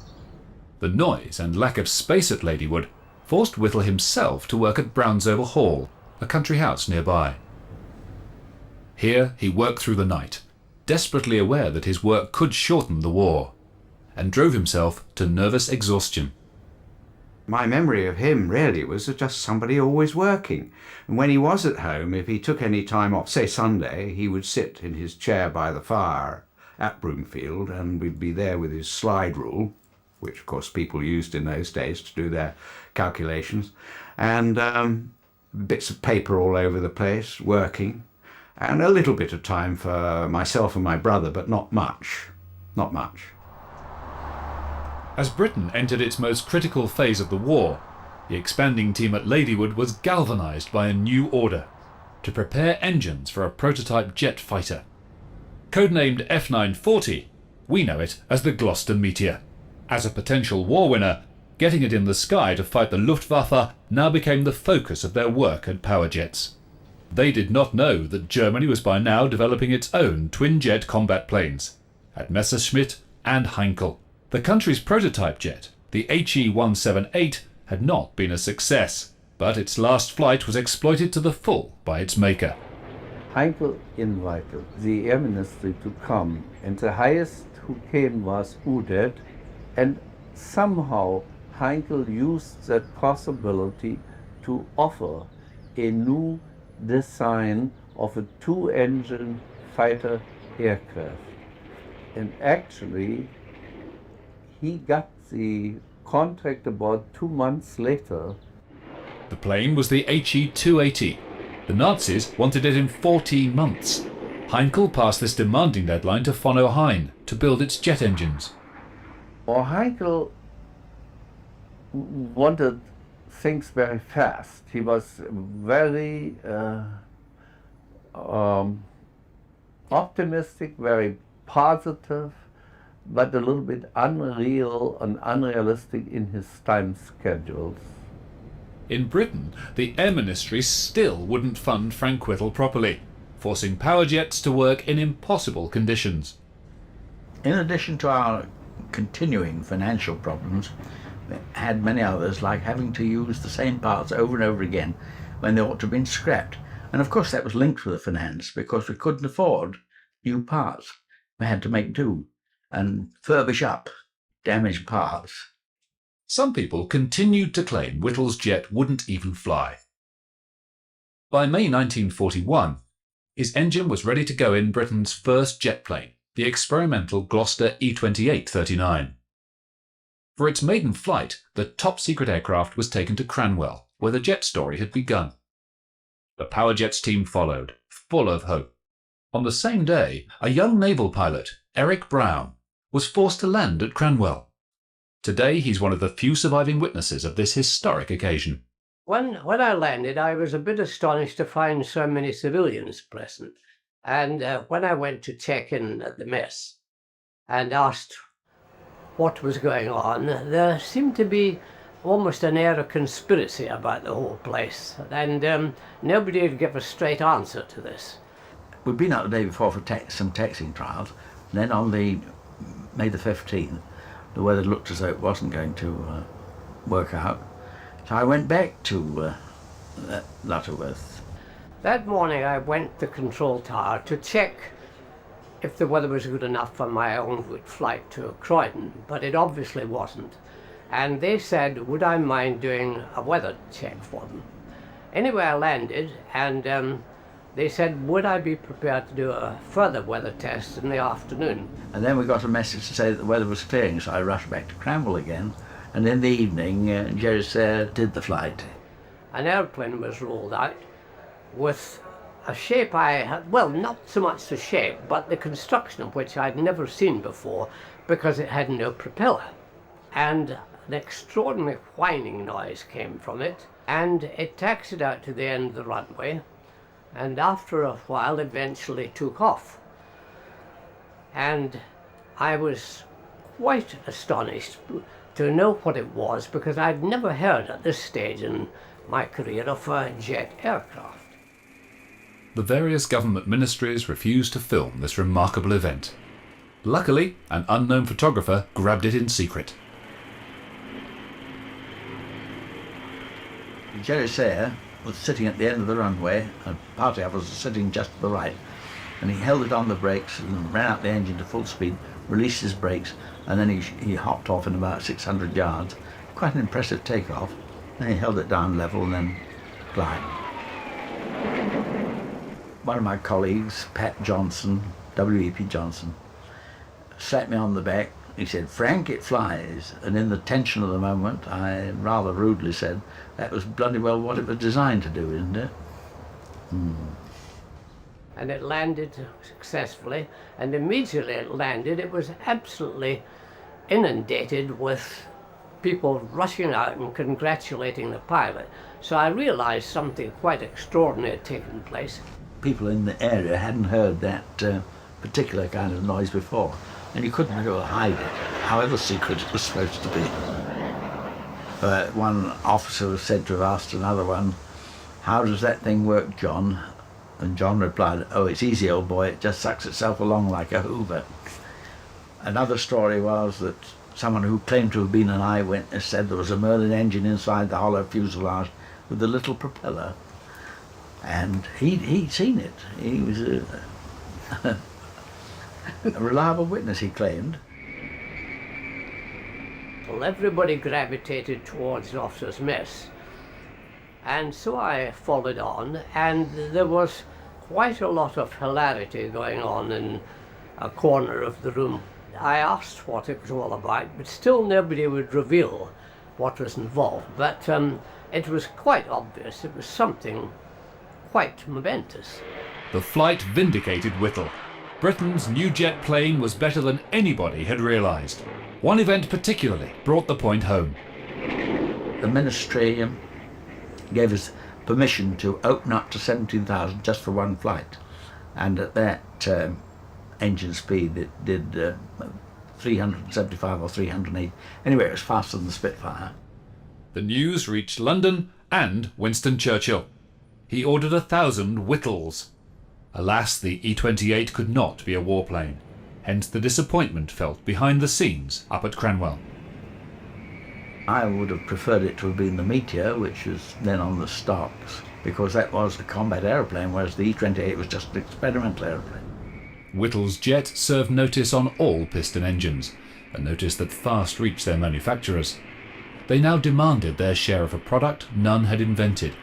The noise and lack of space at Ladywood forced Whittle himself to work at Brownsover Hall, a country house nearby. Here he worked through the night, desperately aware that his work could shorten the war, and drove himself to nervous exhaustion. My memory of him really was just somebody always working. And when he was at home, if he took any time off, say Sunday, he would sit in his chair by the fire at Broomfield, and we'd be there with his slide rule, which of course people used in those days to do their calculations, and bits of paper all over the place, working, and a little bit of time for myself and my brother, but not much, not much. As Britain entered its most critical phase of the war, the expanding team at Ladywood was galvanised by a new order to prepare engines for a prototype jet fighter. Codenamed F-940, we know it as the Gloucester Meteor. As a potential war winner, getting it in the sky to fight the Luftwaffe now became the focus of their work at power jets. They did not know that Germany was by now developing its own twin-jet combat planes at Messerschmitt and Heinkel. The country's prototype jet, the HE-178, had not been a success, but its last flight was exploited to the full by its maker. Heinkel invited the Air Ministry to come, and the highest who came was Udet, and somehow Heinkel used that possibility to offer a new design of a two-engine fighter aircraft. And actually, he got the contract about 2 months later. The plane was the HE-280. The Nazis wanted it in 14 months. Heinkel passed this demanding deadline to von Ohain to build its jet engines. Well, Heinkel wanted things very fast. He was very optimistic, very positive, but a little bit unreal and unrealistic in his time schedules. In Britain, the Air Ministry still wouldn't fund Frank Whittle properly, forcing power jets to work in impossible conditions. In addition to our continuing financial problems, we had many others, like having to use the same parts over and over again when they ought to have been scrapped. And of course that was linked with the finance, because we couldn't afford new parts. We had to make do and furbish up damaged parts. Some people continued to claim Whittle's jet wouldn't even fly. By May 1941, his engine was ready to go in Britain's first jet plane, the experimental Gloucester E-28-39. For its maiden flight, the top-secret aircraft was taken to Cranwell, where the jet story had begun. The Power Jets team followed, full of hope. On the same day, a young naval pilot, Eric Brown, was forced to land at Cranwell. Today, he's one of the few surviving witnesses of this historic occasion. When I landed, I was a bit astonished to find so many civilians present. And when I went to check in at the mess and asked what was going on, there seemed to be almost an air of conspiracy about the whole place. And nobody would give a straight answer to this. We'd been out the day before for some taxiing trials. And then on May the 15th, the weather looked as though it wasn't going to work out. So I went back to Lutterworth. That morning I went to the control tower to check if the weather was good enough for my own route flight to Croydon, but it obviously wasn't. And they said, would I mind doing a weather check for them? Anyway, I landed, and they said, would I be prepared to do a further weather test in the afternoon? And then we got a message to say that the weather was clearing, so I rushed back to Cranwell again. And in the evening, Jerry Sayre did the flight. An airplane was rolled out with a shape I had, well, not so much the shape, but the construction of which I'd never seen before, because it had no propeller. And an extraordinary whining noise came from it, and it taxied out to the end of the runway, and after a while eventually took off. And I was quite astonished to know what it was, because I'd never heard at this stage in my career of a jet aircraft. The various government ministries refused to film this remarkable event. Luckily, an unknown photographer grabbed it in secret. Jerry Sayre was sitting at the end of the runway, and party of us was sitting just to the right, and he held it on the brakes and ran out the engine to full speed, released his brakes, and then he hopped off in about 600 yards. Quite an impressive takeoff. Then he held it down level and then climbed. One of my colleagues, Pat Johnson, W.E.P. Johnson, slapped me on the back. He said, "Frank, it flies." And in the tension of the moment, I rather rudely said, "That was bloody well what it was designed to do, isn't it?" And it landed successfully, and immediately it landed, it was absolutely inundated with people rushing out and congratulating the pilot. So I realized something quite extraordinary had taken place. People in the area hadn't heard that particular kind of noise before, and you couldn't go hide it, however secret it was supposed to be. One officer was said to have asked another one, "How does that thing work, John?" And John replied, "Oh, it's easy, old boy, it just sucks itself along like a hoover." Another story was that someone who claimed to have been an eyewitness said there was a Merlin engine inside the hollow fuselage with a little propeller. And he'd seen it. He was a reliable witness, he claimed. Well, everybody gravitated towards the officers' mess. And so I followed on, and there was quite a lot of hilarity going on in a corner of the room. I asked what it was all about, but still nobody would reveal what was involved. But it was quite obvious. It was something quite momentous. The flight vindicated Whittle. Britain's new jet plane was better than anybody had realised. One event particularly brought the point home. The ministry gave us permission to open up to 17,000 just for one flight. And at that engine speed, it did 375 or 308. Anyway, it was faster than the Spitfire. The news reached London and Winston Churchill. He ordered 1,000 Whittles. Alas, the E-28 could not be a warplane. Hence the disappointment felt behind the scenes up at Cranwell. I would have preferred it to have been the Meteor, which was then on the stocks, because that was a combat aeroplane, whereas the E-28 was just an experimental aeroplane. Whittle's jet served notice on all piston engines, a notice that fast reached their manufacturers. They now demanded their share of a product none had invented,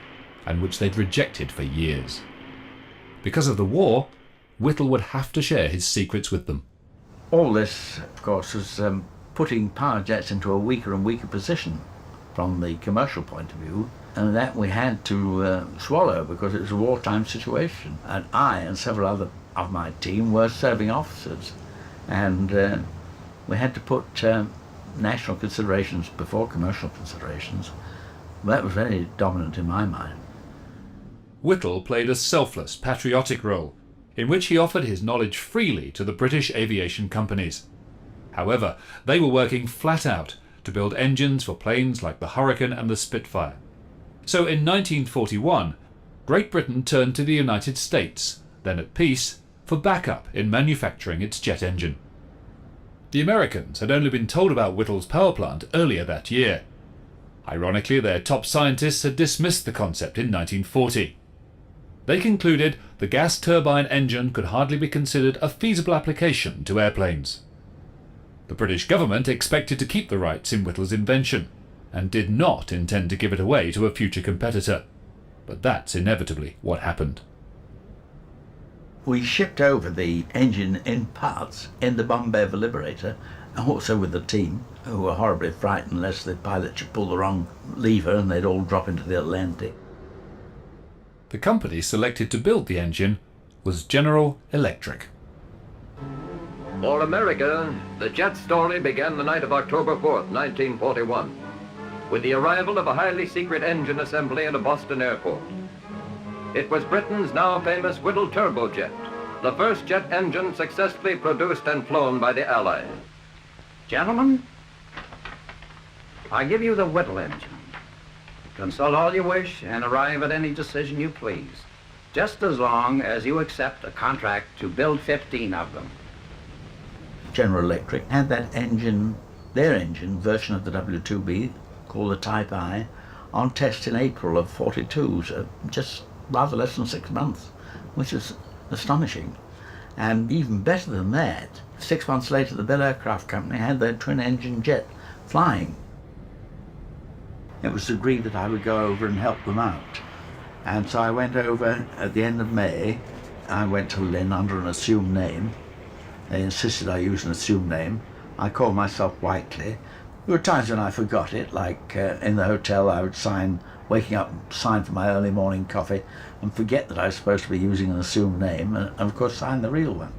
and which they'd rejected for years. Because of the war, Whittle would have to share his secrets with them. All this, of course, was putting power jets into a weaker and weaker position from the commercial point of view, and that we had to swallow because it was a wartime situation. And I and several other of my team were serving officers, and we had to put national considerations before commercial considerations. That was very dominant in my mind. Whittle played a selfless, patriotic role, in which he offered his knowledge freely to the British aviation companies. However, they were working flat out to build engines for planes like the Hurricane and the Spitfire. So in 1941, Great Britain turned to the United States, then at peace, for backup in manufacturing its jet engine. The Americans had only been told about Whittle's power plant earlier that year. Ironically, their top scientists had dismissed the concept in 1940. They concluded the gas turbine engine could hardly be considered a feasible application to airplanes. The British government expected to keep the rights in Whittle's invention, and did not intend to give it away to a future competitor. But that's inevitably what happened. We shipped over the engine in parts in the Bombay Liberator, also with the team, who were horribly frightened lest the pilot should pull the wrong lever and they'd all drop into the Atlantic. The company selected to build the engine was General Electric. For America, the jet story began the night of October 4th, 1941, with the arrival of a highly secret engine assembly at a Boston airport. It was Britain's now famous Whittle turbojet, the first jet engine successfully produced and flown by the Allies. Gentlemen, I give you the Whittle engine. Consult all you wish and arrive at any decision you please, just as long as you accept a contract to build 15 of them. General Electric had that engine, their engine, version of the W2B, called the Type I, on test in April of 42, so just rather less than 6 months, which is astonishing. And even better than that, 6 months later the Bell Aircraft Company had their twin-engine jet flying. It was agreed that I would go over and help them out. And so I went over at the end of May. I went to Lynn under an assumed name. They insisted I use an assumed name. I called myself Whittle. There were times when I forgot it, like in the hotel I would waking up, sign for my early morning coffee, and forget that I was supposed to be using an assumed name, and of course sign the real one.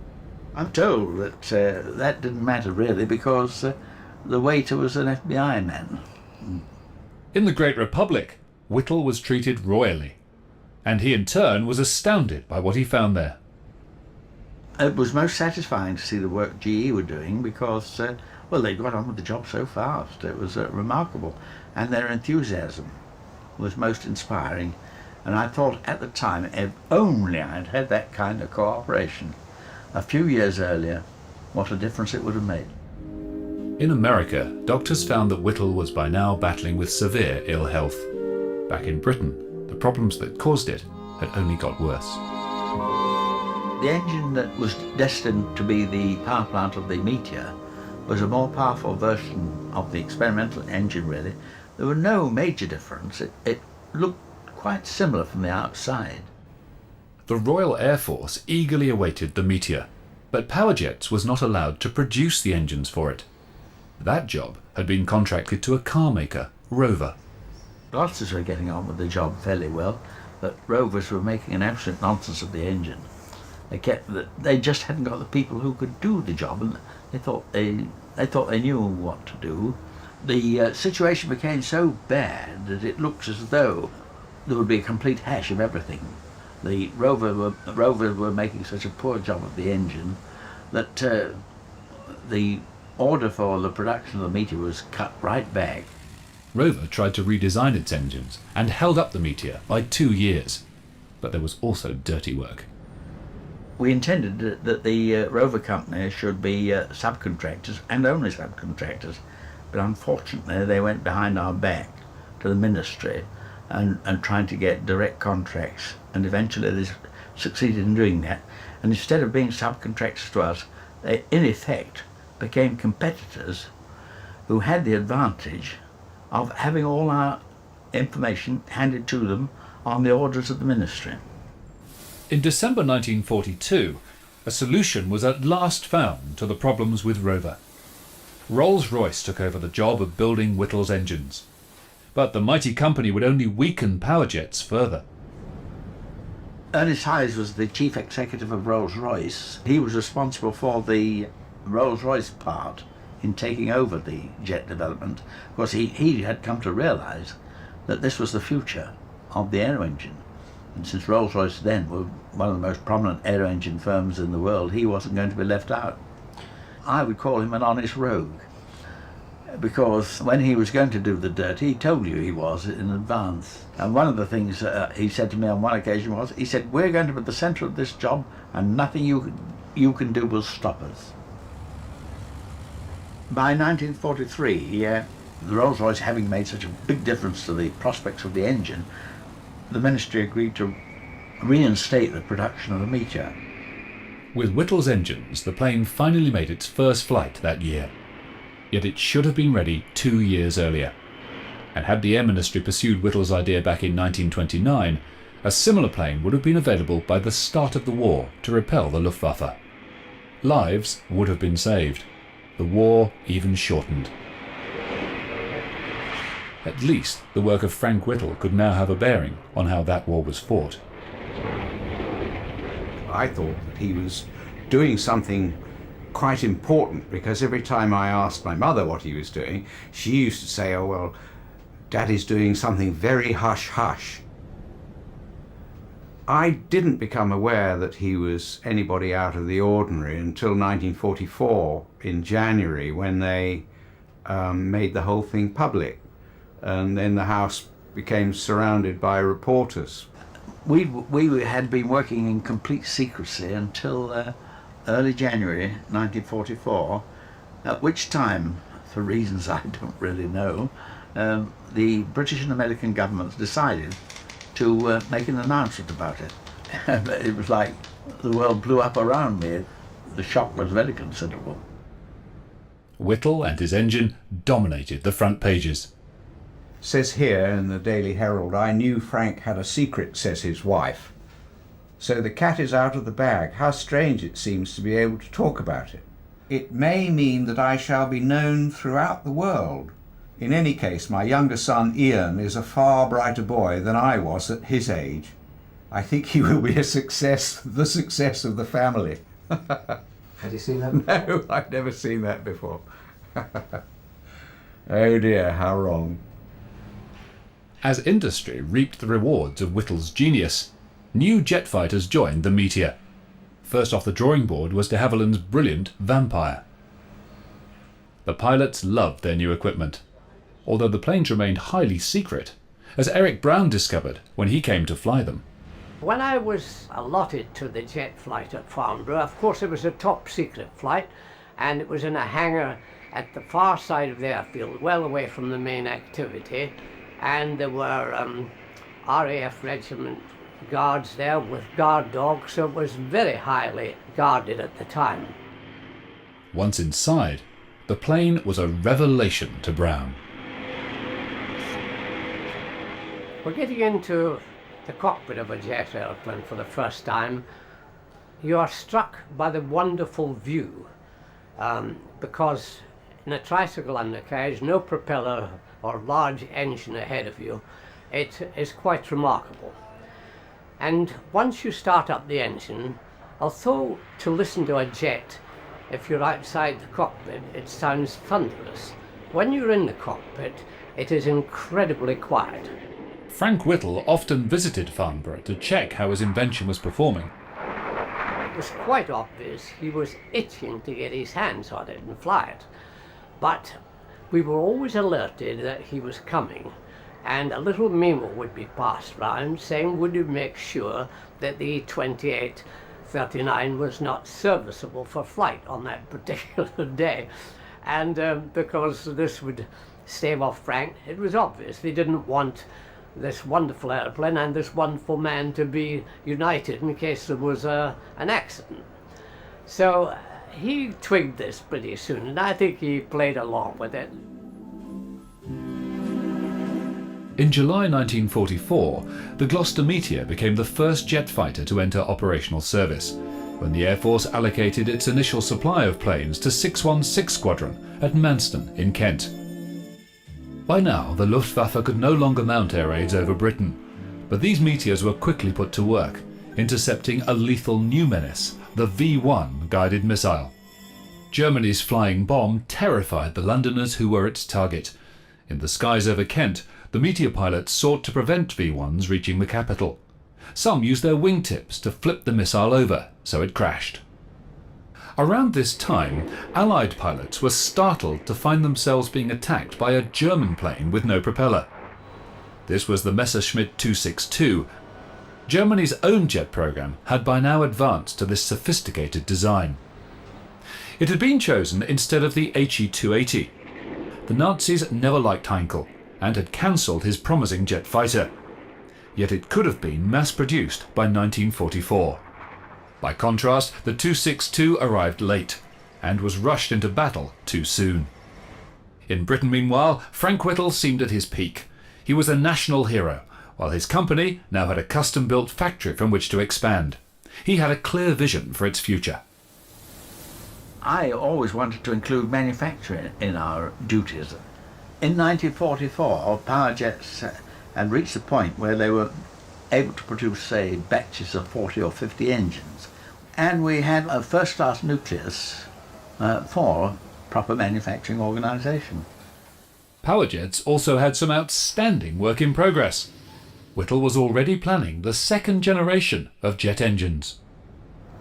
I'm told that that didn't matter really because the waiter was an FBI man. In the Great Republic, Whittle was treated royally, and he in turn was astounded by what he found there. It was most satisfying to see the work GE were doing because, well, they got on with the job so fast. It was remarkable, and their enthusiasm was most inspiring. And I thought at the time, if only I'd had that kind of cooperation a few years earlier, what a difference it would have made. In America, doctors found that Whittle was by now battling with severe ill health. Back in Britain, the problems that caused it had only got worse. The engine that was destined to be the power plant of the Meteor was a more powerful version of the experimental engine, really. There was no major difference. It looked quite similar from the outside. The Royal Air Force eagerly awaited the Meteor, but Powerjets was not allowed to produce the engines for it. That job had been contracted to a car maker, Rover. Glosters were getting on with the job fairly well, but Rovers were making an absolute nonsense of the engine. They just hadn't got the people who could do the job, and they thought they knew what to do. The situation became so bad that it looked as though there would be a complete hash of everything. The Rovers were making such a poor job of the engine that the order for the production of the Meteor was cut right back. Rover tried to redesign its engines and held up the Meteor by 2 years, but there was also dirty work. We intended that the Rover company should be subcontractors and only subcontractors, but unfortunately they went behind our back to the ministry and trying to get direct contracts, and eventually they succeeded in doing that. And instead of being subcontractors to us, they in effect became competitors who had the advantage of having all our information handed to them on the orders of the ministry. In December 1942, A solution was at last found to the problems with Rover. Rolls Royce took over the job of building Whittle's engines. But the mighty company would only weaken power jets further. Ernest Hayes was the chief executive of Rolls Royce. He was responsible for the Rolls Royce part in taking over the jet development. Of course, he had come to realize that this was the future of the aero engine. And since Rolls Royce then were one of the most prominent aero engine firms in the world, he wasn't going to be left out. I would call him an honest rogue, because when he was going to do the dirt, he told you he was in advance. And one of the things he said to me on one occasion was, he said, "We're going to be the centre of this job and nothing you can do will stop us." By 1943, the Rolls-Royce having made such a big difference to the prospects of the engine, the ministry agreed to reinstate the production of the Meteor. With Whittle's engines, the plane finally made its first flight that year. Yet it should have been ready 2 years earlier. And had the Air Ministry pursued Whittle's idea back in 1929, a similar plane would have been available by the start of the war to repel the Luftwaffe. Lives would have been saved. The war even shortened. At least the work of Frank Whittle could now have a bearing on how that war was fought. I thought that he was doing something quite important, because every time I asked my mother what he was doing, she used to say, "Oh, well, Daddy's doing something very hush-hush." I didn't become aware that he was anybody out of the ordinary until 1944 in January, when they made the whole thing public, and then the house became surrounded by reporters. We had been working in complete secrecy until early January 1944, at which time, for reasons I don't really know, the British and American governments decided to make an announcement about it. It was like the world blew up around me. The shock was very considerable. Whittle and his engine dominated the front pages. Says here in the Daily Herald, "I knew Frank had a secret," says his wife. So the cat is out of the bag. How strange it seems to be able to talk about it. It may mean that I shall be known throughout the world. In any case, my younger son Ian is a far brighter boy than I was at his age. I think he will be a success, the success of the family. Had you seen that before? No, I've never seen that before. Oh dear, how wrong. As industry reaped the rewards of Whittle's genius, new jet fighters joined the Meteor. First off the drawing board was de Havilland's brilliant Vampire. The pilots loved their new equipment, although the planes remained highly secret, as Eric Brown discovered when he came to fly them. When I was allotted to the jet flight at Farnborough, of course it was a top secret flight, and it was in a hangar at the far side of the airfield, well away from the main activity, and there were RAF regiment guards there with guard dogs, so it was very highly guarded at the time. Once inside, the plane was a revelation to Brown. We're getting into the cockpit of a jet airplane for the first time. You are struck by the wonderful view, because in a tricycle undercarriage, no propeller or large engine ahead of you, it is quite remarkable. And once you start up the engine, although to listen to a jet, if you're outside the cockpit, it sounds thunderous. When you're in the cockpit, it is incredibly quiet. Frank Whittle often visited Farnborough to check how his invention was performing. It was quite obvious he was itching to get his hands on it and fly it. But we were always alerted that he was coming, and a little memo would be passed round saying, would you make sure that the 2839 was not serviceable for flight on that particular day. And because this would stave off Frank, it was obvious they didn't want this wonderful airplane and this wonderful man to be united in case there was an accident. So he twigged this pretty soon, and I think he played along with it. In July 1944, the Gloucester Meteor became the first jet fighter to enter operational service. when the Air Force allocated its initial supply of planes to 616 Squadron at Manston in Kent. By now, the Luftwaffe could no longer mount air raids over Britain, but these Meteors were quickly put to work, intercepting a lethal new menace, the V-1 guided missile. Germany's flying bomb terrified the Londoners who were its target. In the skies over Kent, the Meteor pilots sought to prevent V-1s reaching the capital. Some used their wingtips to flip the missile over, so it crashed. Around this time, Allied pilots were startled to find themselves being attacked by a German plane with no propeller. This was the Messerschmitt 262. Germany's own jet program had by now advanced to this sophisticated design. It had been chosen instead of the HE-280. The Nazis never liked Heinkel and had cancelled his promising jet fighter. Yet it could have been mass-produced by 1944. By contrast, the 262 arrived late and was rushed into battle too soon. In Britain, meanwhile, Frank Whittle seemed at his peak. He was a national hero, while his company now had a custom-built factory from which to expand. He had a clear vision for its future. I always wanted to include manufacturing in our duties. In 1944, power jets had reached the point where they were able to produce, say, batches of 40 or 50 engines. And we had a first-class nucleus for proper manufacturing organisation. Power jets also had some outstanding work in progress. Whittle was already planning the second generation of jet engines.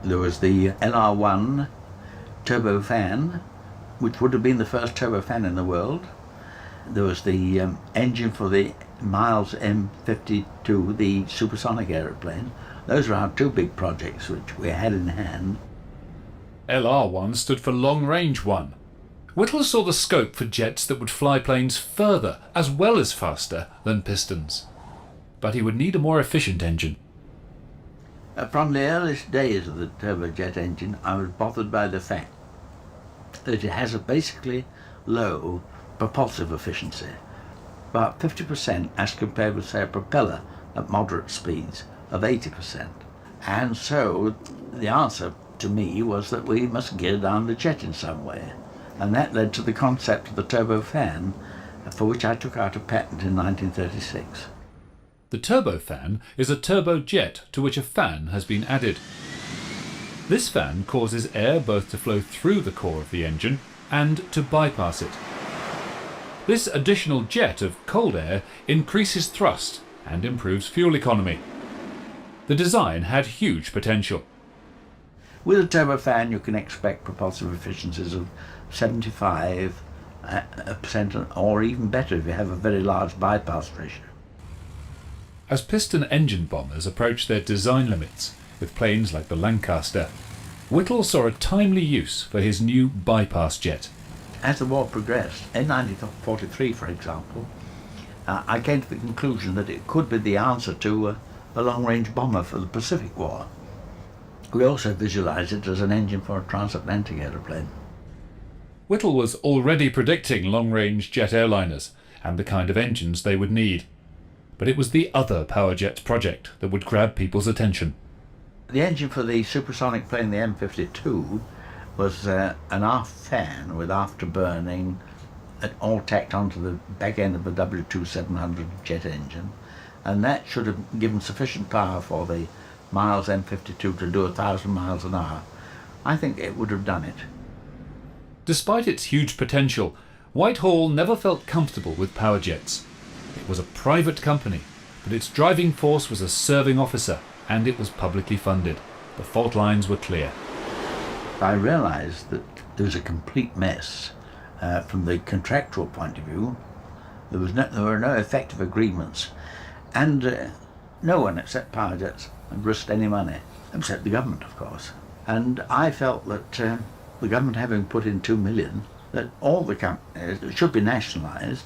There was the LR1 turbofan, which would have been the first turbofan in the world. There was the engine for the Miles M52, the supersonic aeroplane. Those were our two big projects which we had in hand. LR1 stood for Long Range 1. Whittle saw the scope for jets that would fly planes further as well as faster than pistons. But he would need a more efficient engine. From the earliest days of the turbojet engine, I was bothered by the fact that it has a basically low propulsive efficiency, about 50% as compared with, say, a propeller at moderate speeds of 80%. And so the answer to me was that we must gear down the jet in some way. And that led to the concept of the turbofan, for which I took out a patent in 1936. The turbofan is a turbojet to which a fan has been added. This fan causes air both to flow through the core of the engine and to bypass it. This additional jet of cold air increases thrust and improves fuel economy. The design had huge potential. With a turbofan, you can expect propulsive efficiencies of 75% or even better if you have a very large bypass ratio. As piston engine bombers approached their design limits with planes like the Lancaster, Whittle saw a timely use for his new bypass jet. As the war progressed, in 1943, for example, I came to the conclusion that it could be the answer to a long-range bomber for the Pacific War. We also visualized it as an engine for a transatlantic aeroplane. Whittle was already predicting long-range jet airliners and the kind of engines they would need. But it was the other power jet project that would grab people's attention. The engine for the supersonic plane, the M52, was an aft fan with afterburning, all tacked onto the back end of the W2700 jet engine, and that should have given sufficient power for the Miles M52 to do 1,000 miles an hour. I think it would have done it. Despite its huge potential, Whitehall never felt comfortable with power jets. It was a private company, but its driving force was a serving officer, and it was publicly funded. The fault lines were clear. I realized that there was a complete mess from the contractual point of view. There were no effective agreements, and no one except power jets had risked any money, except the government, of course. And I felt that the government, having put in $2 million, that all the companies should be nationalized,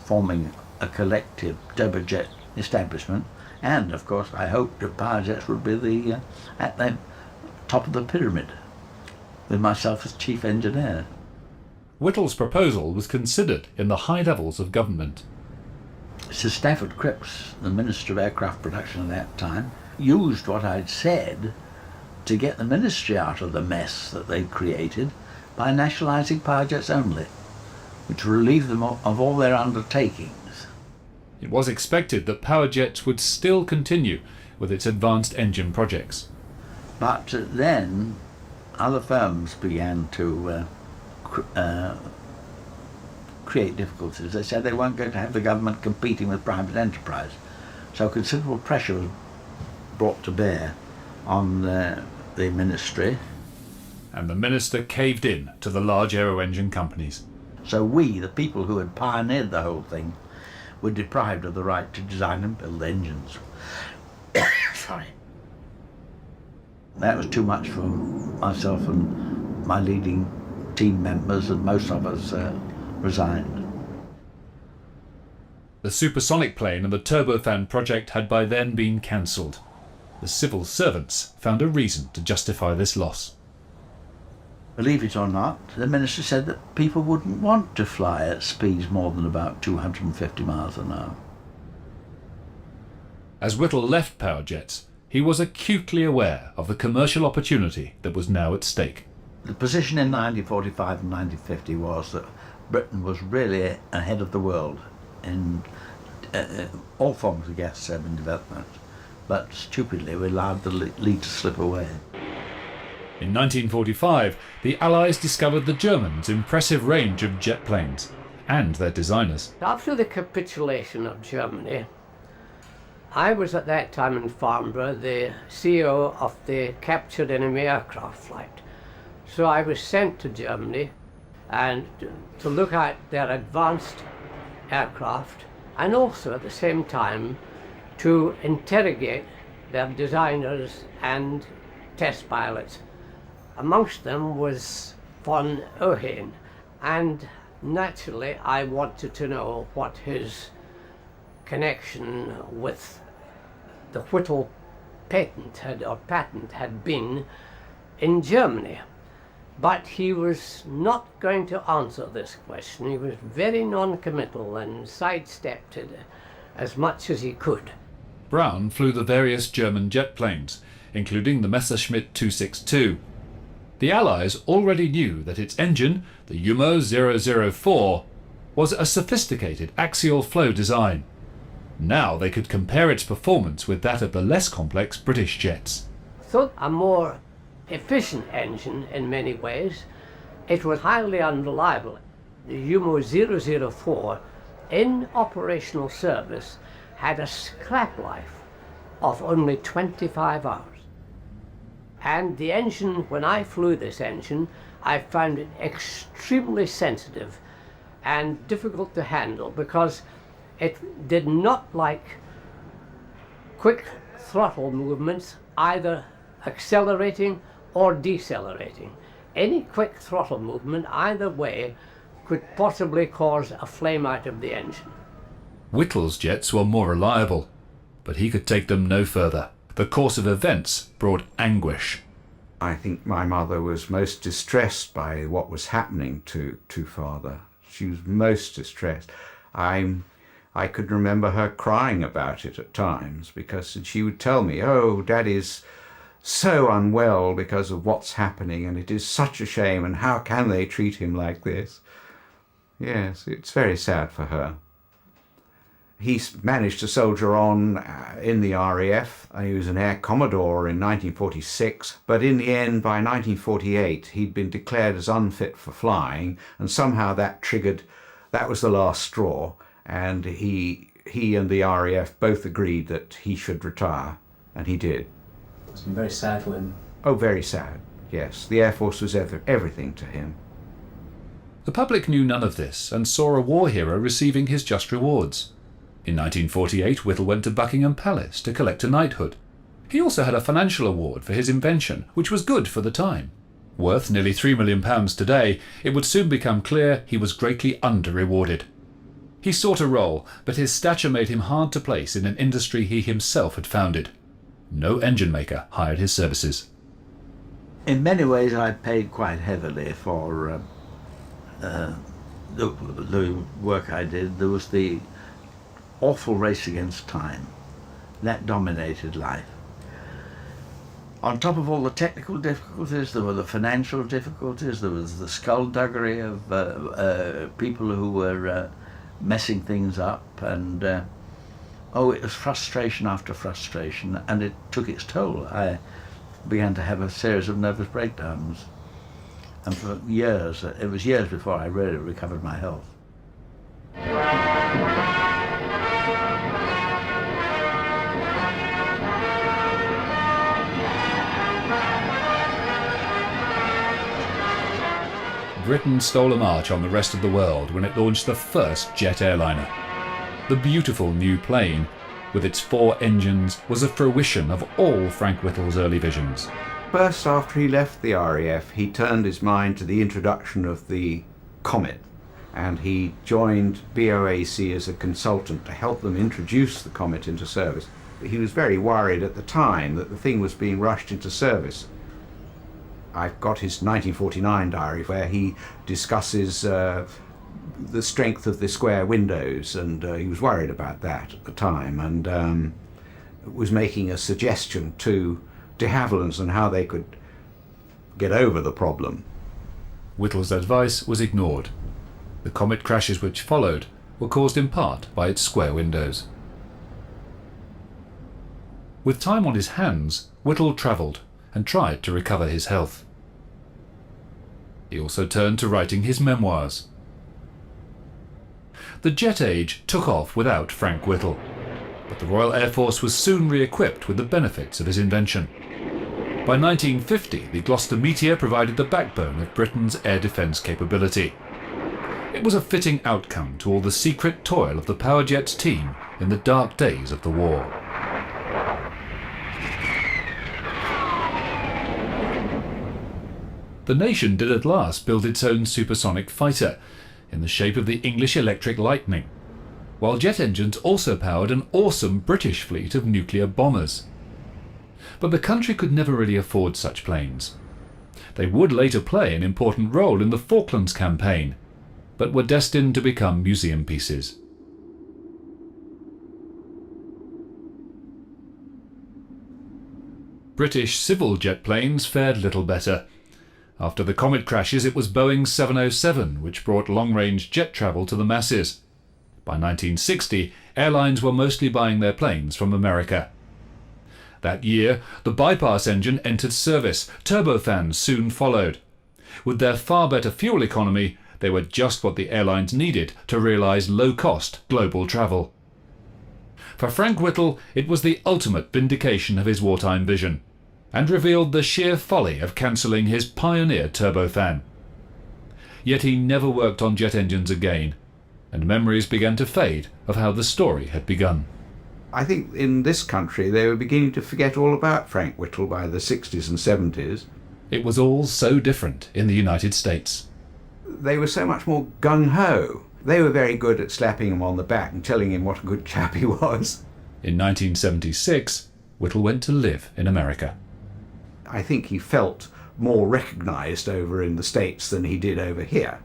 forming a collective turbojet establishment, and of course I hoped that power jets would be at the top of the pyramid, with myself as chief engineer. Whittle's proposal was considered in the high levels of government. Sir Stafford Cripps, the Minister of Aircraft Production at that time, used what I'd said to get the ministry out of the mess that they'd created by nationalising power jets only, which relieved them of all their undertakings. It was expected that power jets would still continue with its advanced engine projects. But then other firms began to create difficulties. They said they weren't going to have the government competing with private enterprise. So considerable pressure was brought to bear on the ministry. And the minister caved in to the large aero engine companies. So we, the people who had pioneered the whole thing, were deprived of the right to design and build engines. Sorry. That was too much for myself and my leading team members, and most of us resigned. The supersonic plane and the turbofan project had by then been cancelled. The civil servants found a reason to justify this loss. Believe it or not, the minister said that people wouldn't want to fly at speeds more than about 250 miles an hour. As Whittle left power jets, he was acutely aware of the commercial opportunity that was now at stake. The position in 1945 and 1950 was that Britain was really ahead of the world in all forms of gas turbine development, but stupidly we allowed the lead to slip away. In 1945, the Allies discovered the Germans' impressive range of jet planes and their designers. After the capitulation of Germany, I was at that time in Farnborough the CEO of the captured enemy aircraft flight. So I was sent to Germany and to look at their advanced aircraft, and also at the same time to interrogate their designers and test pilots. Amongst them was von Ohain, and naturally I wanted to know what his connection with the Whittle patent had been in Germany. But he was not going to answer this question. He was very non-committal and sidestepped it as much as he could. Brown flew the various German jet planes, including the Messerschmitt 262. The Allies already knew that its engine, the Umo 004, was a sophisticated axial flow design. Now they could compare its performance with that of the less complex British jets. So a more efficient engine in many ways. It was highly unreliable. The Umo 004 in operational service had a scrap life of only 25 hours. And the engine, when I flew this engine, I found it extremely sensitive and difficult to handle because it did not like quick throttle movements, either accelerating or decelerating. Any quick throttle movement either way could possibly cause a flame out of the engine. Whittle's jets were more reliable, but he could take them no further. The course of events brought anguish. I think my mother was most distressed by what was happening to father. She was most distressed. I could remember her crying about it at times, because she would tell me, "Oh, Daddy's so unwell because of what's happening, and it is such a shame, and how can they treat him like this?" Yes, it's very sad for her. He managed to soldier on in the RAF. He was an Air Commodore in 1946, but in the end, by 1948, he'd been declared as unfit for flying, and somehow that was the last straw, and he and the RAF both agreed that he should retire, and he did. It's been very sad for him. Oh, very sad, yes. The Air Force was everything to him. The public knew none of this and saw a war hero receiving his just rewards. In 1948, Whittle went to Buckingham Palace to collect a knighthood. He also had a financial award for his invention, which was good for the time. Worth nearly £3 million today, it would soon become clear he was greatly under-rewarded. He sought a role, but his stature made him hard to place in an industry he himself had founded. No engine maker hired his services. In many ways I paid quite heavily for the work I did. There was the awful race against time. That dominated life. On top of all the technical difficulties, there were the financial difficulties, there was the skullduggery of people who were messing things up, and it was frustration after frustration, and it took its toll. I began to have a series of nervous breakdowns, and for years, it was years before I really recovered my health. Britain stole a march on the rest of the world when it launched the first jet airliner. The beautiful new plane, with its 4 engines, was a fruition of all Frank Whittle's early visions. First, after he left the RAF, he turned his mind to the introduction of the Comet, and he joined BOAC as a consultant to help them introduce the Comet into service. He was very worried at the time that the thing was being rushed into service. I've got his 1949 diary where he discusses the strength of the square windows, and he was worried about that at the time, and was making a suggestion to de Havilland's on how they could get over the problem. Whittle's advice was ignored. The Comet crashes which followed were caused in part by its square windows. With time on his hands, Whittle travelled and tried to recover his health. He also turned to writing his memoirs. The jet age took off without Frank Whittle, but the Royal Air Force was soon re-equipped with the benefits of his invention. By 1950, the Gloucester Meteor provided the backbone of Britain's air defence capability. It was a fitting outcome to all the secret toil of the Power Jets team in the dark days of the war. The nation did at last build its own supersonic fighter, in the shape of the English Electric Lightning, while jet engines also powered an awesome British fleet of nuclear bombers. But the country could never really afford such planes. They would later play an important role in the Falklands campaign, but were destined to become museum pieces. British civil jet planes fared little better. After the Comet crashes, it was Boeing's 707 which brought long-range jet travel to the masses. By 1960, airlines were mostly buying their planes from America. That year, the bypass engine entered service. Turbofans soon followed. With their far better fuel economy, they were just what the airlines needed to realise low-cost global travel. For Frank Whittle, it was the ultimate vindication of his wartime vision, and revealed the sheer folly of cancelling his pioneer turbofan. Yet he never worked on jet engines again, and memories began to fade of how the story had begun. I think in this country they were beginning to forget all about Frank Whittle by the 60s and 70s. It was all so different in the United States. They were so much more gung-ho. They were very good at slapping him on the back and telling him what a good chap he was. In 1976, Whittle went to live in America. I think he felt more recognised over in the States than he did over here.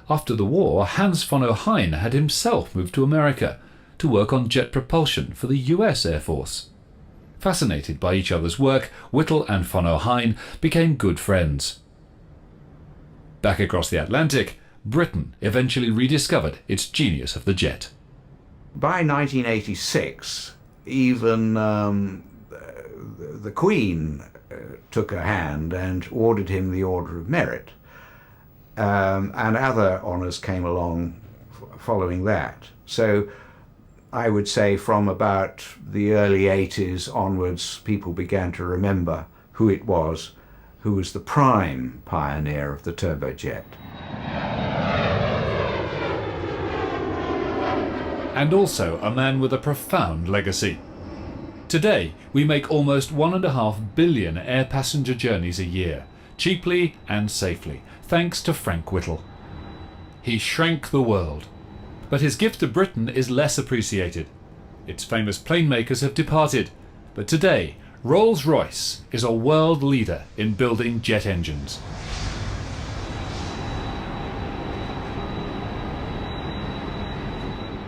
After the war, Hans von Ohain had himself moved to America to work on jet propulsion for the US Air Force. Fascinated by each other's work, Whittle and von Ohain became good friends. Back across the Atlantic, Britain eventually rediscovered its genius of the jet. By 1986, even the Queen took a hand and awarded him the Order of Merit. And other honours came along following that. So I would say from about the early 80s onwards, people began to remember who it was who was the prime pioneer of the turbojet. And also a man with a profound legacy. Today, we make almost 1.5 billion air passenger journeys a year, cheaply and safely, thanks to Frank Whittle. He shrank the world, but his gift to Britain is less appreciated. Its famous plane makers have departed, but today, Rolls Royce is a world leader in building jet engines.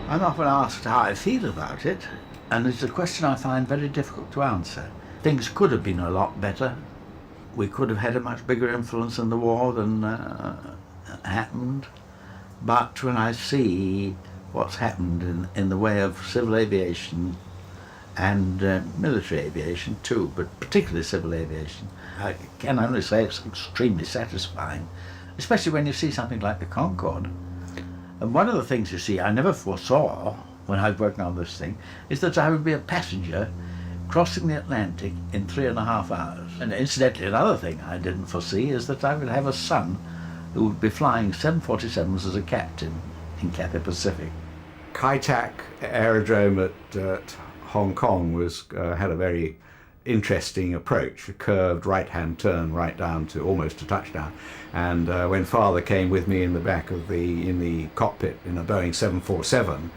I'm often asked how I feel about it, and it's a question I find very difficult to answer. things could have been a lot better. We could have had a much bigger influence in the war than happened. But when I see what's happened in the way of civil aviation and military aviation too, but particularly civil aviation, I can only say it's extremely satisfying, especially when you see something like the Concorde. And one of the things you see I never foresaw when I was working on this thing is that I would be a passenger crossing the Atlantic in 3.5 hours. And incidentally, another thing I didn't foresee is that I would have a son who would be flying 747s as a captain in Cathay Pacific. Kai Tak Aerodrome at Hong Kong had a very interesting approach, a curved right-hand turn right down to almost a touchdown. And when Father came with me in the back of in the cockpit in a Boeing 747,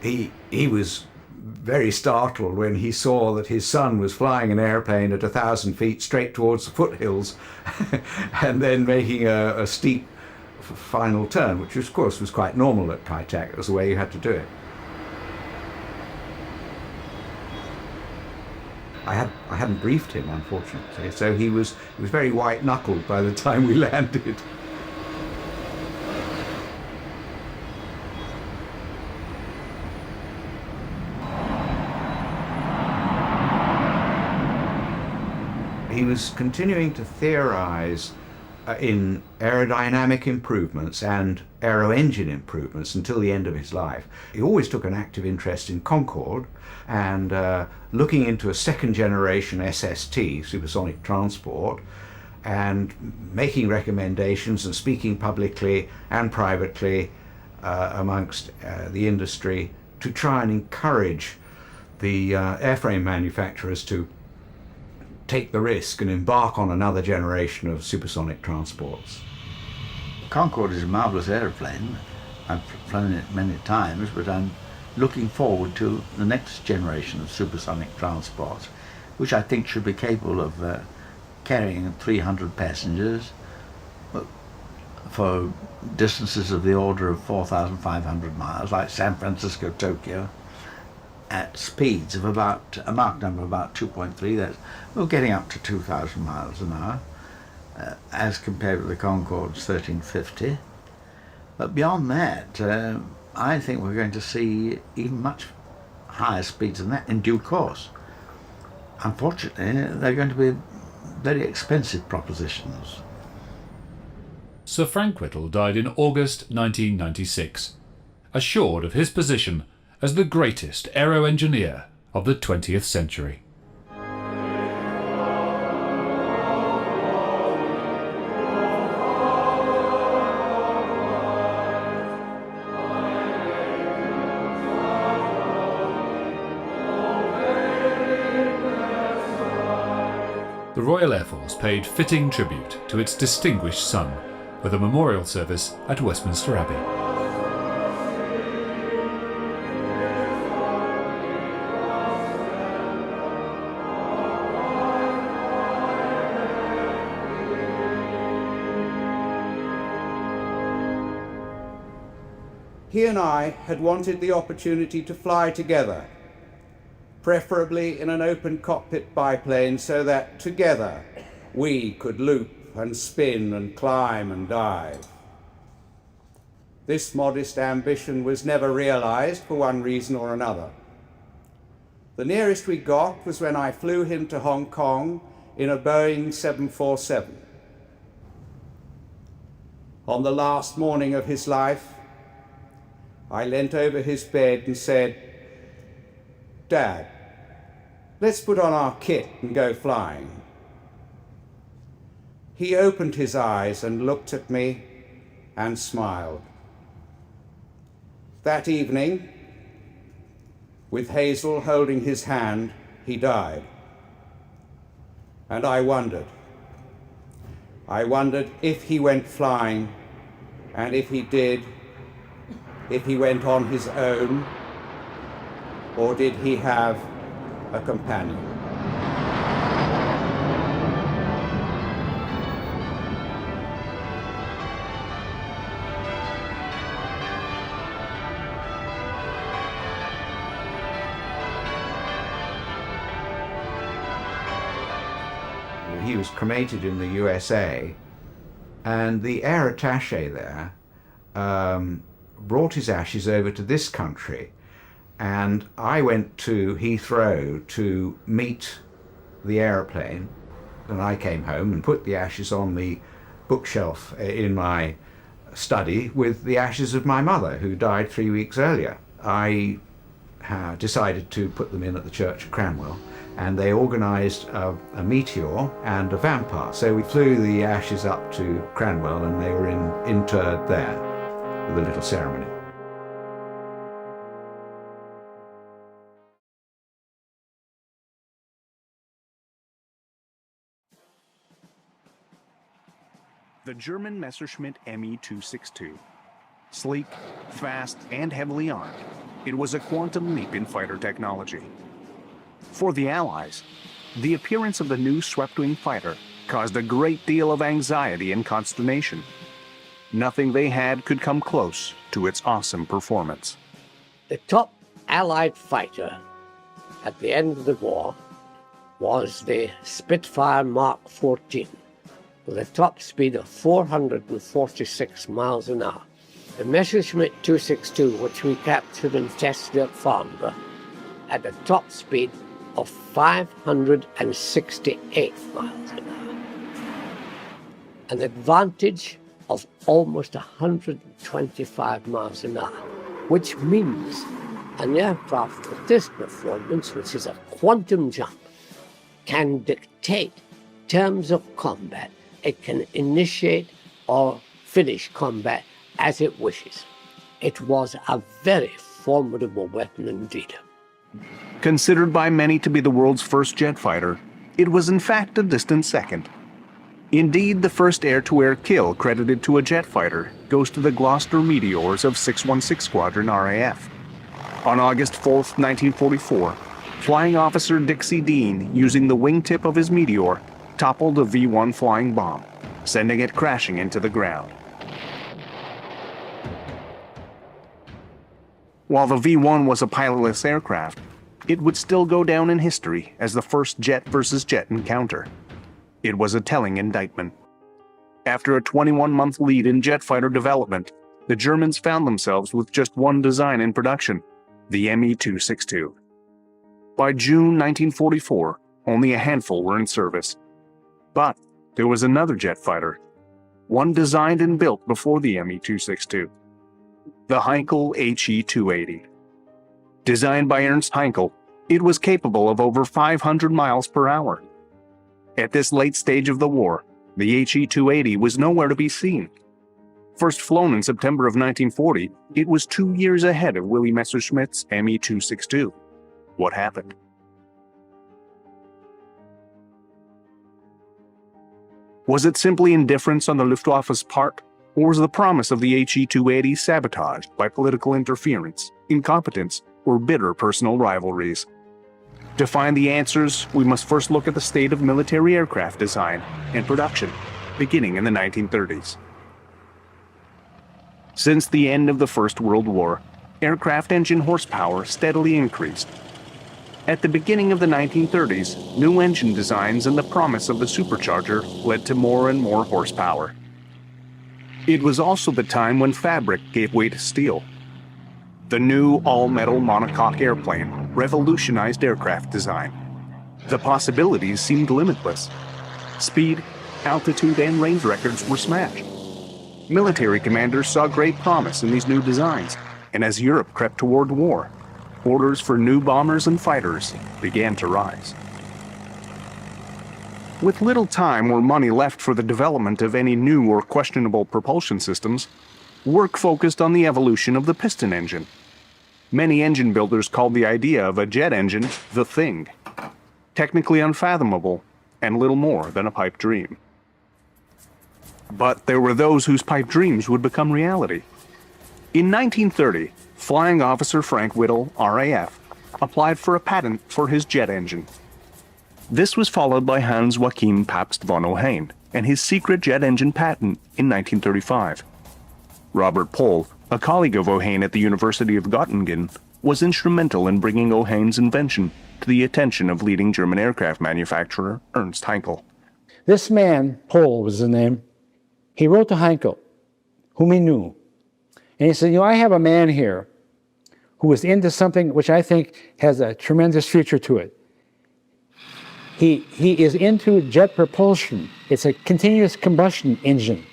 he was very startled when he saw that his son was flying an airplane at 1,000 feet straight towards the foothills and then making a steep final turn, which of course was quite normal at Kai Tak. It was the way you had to do it. I hadn't briefed him, unfortunately, so he was very white-knuckled by the time we landed. He was continuing to theorize in aerodynamic improvements and aero engine improvements until the end of his life. He always took an active interest in Concorde and looking into a second generation SST, supersonic transport, and making recommendations and speaking publicly and privately amongst the industry to try and encourage the airframe manufacturers to take the risk and embark on another generation of supersonic transports. Concorde is a marvellous aeroplane. I've flown it many times, but I'm looking forward to the next generation of supersonic transports, which I think should be capable of carrying 300 passengers for distances of the order of 4,500 miles, like San Francisco, Tokyo, at speeds of about a Mach number of about 2.3. That's we're getting up to 2,000 miles an hour, as compared with the Concorde's 1,350. But beyond that, I think we're going to see even much higher speeds than that in due course. Unfortunately, they're going to be very expensive propositions. Sir Frank Whittle died in August 1996, assured of his position as the greatest aero engineer of the 20th century. The Royal Air Force paid fitting tribute to its distinguished son with a memorial service at Westminster Abbey. He and I had wanted the opportunity to fly together, preferably in an open cockpit biplane, so that together we could loop and spin and climb and dive. This modest ambition was never realized for one reason or another. The nearest we got was when I flew him to Hong Kong in a Boeing 747. On the last morning of his life, I leant over his bed and said, "Dad, let's put on our kit and go flying." He opened his eyes and looked at me and smiled. That evening, with Hazel holding his hand, he died. And I wondered if he went flying, and if he did, if he went on his own, or did he have a companion? He was cremated in the USA, and the air attaché there brought his ashes over to this country, and I went to Heathrow to meet the aeroplane, and I came home and put the ashes on the bookshelf in my study with the ashes of my mother, who died 3 weeks earlier. I decided to put them in at the Church of Cranwell, and they organised a meteor and a vampire. So we flew the ashes up to Cranwell, and they were interred there with a little ceremony. The German Messerschmitt Me-262. Sleek, fast, and heavily armed, it was a quantum leap in fighter technology. For the Allies, the appearance of the new swept-wing fighter caused a great deal of anxiety and consternation. Nothing they had could come close to its awesome performance. The top Allied fighter at the end of the war was the Spitfire Mark 14, with a top speed of 446 miles an hour. The Messerschmitt 262, which we captured and tested at Farnborough, had a top speed of 568 miles an hour, an advantage of almost 125 miles an hour, which means an aircraft with this performance, which is a quantum jump, can dictate terms of combat. It can initiate or finish combat as it wishes. It was a very formidable weapon indeed. Considered by many to be the world's first jet fighter, it was in fact a distant second. Indeed, the first air-to-air kill credited to a jet fighter goes to the Gloucester Meteors of 616 Squadron RAF. On August 4, 1944, Flying Officer Dixie Dean, using the wingtip of his Meteor, toppled a V-1 flying bomb, sending it crashing into the ground. While the V-1 was a pilotless aircraft, it would still go down in history as the first jet versus jet encounter. It was a telling indictment. After a 21-month lead in jet fighter development, the Germans found themselves with just one design in production, the Me-262. By June 1944, only a handful were in service. But there was another jet fighter, one designed and built before the Me-262, the Heinkel HE-280. Designed by Ernst Heinkel, it was capable of over 500 miles per hour. At this late stage of the war, the HE-280 was nowhere to be seen. First flown in September of 1940, it was 2 years ahead of Willy Messerschmitt's Me-262. What happened? Was it simply indifference on the Luftwaffe's part, or was the promise of the HE-280 sabotaged by political interference, incompetence, or bitter personal rivalries? To find the answers, we must first look at the state of military aircraft design and production, beginning in the 1930s. Since the end of the First World War, aircraft engine horsepower steadily increased. At the beginning of the 1930s, new engine designs and the promise of the supercharger led to more and more horsepower. It was also the time when fabric gave way to steel. The new all-metal monocoque airplane revolutionized aircraft design. The possibilities seemed limitless. Speed, altitude, and range records were smashed. Military commanders saw great promise in these new designs, and as Europe crept toward war, orders for new bombers and fighters began to rise. With little time or money left for the development of any new or questionable propulsion systems, work focused on the evolution of the piston engine. Many engine builders called the idea of a jet engine the thing, technically unfathomable and little more than a pipe dream. But there were those whose pipe dreams would become reality. In 1930, Flying Officer Frank Whittle, RAF, applied for a patent for his jet engine. This was followed by Hans Joachim Pabst von Ohain and his secret jet engine patent in 1935. Robert Pohl, a colleague of Ohain at the University of Göttingen, was instrumental in bringing Ohain's invention to the attention of leading German aircraft manufacturer Ernst Heinkel. This man, Pohl was his name, he wrote to Heinkel, whom he knew. And he said, I have a man here who is into something which I think has a tremendous future to it. He is into jet propulsion. It's a continuous combustion engine.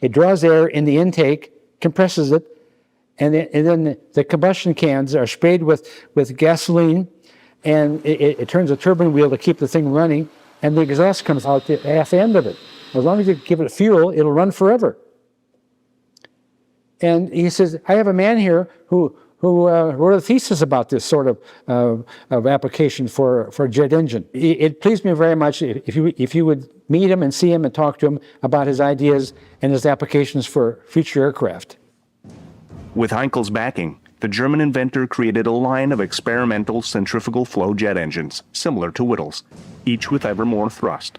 It draws air in the intake, compresses it, and then the combustion cans are sprayed with gasoline, and it turns a turbine wheel to keep the thing running, and the exhaust comes out at the end of it. As long as you give it fuel, it'll run forever. And he says, I have a man here who wrote a thesis about this sort of application for a jet engine. It pleased me very much if you would meet him and see him and talk to him about his ideas and his applications for future aircraft. With Heinkel's backing, the German inventor created a line of experimental centrifugal flow jet engines, similar to Whittle's, each with ever more thrust.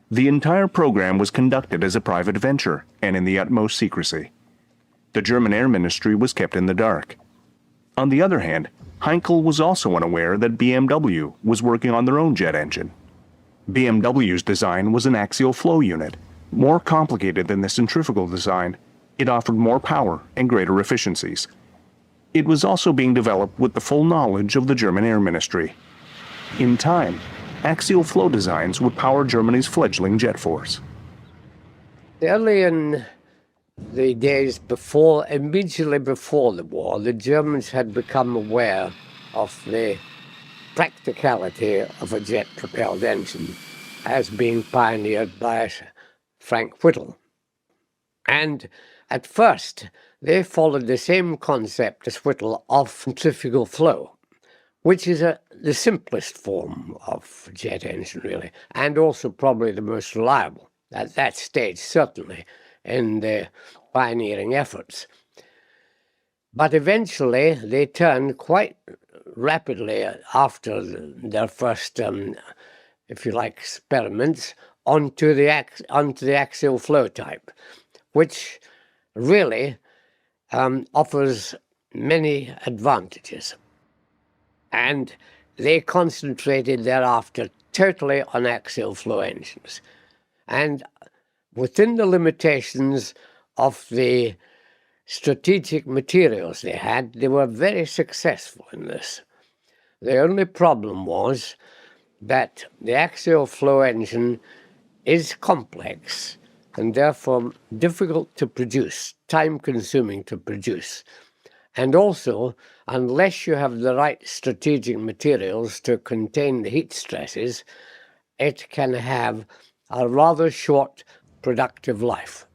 The entire program was conducted as a private venture and in the utmost secrecy. The German Air Ministry was kept in the dark. On the other hand, Heinkel was also unaware that BMW was working on their own jet engine. BMW's design was an axial flow unit. More complicated than the centrifugal design, it offered more power and greater efficiencies. It was also being developed with the full knowledge of the German Air Ministry. In time, axial flow designs would power Germany's fledgling jet force. Early in the days before, immediately before the war, the Germans had become aware of the practicality of a jet-propelled engine as being pioneered by Frank Whittle. And at first, they followed the same concept as Whittle of centrifugal flow, which is the simplest form of jet engine, really, and also probably the most reliable at that stage, certainly, in the pioneering efforts. But eventually, they turned quite rapidly after their first, if you like, experiments onto the axial flow type, which really offers many advantages. And they concentrated thereafter totally on axial flow engines. And within the limitations of the strategic materials they had, they were very successful in this. The only problem was that the axial flow engine is complex and therefore difficult to produce, time-consuming to produce. And also, unless you have the right strategic materials to contain the heat stresses, it can have a rather short productive life.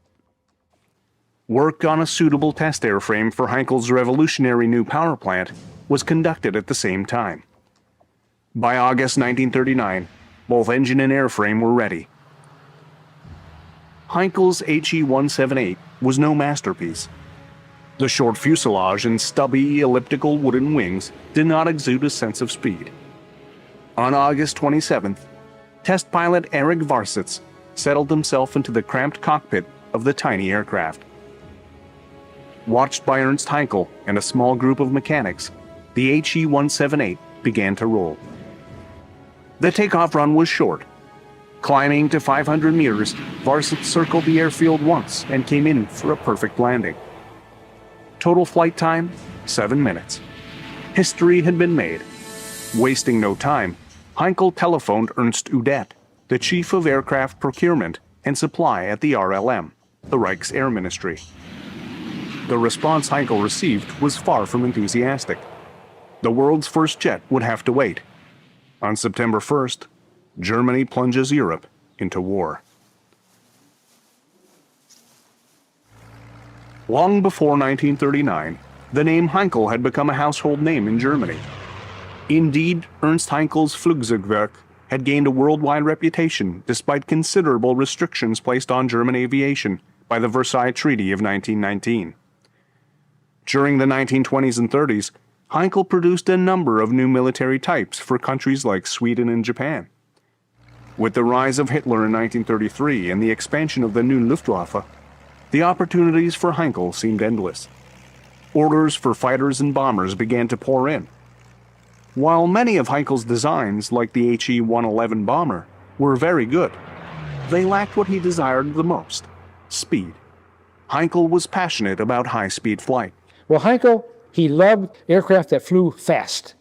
Work on a suitable test airframe for Heinkel's revolutionary new power plant was conducted at the same time. By August 1939, both engine and airframe were ready. Heinkel's HE-178 was no masterpiece. The short fuselage and stubby, elliptical wooden wings did not exude a sense of speed. On August 27th, test pilot Erich Varsitz settled himself into the cramped cockpit of the tiny aircraft. Watched by Ernst Heinkel and a small group of mechanics, the HE-178 began to roll. The takeoff run was short. Climbing to 500 meters, Varsitz circled the airfield once and came in for a perfect landing. Total flight time, 7 minutes. History had been made. Wasting no time, Heinkel telephoned Ernst Udet, the chief of aircraft procurement and supply at the RLM, the Reich's Air Ministry. The response Heinkel received was far from enthusiastic. The world's first jet would have to wait. On September 1st, Germany plunges Europe into war. Long before 1939, the name Heinkel had become a household name in Germany. Indeed, Ernst Heinkel's Flugzeugwerk had gained a worldwide reputation despite considerable restrictions placed on German aviation by the Versailles Treaty of 1919. During the 1920s and 30s, Heinkel produced a number of new military types for countries like Sweden and Japan. With the rise of Hitler in 1933 and the expansion of the new Luftwaffe, the opportunities for Heinkel seemed endless. Orders for fighters and bombers began to pour in. While many of Heinkel's designs, like the HE-111 bomber, were very good, they lacked what he desired the most: speed. Heinkel was passionate about high-speed flight. Well, Heinkel, he loved aircraft that flew fast.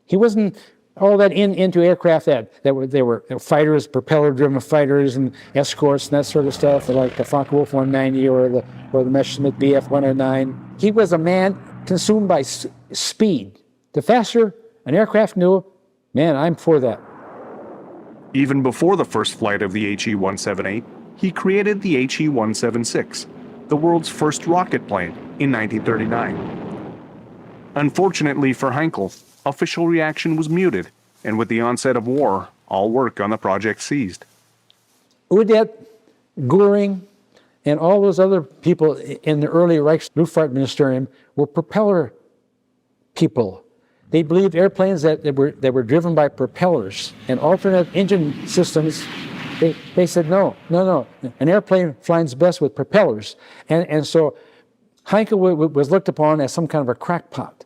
He wasn't all that into aircraft that were fighters, propeller-driven fighters and escorts and that sort of stuff, like the Focke-Wulf 190 or the Messerschmitt Bf 109. He was a man consumed by speed. The faster an aircraft knew, man, I'm for that. Even before the first flight of the HE-178, he created the HE-176, the world's first rocket plane, in 1939. Unfortunately for Heinkel, official reaction was muted, and with the onset of war, all work on the project ceased. Udet, Göring, and all those other people in the early Reichsluftfahrtministerium were propeller people. They believed airplanes that were driven by propellers and alternate engine systems. They said, no, an airplane flies best with propellers. And so Heinkel was looked upon as some kind of a crackpot.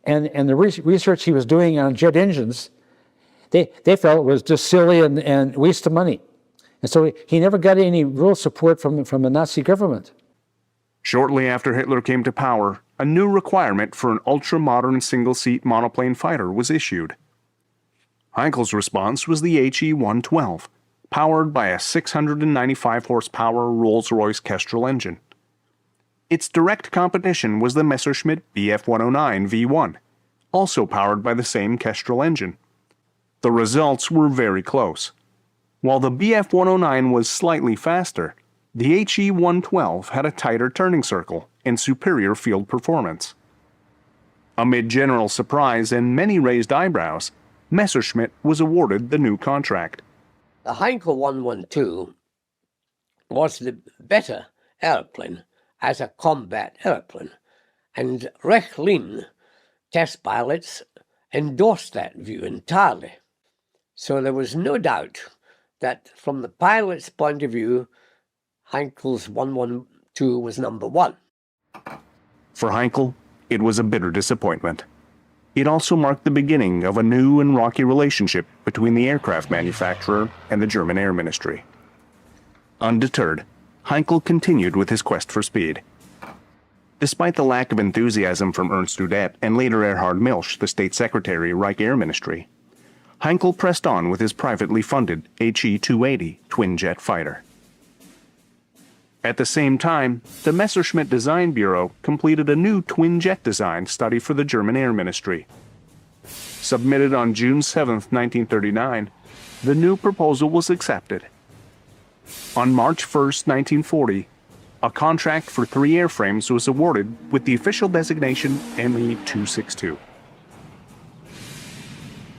And the research he was doing on jet engines, they felt it was just silly and waste of money. And so he never got any real support from the Nazi government. Shortly after Hitler came to power, a new requirement for an ultra-modern single-seat monoplane fighter was issued. Heinkel's response was the HE-112, powered by a 695-horsepower Rolls Royce Kestrel engine. Its direct competition was the Messerschmitt Bf 109 V1, also powered by the same Kestrel engine. The results were very close. While the Bf 109 was slightly faster, the HE-112 had a tighter turning circle and superior field performance. Amid general surprise and many raised eyebrows, Messerschmitt was awarded the new contract. The Heinkel 112 was the better airplane as a combat airplane, and Rechlin test pilots endorsed that view entirely. So there was no doubt that from the pilot's point of view, Heinkel's 112 was number one. For Heinkel, it was a bitter disappointment. It also marked the beginning of a new and rocky relationship between the aircraft manufacturer and the German Air Ministry. Undeterred, Heinkel continued with his quest for speed. Despite the lack of enthusiasm from Ernst Udet and later Erhard Milch, the State Secretary, Reich Air Ministry, Heinkel pressed on with his privately funded HE-280 twin-jet fighter. At the same time, the Messerschmitt Design Bureau completed a new twin-jet design study for the German Air Ministry. Submitted on June 7, 1939, the new proposal was accepted. On March 1, 1940, a contract for 3 airframes was awarded with the official designation ME-262.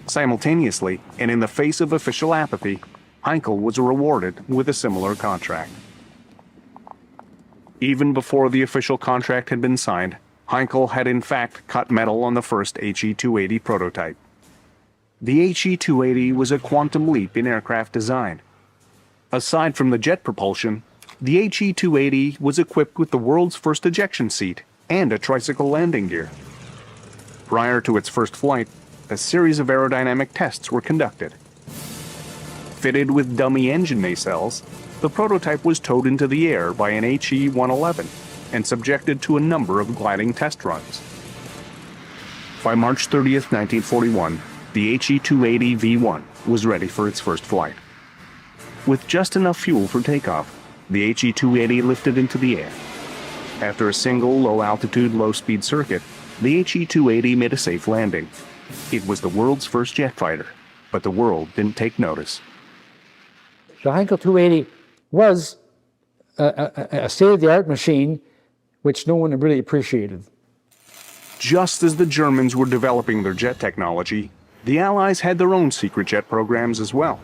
Simultaneously, and in the face of official apathy, Heinkel was rewarded with a similar contract. Even before the official contract had been signed, Heinkel had in fact cut metal on the first HE-280 prototype. The HE-280 was a quantum leap in aircraft design. Aside from the jet propulsion, the HE-280 was equipped with the world's first ejection seat and a tricycle landing gear. Prior to its first flight, a series of aerodynamic tests were conducted. Fitted with dummy engine nacelles, the prototype was towed into the air by an HE-111 and subjected to a number of gliding test runs. By March 30, 1941, the HE-280 V1 was ready for its first flight. With just enough fuel for takeoff, the HE-280 lifted into the air. After a single low-altitude, low-speed circuit, the HE-280 made a safe landing. It was the world's first jet fighter, but the world didn't take notice. The Heinkel 280 was a state-of-the-art machine which no one really appreciated. Just as the Germans were developing their jet technology, the Allies had their own secret jet programs as well.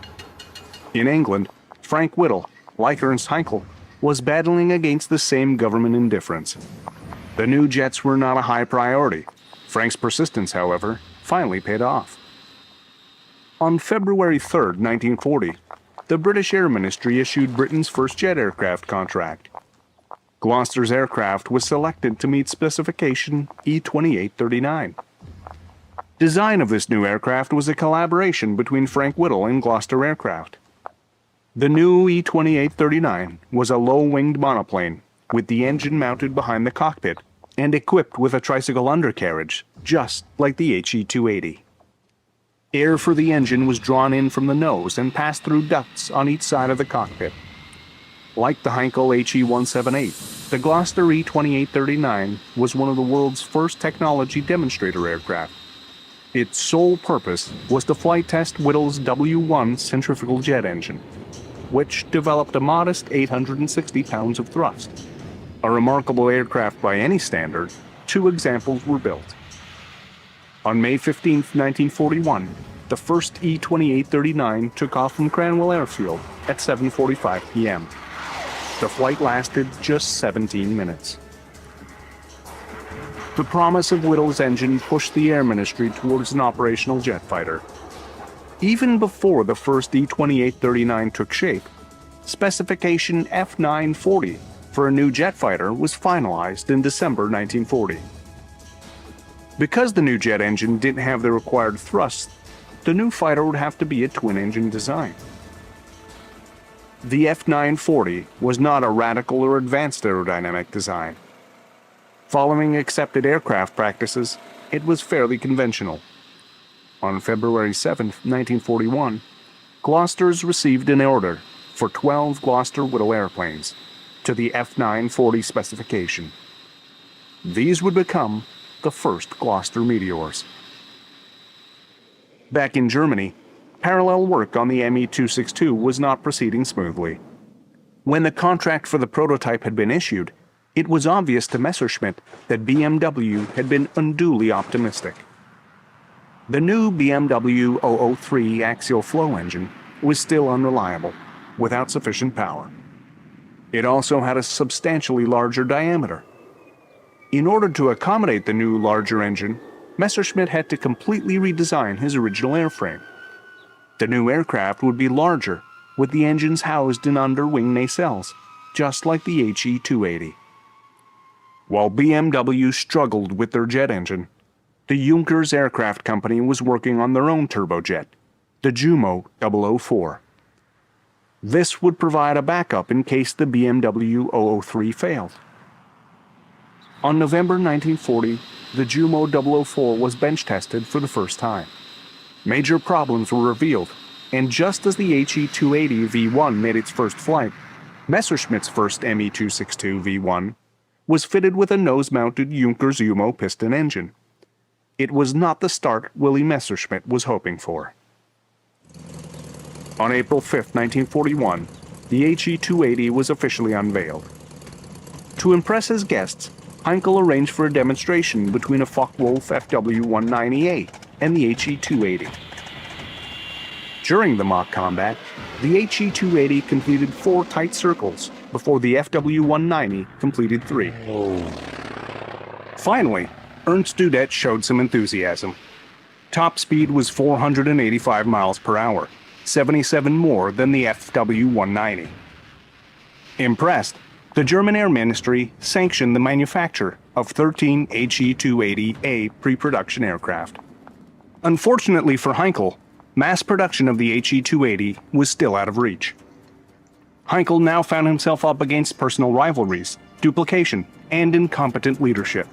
In England, Frank Whittle, like Ernst Heinkel, was battling against the same government indifference. The new jets were not a high priority. Frank's persistence, however, finally paid off. On February 3, 1940, the British Air Ministry issued Britain's first jet aircraft contract. Gloucester's aircraft was selected to meet specification E-2839. Design of this new aircraft was a collaboration between Frank Whittle and Gloucester Aircraft. The new E-2839 was a low-winged monoplane with the engine mounted behind the cockpit and equipped with a tricycle undercarriage, just like the HE-280. Air for the engine was drawn in from the nose and passed through ducts on each side of the cockpit. Like the Heinkel HE-178, the Gloster E-2839 was one of the world's first technology demonstrator aircraft. Its sole purpose was to flight test Whittle's W1 centrifugal jet engine, which developed a modest 860 pounds of thrust. A remarkable aircraft by any standard, 2 examples were built. On May 15, 1941, the first E-2839 took off from Cranwell Airfield at 7:45 p.m. The flight lasted just 17 minutes. The promise of Whittle's engine pushed the Air Ministry towards an operational jet fighter. Even before the first E-2839 took shape, specification F940 for a new jet fighter was finalized in December 1940. Because the new jet engine didn't have the required thrust, the new fighter would have to be a twin-engine design. The F940 was not a radical or advanced aerodynamic design. Following accepted aircraft practices, it was fairly conventional. On February 7, 1941, Glosters received an order for 12 Gloster Whittle airplanes to the F940 specification. These would become the first Gloster Meteors. Back in Germany, parallel work on the Me-262 was not proceeding smoothly. When the contract for the prototype had been issued, it was obvious to Messerschmitt that BMW had been unduly optimistic. The new BMW 003 axial flow engine was still unreliable, without sufficient power. It also had a substantially larger diameter. In order to accommodate the new larger engine, Messerschmitt had to completely redesign his original airframe. The new aircraft would be larger, with the engines housed in underwing nacelles, just like the HE-280. While BMW struggled with their jet engine, the Junkers Aircraft Company was working on their own turbojet, the Jumo 004. This would provide a backup in case the BMW 003 failed. On November 1940, the Jumo 004 was bench tested for the first time. Major problems were revealed, and just as the HE-280 V1 made its first flight, Messerschmitt's first Me-262 V1 was fitted with a nose-mounted Junkers Jumo piston engine. It was not the start Willy Messerschmitt was hoping for. On April 5, 1941, the HE-280 was officially unveiled. To impress his guests, Heinkel arranged for a demonstration between a Focke-Wulf Fw-190A and the HE-280. During the mock combat, the HE-280 completed 4 tight circles before the Fw-190 completed 3. Finally, Ernst Udet showed some enthusiasm. Top speed was 485 miles per hour, 77 more than the Fw-190. Impressed, the German Air Ministry sanctioned the manufacture of 13 HE-280A pre-production aircraft. Unfortunately for Heinkel, mass production of the HE-280 was still out of reach. Heinkel now found himself up against personal rivalries, duplication, and incompetent leadership.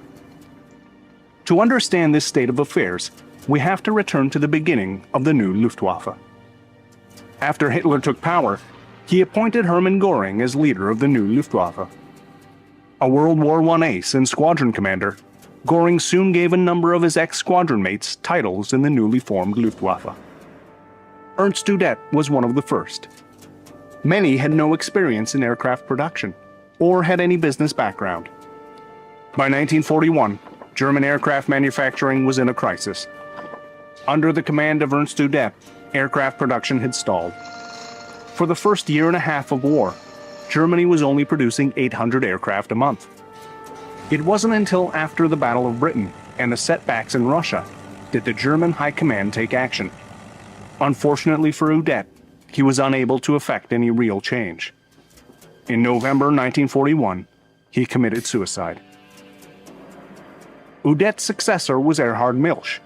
To understand this state of affairs, we have to return to the beginning of the new Luftwaffe. After Hitler took power, he appointed Hermann Göring as leader of the new Luftwaffe. A World War I ace and squadron commander, Göring soon gave a number of his ex-squadron mates titles in the newly formed Luftwaffe. Ernst Udet was one of the first. Many had no experience in aircraft production, or had any business background. By 1941, German aircraft manufacturing was in a crisis. Under the command of Ernst Udet, aircraft production had stalled. For the first year and a half of war, Germany was only producing 800 aircraft a month. It wasn't until after the Battle of Britain and the setbacks in Russia did the German High Command take action. Unfortunately for Udet, he was unable to effect any real change. In November 1941, he committed suicide. Udet's successor was Erhard Milch.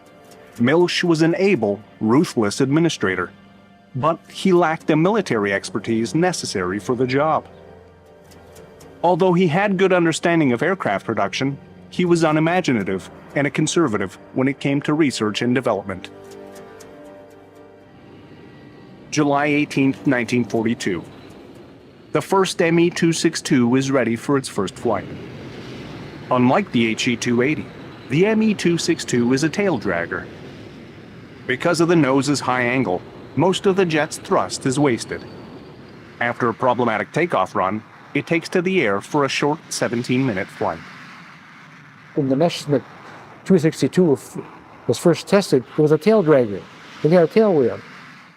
Milch was an able, ruthless administrator. but he lacked the military expertise necessary for the job. Although he had good understanding of aircraft production, he was unimaginative and a conservative when it came to research and development. July 18, 1942. The first Me-262 is ready for its first flight. Unlike the HE-280, the Me-262 is a tail dragger. Because of the nose's high angle, most of the jet's thrust is wasted. After a problematic takeoff run, it takes to the air for a short 17-minute flight. When the Messerschmitt 262 was first tested, it was a tail dragger. It had a tail wheel.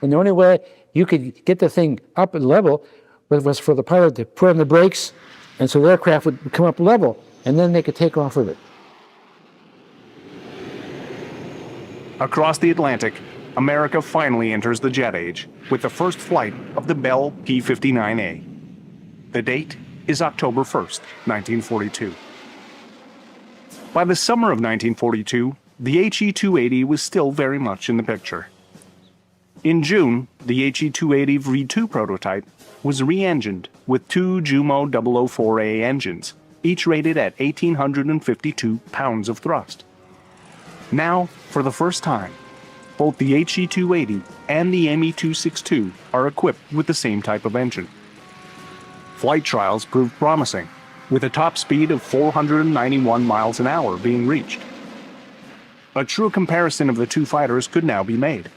And the only way you could get the thing up and level was for the pilot to put on the brakes, and so the aircraft would come up level, and then they could take off with it. Across the Atlantic, America finally enters the jet age with the first flight of the Bell P-59A. The date is October 1st, 1942. By the summer of 1942, the HE-280 was still very much in the picture. In June, the HE-280 V2 prototype was re-engined with two Jumo 004A engines, each rated at 1,852 pounds of thrust. Now, for the first time, both the HE-280 and the Me-262 are equipped with the same type of engine. Flight trials proved promising, with a top speed of 491 miles an hour being reached. A true comparison of the two fighters could now be made.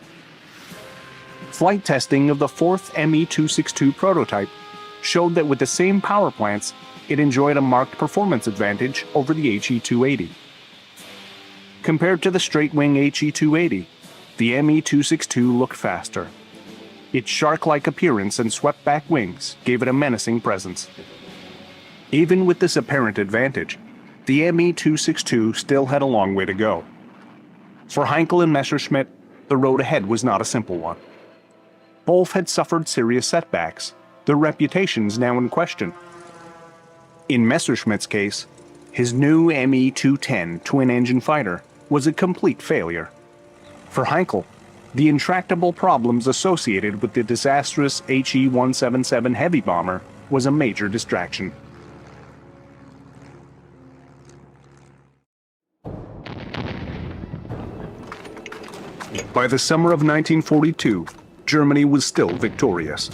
Flight testing of the fourth Me-262 prototype showed that with the same power plants, it enjoyed a marked performance advantage over the HE-280. Compared to the straight-wing HE-280, the Me-262 looked faster. Its shark-like appearance and swept-back wings gave it a menacing presence. Even with this apparent advantage, the Me-262 still had a long way to go. For Heinkel and Messerschmitt, the road ahead was not a simple one. Both had suffered serious setbacks, their reputations now in question. In Messerschmitt's case, his new Me-210 twin-engine fighter was a complete failure. For Heinkel, the intractable problems associated with the disastrous HE-177 heavy bomber was a major distraction. By the summer of 1942, Germany was still victorious.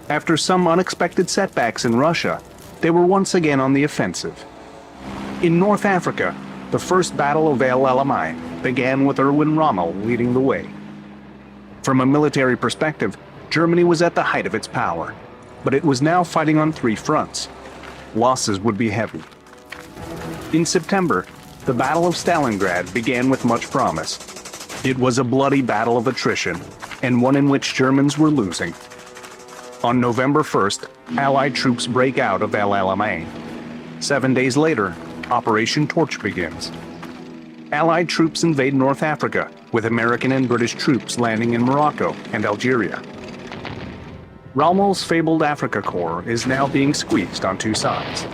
After some unexpected setbacks in Russia, they were once again on the offensive. In North Africa, the first Battle of El Alamein began with Erwin Rommel leading the way. From a military perspective, Germany was at the height of its power, but it was now fighting on three fronts. Losses would be heavy. In September, the Battle of Stalingrad began with much promise. It was a bloody battle of attrition, and one in which Germans were losing. On November 1st, Allied troops break out of El Alamein. 7 days later, Operation Torch begins. Allied troops invade North Africa, with American and British troops landing in Morocco and Algeria. Rommel's fabled Africa Corps is now being squeezed on two sides.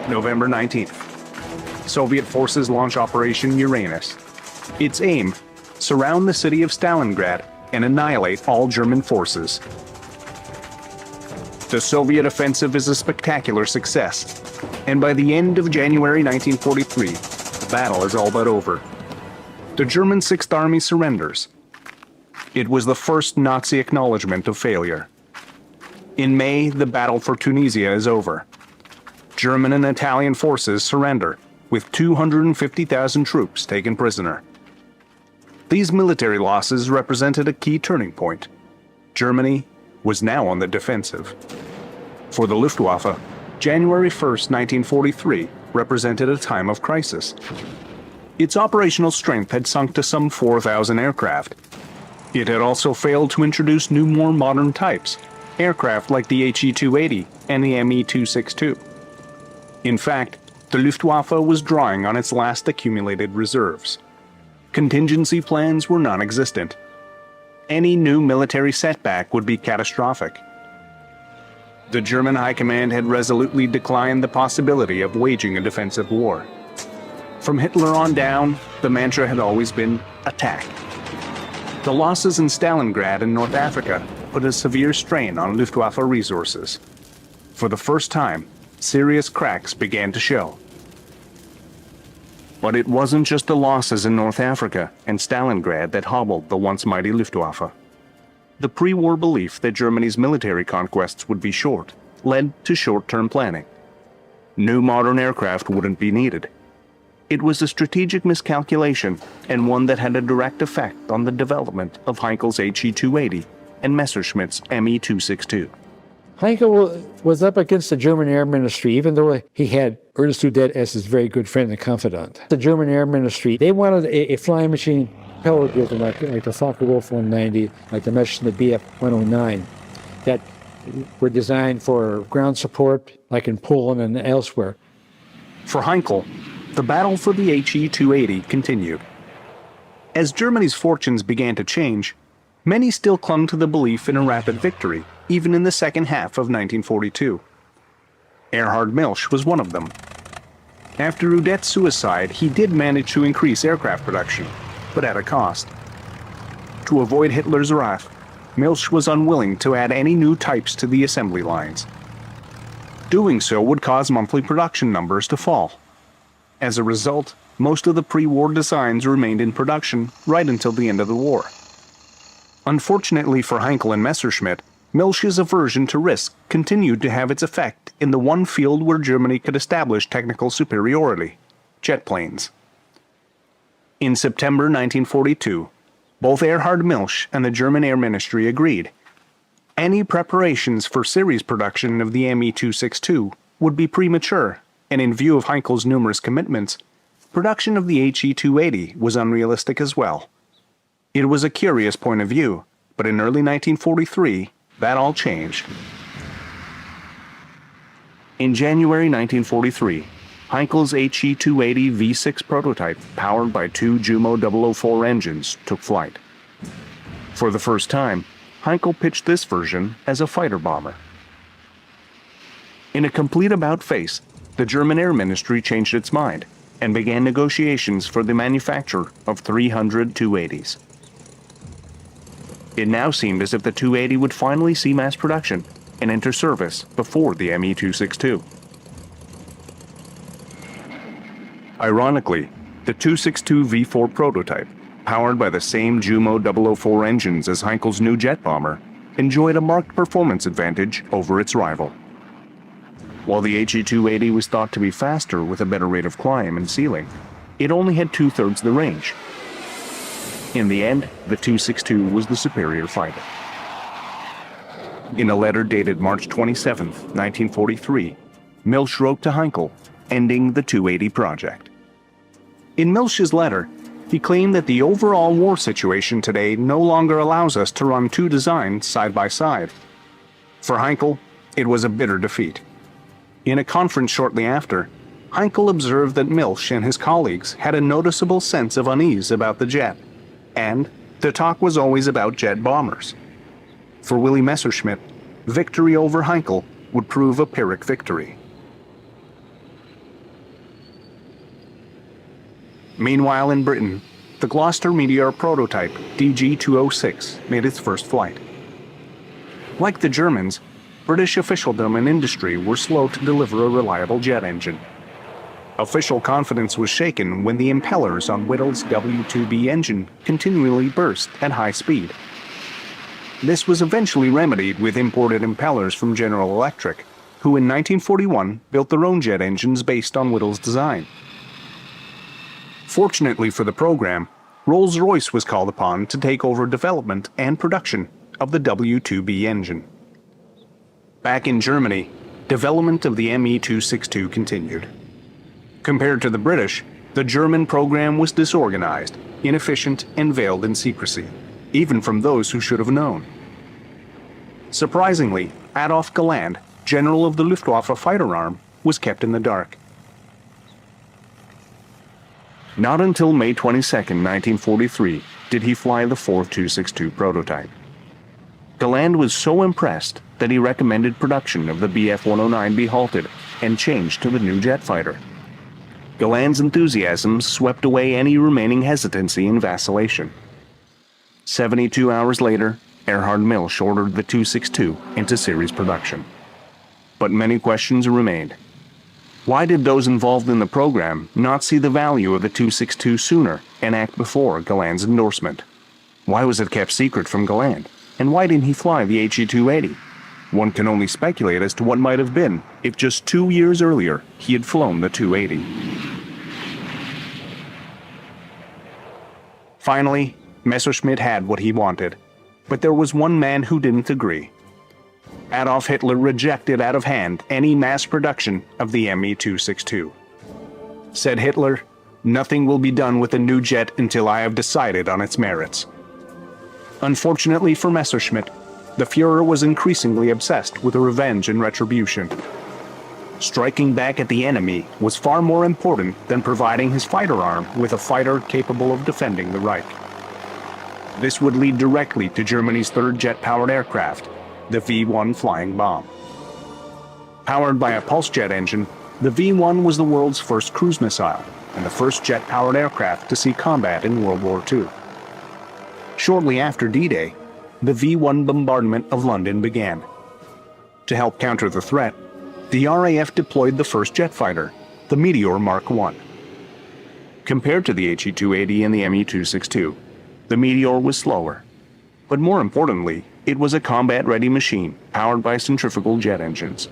November 19th. Soviet forces launch Operation Uranus. Its aim: surround the city of Stalingrad and annihilate all German forces. The Soviet offensive is a spectacular success, and by the end of January 1943, the battle is all but over. The German Sixth Army surrenders. It was the first Nazi acknowledgement of failure. In May, the battle for Tunisia is over. German and Italian forces surrender, with 250,000 troops taken prisoner. These military losses represented a key turning point. Germany was now on the defensive. For the Luftwaffe, January 1st, 1943 represented a time of crisis. Its operational strength had sunk to some 4,000 aircraft. It had also failed to introduce new, more modern types, aircraft like the HE-280 and the Me-262. In fact, the Luftwaffe was drawing on its last accumulated reserves. Contingency plans were non-existent. Any new military setback would be catastrophic. The German High Command had resolutely declined the possibility of waging a defensive war. From Hitler on down, the mantra had always been attack. The losses in Stalingrad and North Africa put a severe strain on Luftwaffe resources. For the first time, serious cracks began to show. But it wasn't just the losses in North Africa and Stalingrad that hobbled the once mighty Luftwaffe. The pre-war belief that Germany's military conquests would be short led to short-term planning. New modern aircraft wouldn't be needed. It was a strategic miscalculation, and one that had a direct effect on the development of Heinkel's HE-280 and Messerschmitt's Me-262. Heinkel was up against the German Air Ministry, even though he had Ernest Udet as his very good friend and confidant. The German Air Ministry, they wanted a flying machine pellet like the Focke-Wulf 190, like the Messerschmitt Bf-109, that were designed for ground support, like in Poland and elsewhere. For Heinkel, the battle for the HE-280 continued. As Germany's fortunes began to change, many still clung to the belief in a rapid victory, even in the second half of 1942. Erhard Milch was one of them. After Udet's suicide, he did manage to increase aircraft production, but at a cost. To avoid Hitler's wrath, Milch was unwilling to add any new types to the assembly lines. Doing so would cause monthly production numbers to fall. As a result, most of the pre-war designs remained in production right until the end of the war. Unfortunately for Heinkel and Messerschmitt, Milch's aversion to risk continued to have its effect in the one field where Germany could establish technical superiority: jet planes. In September 1942, both Erhard Milch and the German Air Ministry agreed. Any preparations for series production of the Me-262 would be premature, and in view of Heinkel's numerous commitments, production of the HE-280 was unrealistic as well. It was a curious point of view, but in early 1943, that all changed. In January 1943, Heinkel's HE-280 V6 prototype, powered by two Jumo 004 engines, took flight. For the first time, Heinkel pitched this version as a fighter bomber. In a complete about-face, the German Air Ministry changed its mind and began negotiations for the manufacture of 300 280s. It now seemed as if the 280 would finally see mass production and enter service before the Me-262. Ironically, the 262 V4 prototype, powered by the same Jumo 004 engines as Heinkel's new jet bomber, enjoyed a marked performance advantage over its rival. While the HE-280 was thought to be faster with a better rate of climb and ceiling, it only had 2/3 the range. In the end, the 262 was the superior fighter. In a letter dated March 27, 1943, Milch wrote to Heinkel, ending the 280 project. In Milch's letter, he claimed that the overall war situation today no longer allows us to run two designs side by side. For Heinkel, it was a bitter defeat. In a conference shortly after, Heinkel observed that Milch and his colleagues had a noticeable sense of unease about the jet, and the talk was always about jet bombers. For Willy Messerschmitt, victory over Heinkel would prove a Pyrrhic victory. Meanwhile in Britain, the Gloucester Meteor prototype DG-206 made its first flight. Like the Germans, British officialdom and industry were slow to deliver a reliable jet engine. Official confidence was shaken when the impellers on Whittle's W2B engine continually burst at high speed. This was eventually remedied with imported impellers from General Electric, who in 1941 built their own jet engines based on Whittle's design. Fortunately for the program, Rolls Royce was called upon to take over development and production of the W2B engine. Back in Germany, development of the Me-262 continued. Compared to the British, the German program was disorganized, inefficient, and veiled in secrecy, even from those who should have known. Surprisingly, Adolf Galland, general of the Luftwaffe fighter arm, was kept in the dark. Not until May 22, 1943, did he fly the fourth 262 prototype. Galland was so impressed that he recommended production of the Bf-109 be halted and changed to the new jet fighter. Galland's enthusiasm swept away any remaining hesitancy and vacillation. 72 hours later, Erhard Milch ordered the 262 into series production. But many questions remained. Why did those involved in the program not see the value of the 262 sooner and act before Galland's endorsement? Why was it kept secret from Galland? And why didn't he fly the HE-280? One can only speculate as to what might have been if just 2 years earlier he had flown the 280. Finally, Messerschmitt had what he wanted, but there was one man who didn't agree. Adolf Hitler rejected out of hand any mass production of the Me-262. Said Hitler, "Nothing will be done with the new jet until I have decided on its merits." Unfortunately for Messerschmitt, the Fuhrer was increasingly obsessed with revenge and retribution. Striking back at the enemy was far more important than providing his fighter arm with a fighter capable of defending the Reich. This would lead directly to Germany's third jet-powered aircraft, the V-1 flying bomb. Powered by a pulse jet engine, the V-1 was the world's first cruise missile and the first jet-powered aircraft to see combat in World War II. Shortly after D-Day, the V-1 bombardment of London began. To help counter the threat, the RAF deployed the first jet fighter, the Meteor Mark I. Compared to the HE-280 and the Me-262, the Meteor was slower, but more importantly, it was a combat-ready machine powered by centrifugal jet engines.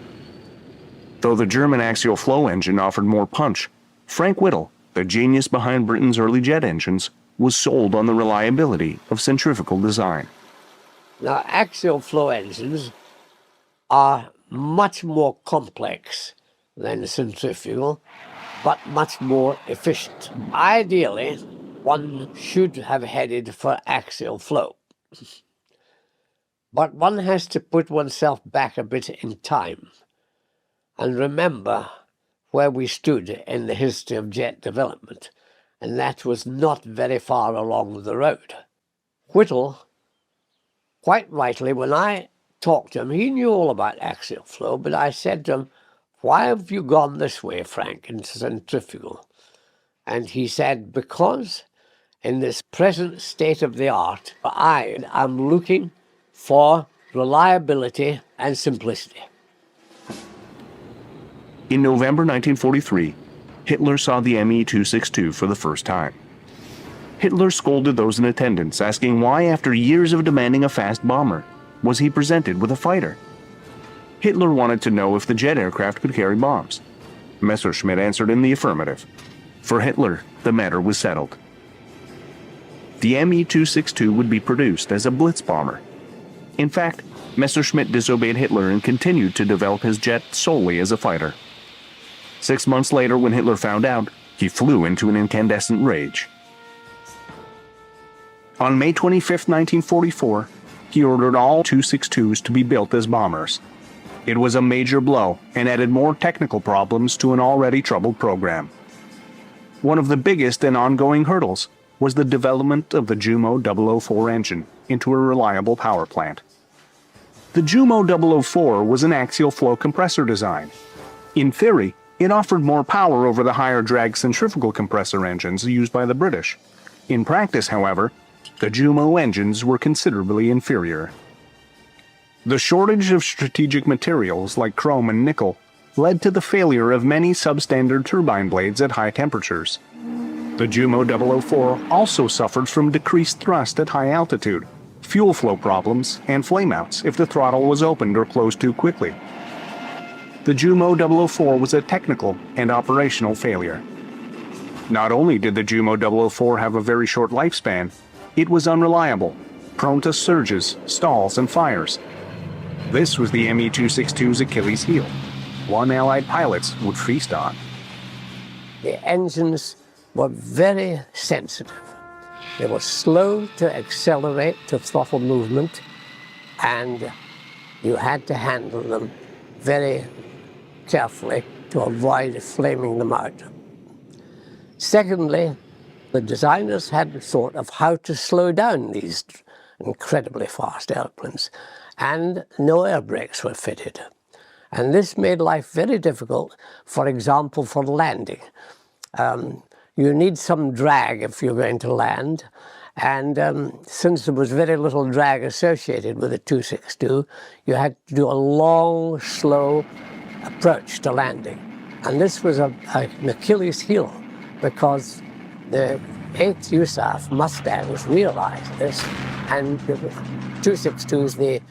Though the German axial flow engine offered more punch, Frank Whittle, the genius behind Britain's early jet engines, was sold on the reliability of centrifugal design. Now, axial flow engines are much more complex than centrifugal, but much more efficient. Ideally, one should have headed for axial flow. But one has to put oneself back a bit in time and remember where we stood in the history of jet development, and that was not very far along the road. Whittle, quite rightly, when I talked to him, he knew all about axial flow, but I said to him, "Why have you gone this way, Frank, into centrifugal?" And he said, "Because in this present state of the art, I am looking for reliability and simplicity." In November 1943, Hitler saw the Me-262 for the first time. Hitler scolded those in attendance, asking why, after years of demanding a fast bomber, was he presented with a fighter? Hitler wanted to know if the jet aircraft could carry bombs. Messerschmitt answered in the affirmative. For Hitler, the matter was settled. The Me-262 would be produced as a Blitz bomber. In fact, Messerschmitt disobeyed Hitler and continued to develop his jet solely as a fighter. 6 months later, when Hitler found out, he flew into an incandescent rage. On May 25, 1944, he ordered all 262s to be built as bombers. It was a major blow and added more technical problems to an already troubled program. One of the biggest and ongoing hurdles was the development of the Jumo 004 engine into a reliable power plant. The Jumo 004 was an axial flow compressor design. In theory, it offered more power over the higher drag centrifugal compressor engines used by the British. In practice, however, the Jumo engines were considerably inferior. The shortage of strategic materials like chrome and nickel led to the failure of many substandard turbine blades at high temperatures. The Jumo 004 also suffered from decreased thrust at high altitude, fuel flow problems, and flameouts if the throttle was opened or closed too quickly. The Jumo 004 was a technical and operational failure. Not only did the Jumo 004 have a very short lifespan, it was unreliable, prone to surges, stalls, and fires. This was the Me-262's Achilles heel, one Allied pilots would feast on. The engines were very sensitive. They were slow to accelerate to throttle movement, and you had to handle them very carefully to avoid flaming them out. Secondly, the designers hadn't thought of how to slow down these incredibly fast airplanes, and no air brakes were fitted. And this made life very difficult, for example, for landing. You need some drag if you're going to land, And since there was very little drag associated with the 262, you had to do a long, slow approach to landing. And this was an Achilles heel, because the 8th USAF Mustangs realized this, and the 262s they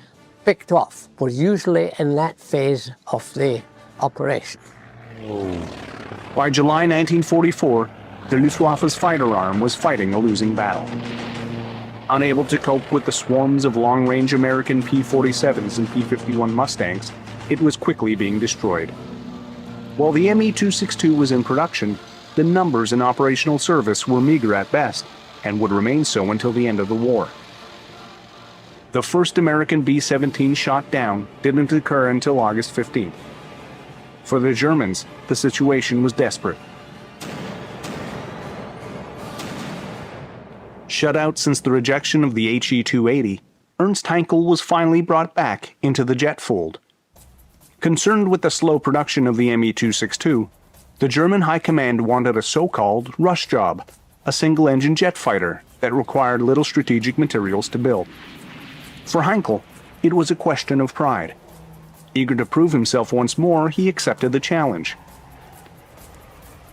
picked off were usually in that phase of the operation. By July 1944, the Luftwaffe's fighter arm was fighting a losing battle. Unable to cope with the swarms of long-range American P-47s and P-51 Mustangs, it was quickly being destroyed. While the Me-262 was in production, the numbers in operational service were meager at best, and would remain so until the end of the war. The first American B-17 shot down didn't occur until August 15th. For the Germans, the situation was desperate. Shut out since the rejection of the HE-280, Ernst Heinkel was finally brought back into the jet fold. Concerned with the slow production of the Me-262, the German High Command wanted a so-called rush job, a single-engine jet fighter that required little strategic materials to build. For Heinkel, it was a question of pride. Eager to prove himself once more, he accepted the challenge.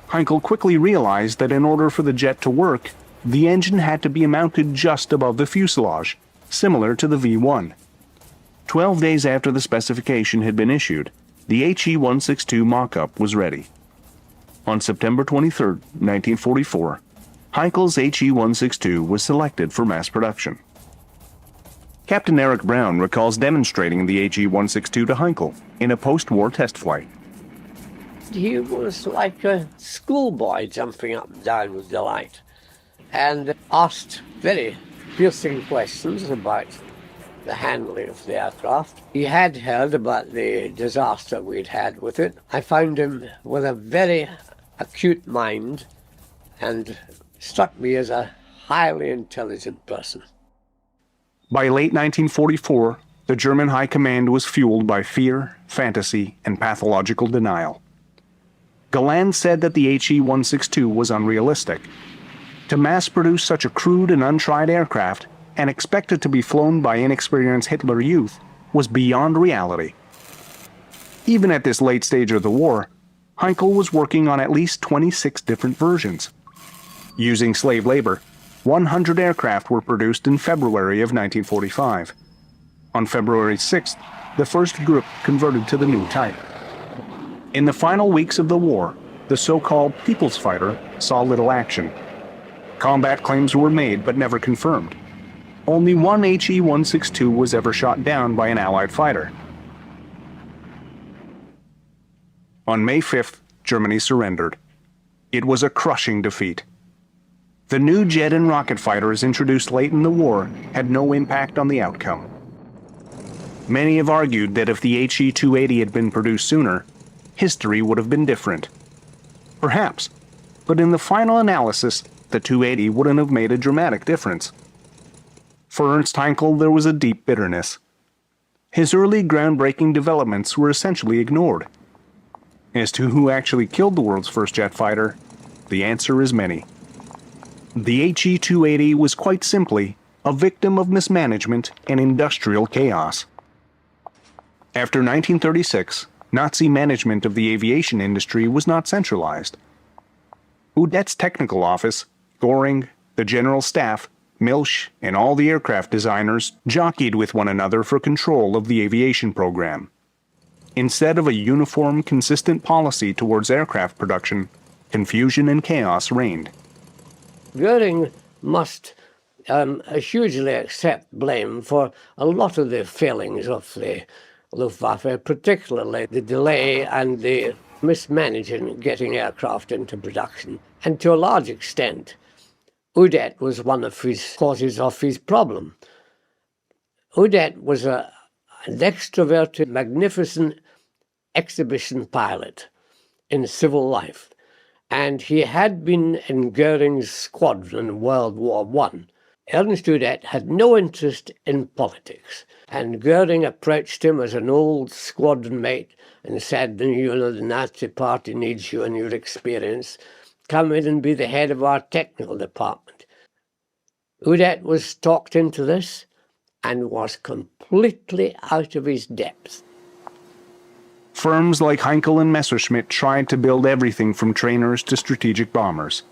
Heinkel quickly realized that in order for the jet to work, the engine had to be mounted just above the fuselage, similar to the V-1. 12 days after the specification had been issued, the HE-162 mock-up was ready. On September 23, 1944, Heinkel's HE-162 was selected for mass production. Captain Eric Brown recalls demonstrating the HE-162 to Heinkel in a post-war test flight. He was like a schoolboy jumping up and down with delight, and asked very piercing questions about the handling of the aircraft. He had heard about the disaster we'd had with it. I found him with a very acute mind and struck me as a highly intelligent person. By late 1944, the German High Command was fueled by fear, fantasy, and pathological denial. Galland said that the HE-162 was unrealistic. To mass-produce such a crude and untried aircraft and expect it to be flown by inexperienced Hitler youth was beyond reality. Even at this late stage of the war, Heinkel was working on at least 26 different versions. Using slave labor, 100 aircraft were produced in February of 1945. On February 6th, the first group converted to the new type. In the final weeks of the war, the so-called People's Fighter saw little action. Combat claims were made but never confirmed. Only one HE-162 was ever shot down by an Allied fighter. On May 5th, Germany surrendered. It was a crushing defeat. The new jet and rocket fighters introduced late in the war had no impact on the outcome. Many have argued that if the HE-280 had been produced sooner, history would have been different. Perhaps, but in the final analysis, the 280 wouldn't have made a dramatic difference. For Ernst Heinkel, there was a deep bitterness. His early groundbreaking developments were essentially ignored. As to who actually killed the world's first jet fighter, the answer is many. The HE-280 was quite simply a victim of mismanagement and industrial chaos. After 1936, Nazi management of the aviation industry was not centralized. Udet's technical office, Göring, the general staff, Milch, and all the aircraft designers jockeyed with one another for control of the aviation program. Instead of a uniform, consistent policy towards aircraft production, confusion and chaos reigned. Göring must hugely accept blame for a lot of the failings of the Luftwaffe, particularly the delay and the mismanaging getting aircraft into production. And to a large extent, Udet was one of his causes of his problem. Udet was an extroverted, magnificent exhibition pilot in civil life, and he had been in Göring's squadron in World War I. Ernst Udet had no interest in politics, and Göring approached him as an old squadron mate and said, you know, the Nazi party needs you and your experience. Come in and be the head of our technical department. Udet was talked into this and was completely out of his depth. Firms like Heinkel and Messerschmitt tried to build everything from trainers to strategic bombers.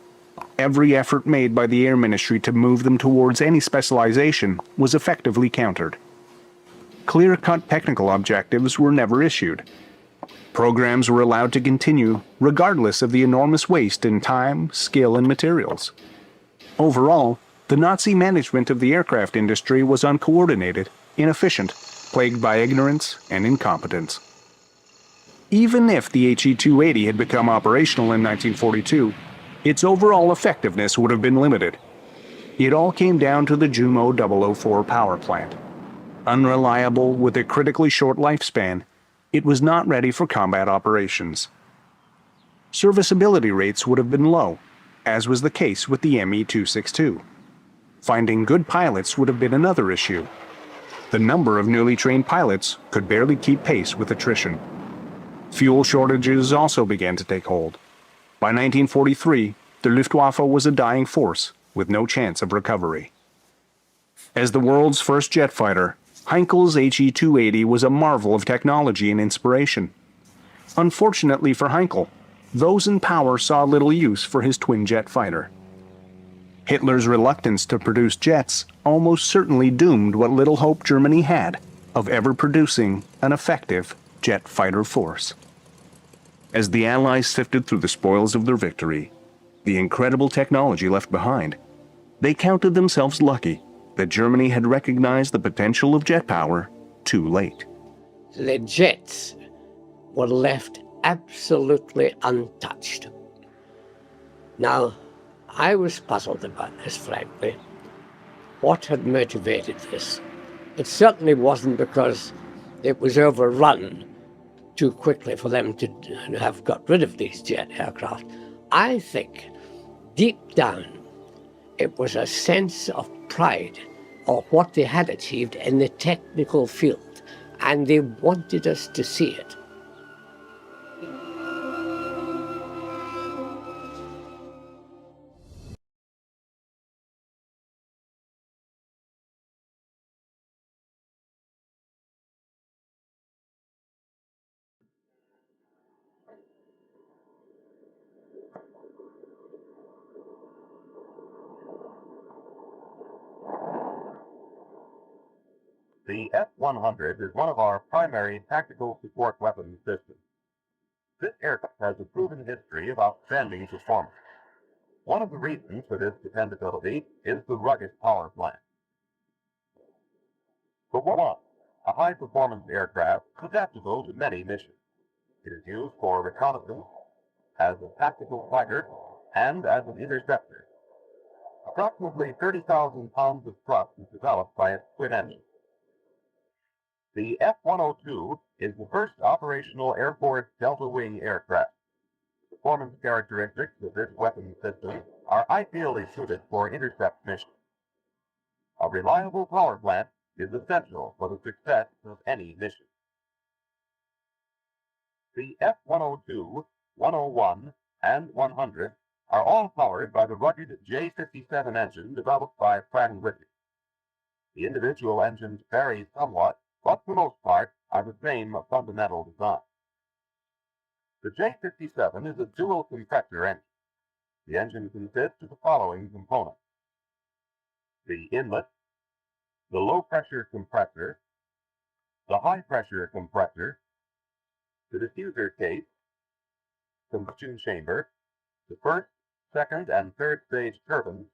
Every effort made by the Air Ministry to move them towards any specialization was effectively countered. Clear-cut technical objectives were never issued. Programs were allowed to continue regardless of the enormous waste in time, skill, and materials. Overall, the Nazi management of the aircraft industry was uncoordinated, inefficient, plagued by ignorance and incompetence. Even if the HE-280 had become operational in 1942, its overall effectiveness would have been limited. It all came down to the Jumo 004 power plant. Unreliable with a critically short lifespan, it was not ready for combat operations. Serviceability rates would have been low, as was the case with the Me-262. Finding good pilots would have been another issue. The number of newly trained pilots could barely keep pace with attrition. Fuel shortages also began to take hold. By 1943, the Luftwaffe was a dying force with no chance of recovery. As the world's first jet fighter, Heinkel's HE-280 was a marvel of technology and inspiration. Unfortunately for Heinkel, those in power saw little use for his twin-jet fighter. Hitler's reluctance to produce jets almost certainly doomed what little hope Germany had of ever producing an effective jet fighter force. As the Allies sifted through the spoils of their victory, the incredible technology left behind, they counted themselves lucky that Germany had recognized the potential of jet power too late. The jets were left absolutely untouched. Now, I was puzzled about this, frankly. What had motivated this? It certainly wasn't because it was overrun too quickly for them to have got rid of these jet aircraft. I think, deep down, it was a sense of pride of what they had achieved in the technical field, and they wanted us to see it. The F-100 is one of our primary tactical support weapons systems. This aircraft has a proven history of outstanding performance. One of the reasons for this dependability is the rugged power plant. For one, a high-performance aircraft is adaptable to many missions. It is used for reconnaissance, as a tactical fighter, and as an interceptor. Approximately 30,000 pounds of thrust is developed by its twin engine. The F-102 is the first operational Air Force Delta Wing aircraft. The performance characteristics of this weapon system are ideally suited for intercept missions. A reliable power plant is essential for the success of any mission. The F-102, 101, and 100 are all powered by the rugged J-57 engine developed by Pratt & Whitney. The individual engines vary somewhat, but for the most part are the same fundamental design. The J-57 is a dual compressor engine. The engine consists of the following components: the inlet, the low-pressure compressor, the high-pressure compressor, the diffuser case, combustion chamber, the first, second, and third stage turbines,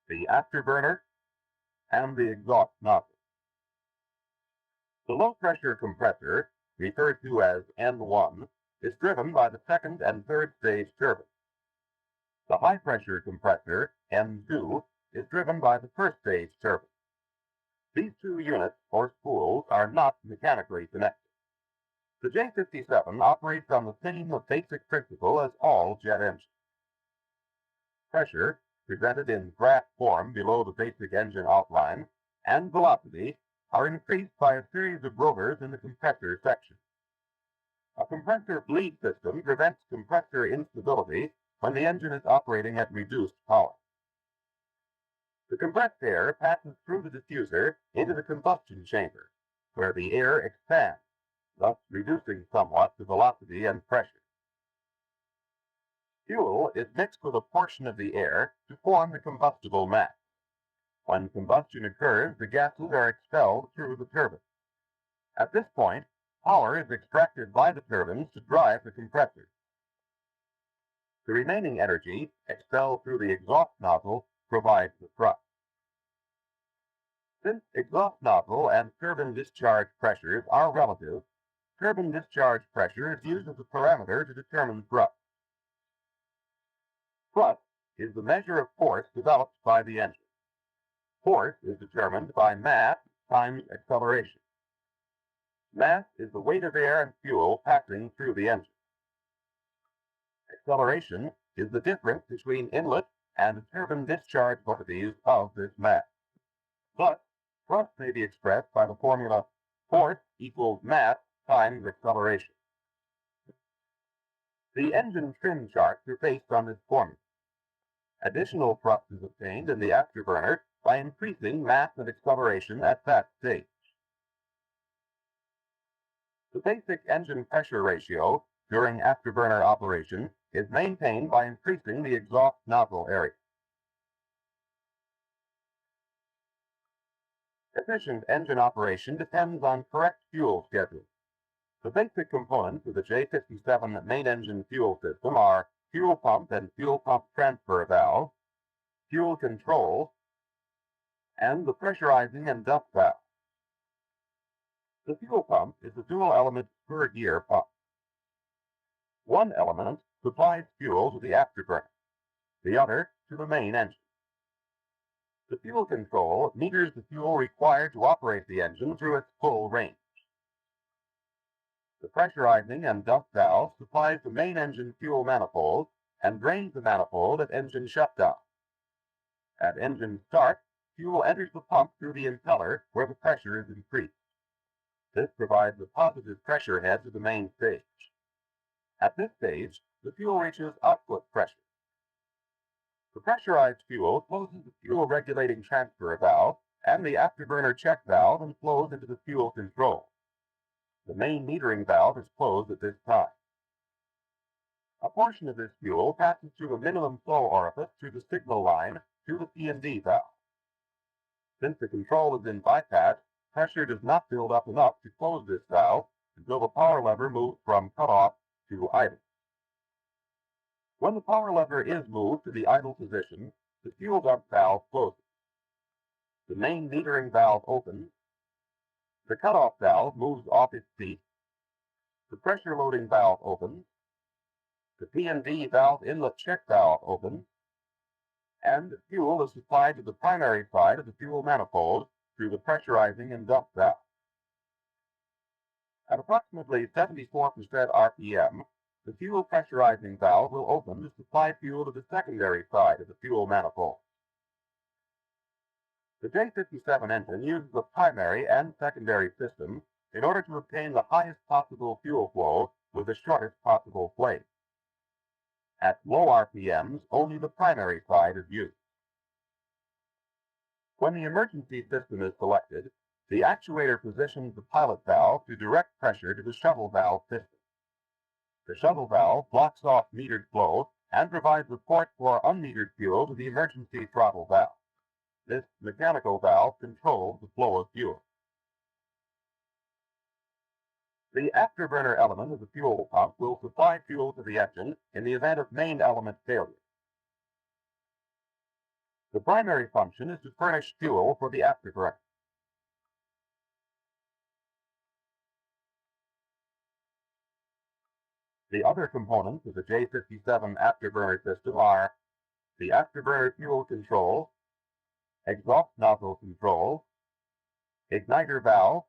the afterburner, and the exhaust nozzle. The low-pressure compressor, referred to as N1, is driven by the second and third stage turbines. The high-pressure compressor, N2, is driven by the first stage turbine. These two units, or spools, are not mechanically connected. The J-57 operates on the same basic principle as all jet engines. Pressure, presented in graph form below the basic engine outline, and velocity are increased by a series of rotors in the compressor section. A compressor bleed system prevents compressor instability when the engine is operating at reduced power. The compressed air passes through the diffuser into the combustion chamber, where the air expands, thus reducing somewhat the velocity and pressure. Fuel is mixed with a portion of the air to form the combustible mass. When combustion occurs, the gases are expelled through the turbine. At this point, power is extracted by the turbines to drive the compressors. The remaining energy, expelled through the exhaust nozzle, provides the thrust. Since exhaust nozzle and turbine discharge pressures are relative, turbine discharge pressure is used as a parameter to determine thrust. Thrust is the measure of force developed by the engine. Force is determined by mass times acceleration. Mass is the weight of air and fuel passing through the engine. Acceleration is the difference between inlet and turbine discharge velocities of this mass. Thus, thrust may be expressed by the formula force equals mass times acceleration. The engine trim charts are based on this formula. Additional thrust is obtained in the afterburner by increasing mass and acceleration at that stage. The basic engine pressure ratio during afterburner operation is maintained by increasing the exhaust nozzle area. Efficient engine operation depends on correct fuel schedule. The basic components of the J57 main engine fuel system are fuel pump and fuel pump transfer valve, fuel control, and the pressurizing and dump valve. The fuel pump is a dual-element per-gear pump. One element supplies fuel to the afterburner, the other to the main engine. The fuel control meters the fuel required to operate the engine through its full range. The pressurizing and dump valve supplies the main engine fuel manifold and drains the manifold at engine shutdown. At engine start, fuel enters the pump through the impeller where the pressure is increased. This provides the positive pressure head to the main stage. At this stage, the fuel reaches output pressure. The pressurized fuel closes the fuel regulating transfer valve and the afterburner check valve and flows into the fuel control. The main metering valve is closed at this time. A portion of this fuel passes through a minimum flow orifice through the signal line to the P&D valve. Since the control is in bypass, pressure does not build up enough to close this valve until the power lever moves from cutoff to idle. When the power lever is moved to the idle position, the fuel dump valve closes. The main metering valve opens. The cutoff valve moves off its seat. The pressure loading valve opens. The P&D valve inlet check valve opens. And fuel is supplied to the primary side of the fuel manifold through the pressurizing and dump valve. At approximately 74% RPM, the fuel pressurizing valve will open to supply fuel to the secondary side of the fuel manifold. The J57 engine uses the primary and secondary system in order to obtain the highest possible fuel flow with the shortest possible flame. At low RPMs, only the primary side is used. When the emergency system is selected, the actuator positions the pilot valve to direct pressure to the shuttle valve system. The shuttle valve blocks off metered flow and provides support for unmetered fuel to the emergency throttle valve. This mechanical valve controls the flow of fuel. The afterburner element of the fuel pump will supply fuel to the engine in the event of main element failure. The primary function is to furnish fuel for the afterburner. The other components of the J57 afterburner system are the afterburner fuel control, exhaust nozzle control, igniter valve,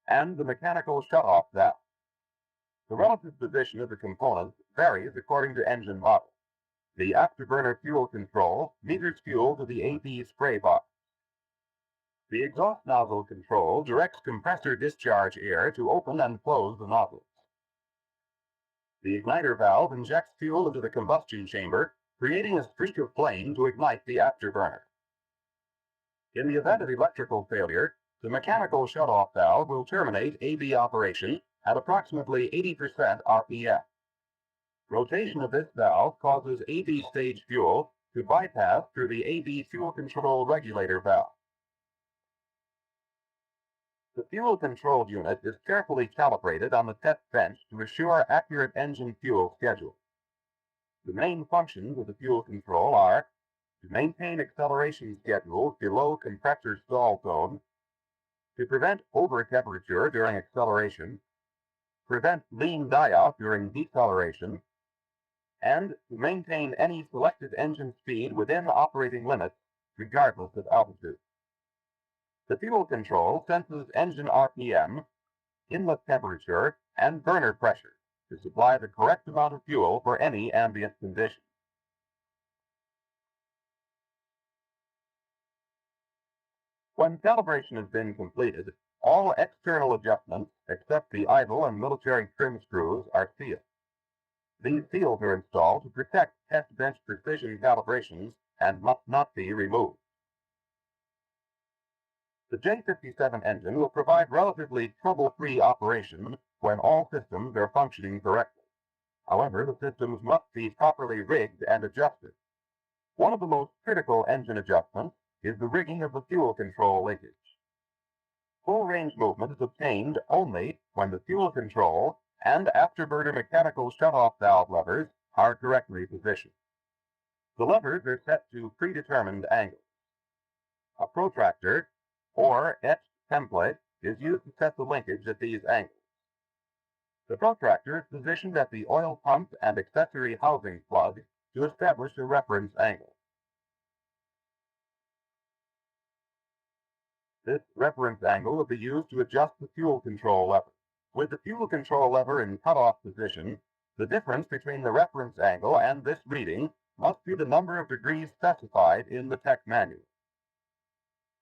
and the mechanical shutoff valve. The relative position of the components varies according to engine model. The afterburner fuel control meters fuel to the AB spray box. The exhaust nozzle control directs compressor discharge air to open and close the nozzles. The igniter valve injects fuel into the combustion chamber, creating a streak of flame to ignite the afterburner. In the event of electrical failure, the mechanical shutoff valve will terminate AB operation at approximately 80% RPM. Rotation of this valve causes AB stage fuel to bypass through the AB fuel control regulator valve. The fuel control unit is carefully calibrated on the test bench to assure accurate engine fuel schedule. The main functions of the fuel control are to maintain acceleration schedules below compressor stall zone, to prevent over-temperature during acceleration, prevent lean die-off during deceleration, and to maintain any selected engine speed within operating limits, regardless of altitude. The fuel control senses engine RPM, inlet temperature, and burner pressure to supply the correct amount of fuel for any ambient condition. When calibration has been completed, all external adjustments, except the idle and military trim screws, are sealed. These seals are installed to protect test bench precision calibrations and must not be removed. The J-57 engine will provide relatively trouble-free operation when all systems are functioning correctly. However, the systems must be properly rigged and adjusted. One of the most critical engine adjustments is the rigging of the fuel control linkage. Full range movement is obtained only when the fuel control and afterburner mechanical shutoff valve levers are correctly positioned. The levers are set to predetermined angles. A protractor or etched template is used to set the linkage at these angles. The protractor is positioned at the oil pump and accessory housing plug to establish a reference angle. This reference angle will be used to adjust the fuel control lever. With the fuel control lever in cutoff position, the difference between the reference angle and this reading must be the number of degrees specified in the tech manual.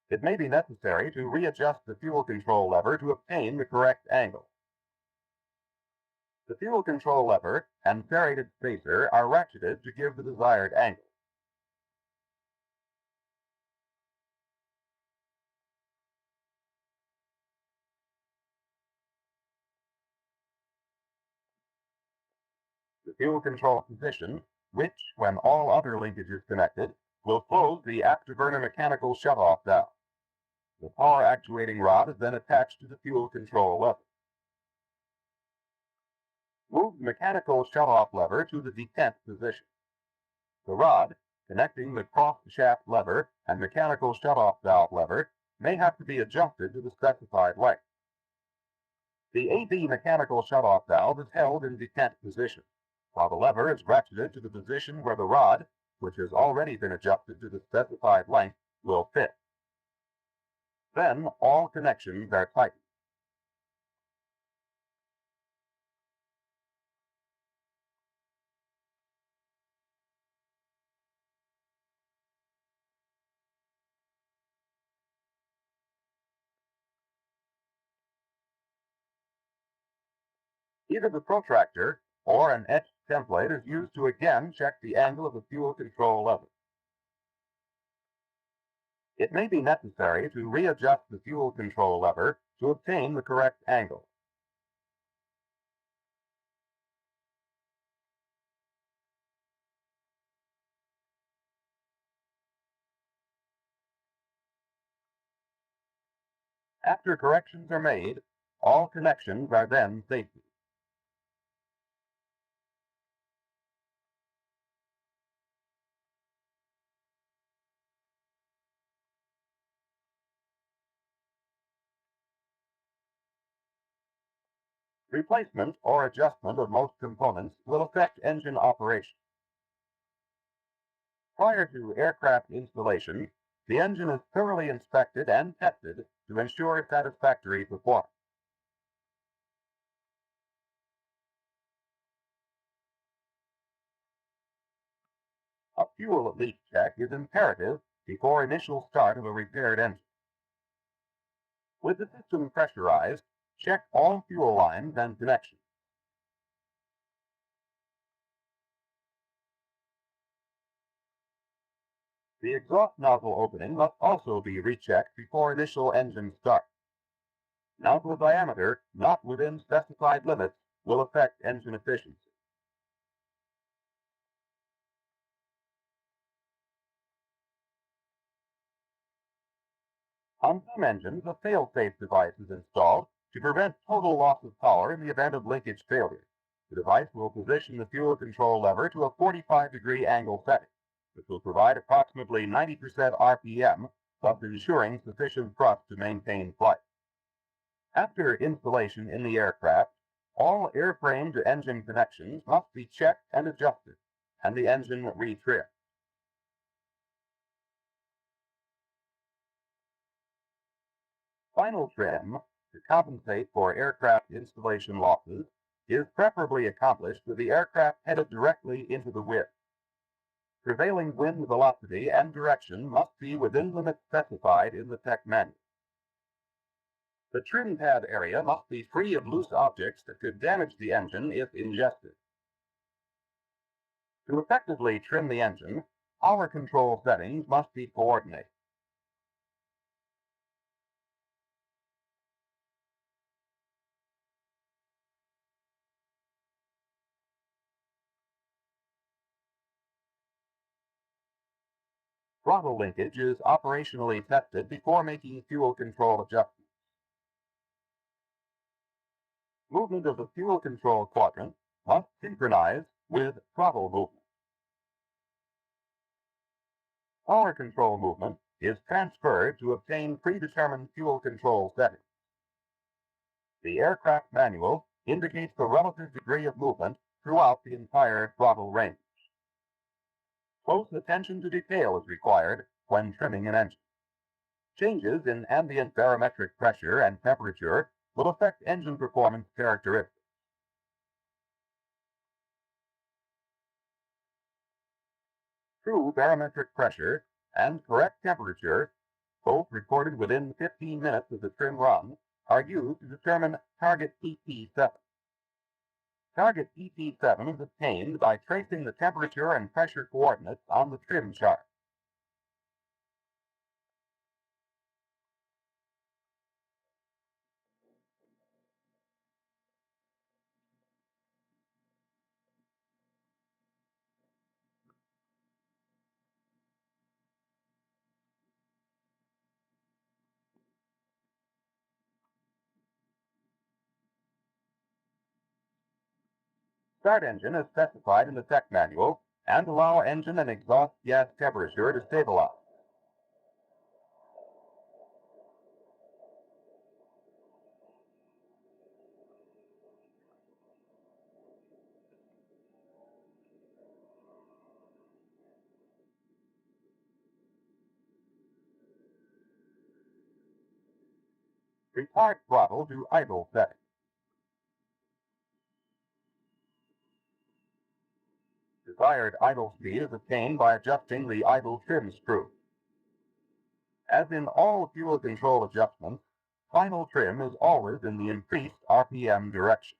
It may be necessary to readjust the fuel control lever to obtain the correct angle. The fuel control lever and serrated spacer are ratcheted to give the desired angle. The fuel control position, which, when all other linkage is connected, will close the afterburner mechanical shutoff valve. The power actuating rod is then attached to the fuel control lever. Move the mechanical shutoff lever to the detent position. The rod, connecting the cross shaft lever and mechanical shutoff valve lever, may have to be adjusted to the specified length. The AB mechanical shutoff valve is held in detent position, while the lever is ratcheted to the position where the rod, which has already been adjusted to the specified length, will fit. Then all connections are tightened. Either the protractor or an etched template is used to again check the angle of the fuel control lever. It may be necessary to readjust the fuel control lever to obtain the correct angle. After corrections are made, all connections are then safety. Replacement or adjustment of most components will affect engine operation. Prior to aircraft installation, the engine is thoroughly inspected and tested to ensure satisfactory performance. A fuel leak check is imperative before initial start of a repaired engine. With the system pressurized, check all fuel lines and connections. The exhaust nozzle opening must also be rechecked before initial engine start. Nozzle diameter not within specified limits will affect engine efficiency. On some engines, a fail-safe device is installed to prevent total loss of power in the event of linkage failure. The device will position the fuel control lever to a 45-degree angle setting, which will provide approximately 90% RPM, thus ensuring sufficient thrust to maintain flight. After installation in the aircraft, all airframe to engine connections must be checked and adjusted, and the engine retrimmed. Final trim, to compensate for aircraft installation losses, is preferably accomplished with the aircraft headed directly into the wind. Prevailing wind velocity and direction must be within limits specified in the tech manual. The trim pad area must be free of loose objects that could damage the engine if ingested. To effectively trim the engine, power control settings must be coordinated. Throttle linkage is operationally tested before making fuel control adjustments. Movement of the fuel control quadrant must synchronize with throttle movement. Power control movement is transferred to obtain predetermined fuel control settings. The aircraft manual indicates the relative degree of movement throughout the entire throttle range. Close attention to detail is required when trimming an engine. Changes in ambient barometric pressure and temperature will affect engine performance characteristics. True barometric pressure and correct temperature, both recorded within 15 minutes of the trim run, are used to determine target PP7. Target PP7 is obtained by tracing the temperature and pressure coordinates on the trim chart. Start engine is specified in the tech manual and allow engine and exhaust gas temperature to stabilize. Retard throttle to idle setting. Desired idle speed is attained by adjusting the idle trim screw. As in all fuel control adjustments, final trim is always in the increased RPM direction.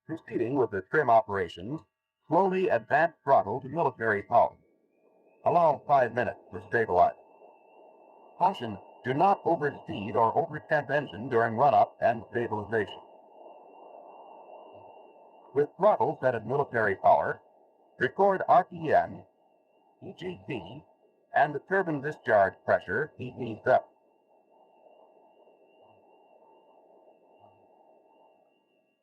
Proceeding with the trim operations, slowly advance throttle to military power. Allow 5 minutes for stabilizing. Caution, do not overspeed or overtemp engine during run-up and stabilization. With throttle set at military power, record RPM, EGP, and the turbine discharge pressure, EP7.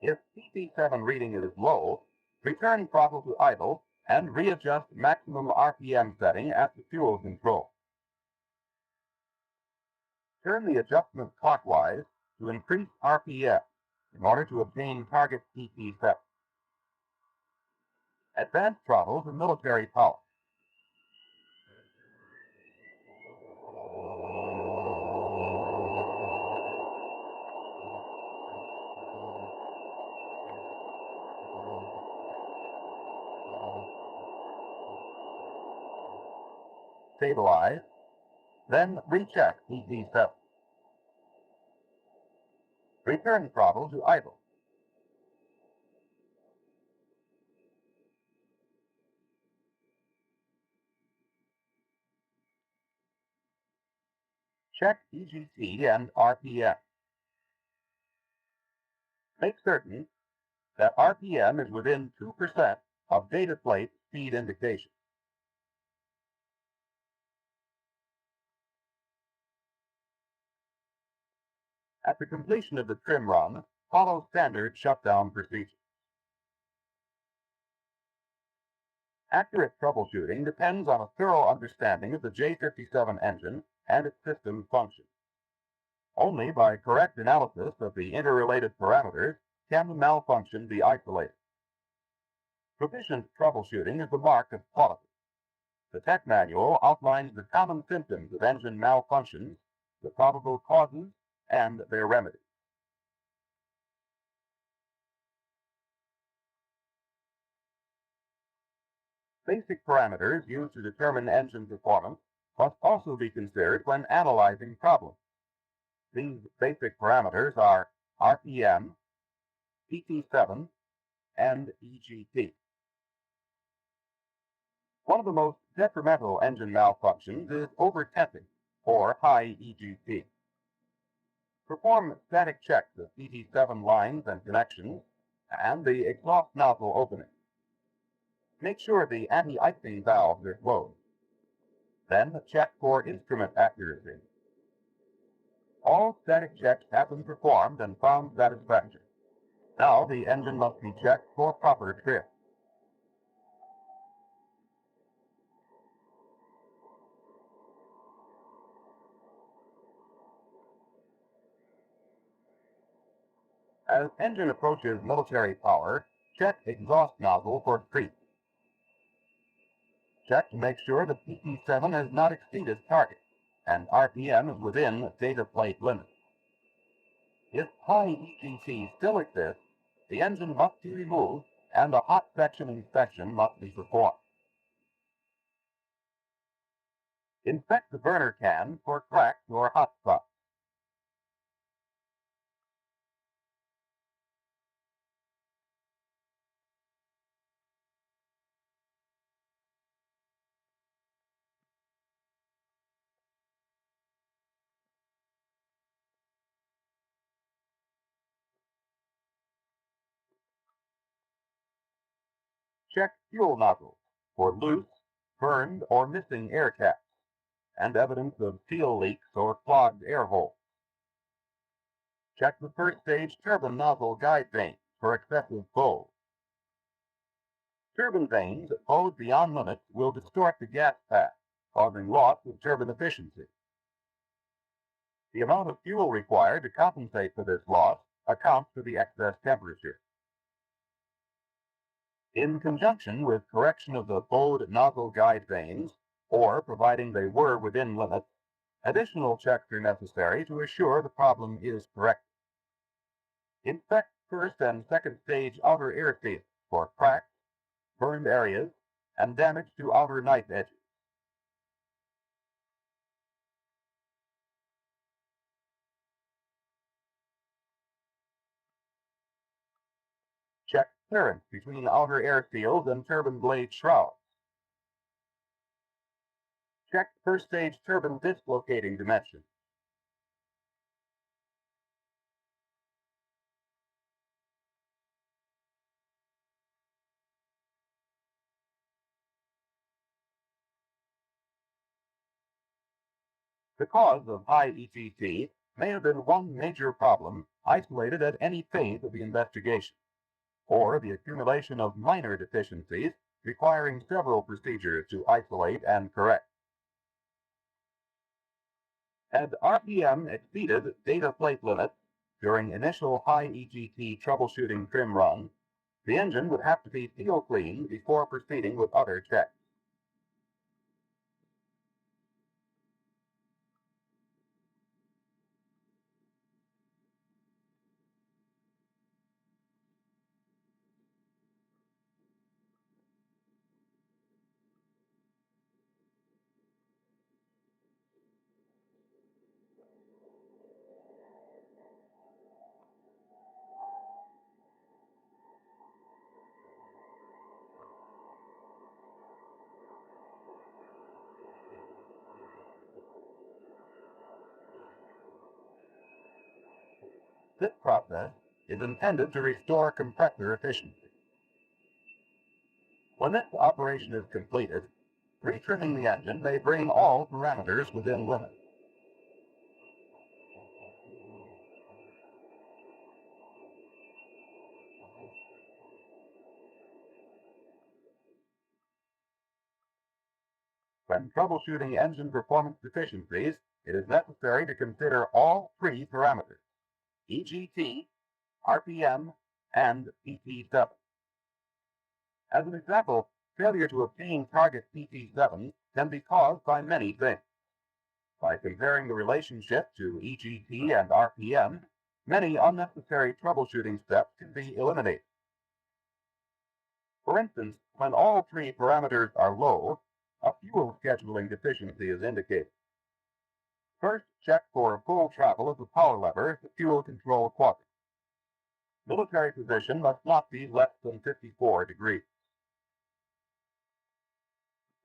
If EP7 reading is low, return throttle to idle and readjust maximum RPM setting at the fuel control. Turn the adjustment clockwise to increase RPM in order to obtain target EP7. Advance throttle to military power. Stabilize, then recheck EP7. Return throttle to idle. Check EGT and RPM. Make certain that RPM is within 2% of data plate speed indication. At the completion of the trim run, follow standard shutdown procedures. Accurate troubleshooting depends on a thorough understanding of the J57 engine and its system function. Only by correct analysis of the interrelated parameters can the malfunction be isolated. Proficient troubleshooting is the mark of quality. The tech manual outlines the common symptoms of engine malfunctions, the probable causes, and their remedies. Basic parameters used to determine engine performance must also be considered when analyzing problems. These basic parameters are RPM, PT7, and EGT. One of the most detrimental engine malfunctions is overtenting, or high EGT. Perform static checks of PT7 lines and connections, and the exhaust nozzle opening. Make sure the anti-icing valves are closed. Then check for instrument accuracy. All static checks have been performed and found satisfactory. Now the engine must be checked for proper trim. As engine approaches military power, check exhaust nozzle for creep. Check to make sure the PT7 has not exceeded target, and RPM is within data plate limits. If high EGT still exists, the engine must be removed and a hot section inspection must be performed. Inspect the burner can for cracks or hot spots. Check fuel nozzles for loose, burned, or missing air caps, and evidence of seal leaks or clogged air holes. Check the first stage turbine nozzle guide vanes for excessive flow. Turbine vanes that close beyond limits will distort the gas path, causing loss of turbine efficiency. The amount of fuel required to compensate for this loss accounts for the excess temperature. In conjunction with correction of the bowed nozzle guide vanes, or providing they were within limits, additional checks are necessary to assure the problem is corrected. Inspect first and second stage outer air seals for cracks, burned areas, and damage to outer knife edges. Check clearance between outer air seals and turbine blade shrouds. Check first stage turbine dislocating dimensions. The cause of high EGT may have been one major problem isolated at any phase of the investigation, or the accumulation of minor deficiencies requiring several procedures to isolate and correct. Had RPM exceeded data plate limits during initial high EGT troubleshooting trim run, the engine would have to be seal cleaned before proceeding with other checks. This process is intended to restore compressor efficiency. When this operation is completed, retrimming the engine may bring all parameters within limits. When troubleshooting engine performance deficiencies, it is necessary to consider all three parameters: EGT, RPM, and PT7. As an example, failure to obtain target PT7 can be caused by many things. By comparing the relationship to EGT and RPM, many unnecessary troubleshooting steps can be eliminated. For instance, when all three parameters are low, a fuel scheduling deficiency is indicated. First, check for full travel of the power lever to fuel control quadrant. Military position must not be less than 54 degrees.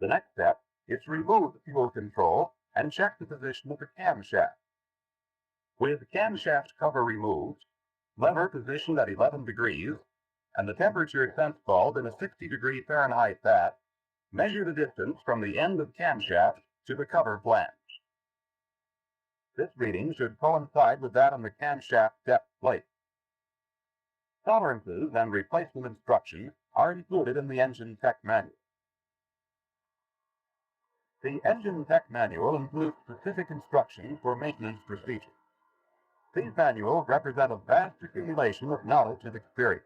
The next step is to remove the fuel control and check the position of the camshaft. With the camshaft cover removed, lever positioned at 11 degrees, and the temperature sense bulb in a 60-degree Fahrenheit vat, measure the distance from the end of camshaft to the cover flange. This reading should coincide with that on the camshaft depth plate. Tolerances and replacement instructions are included in the engine tech manual. The engine tech manual includes specific instructions for maintenance procedures. These manuals represent a vast accumulation of knowledge and experience.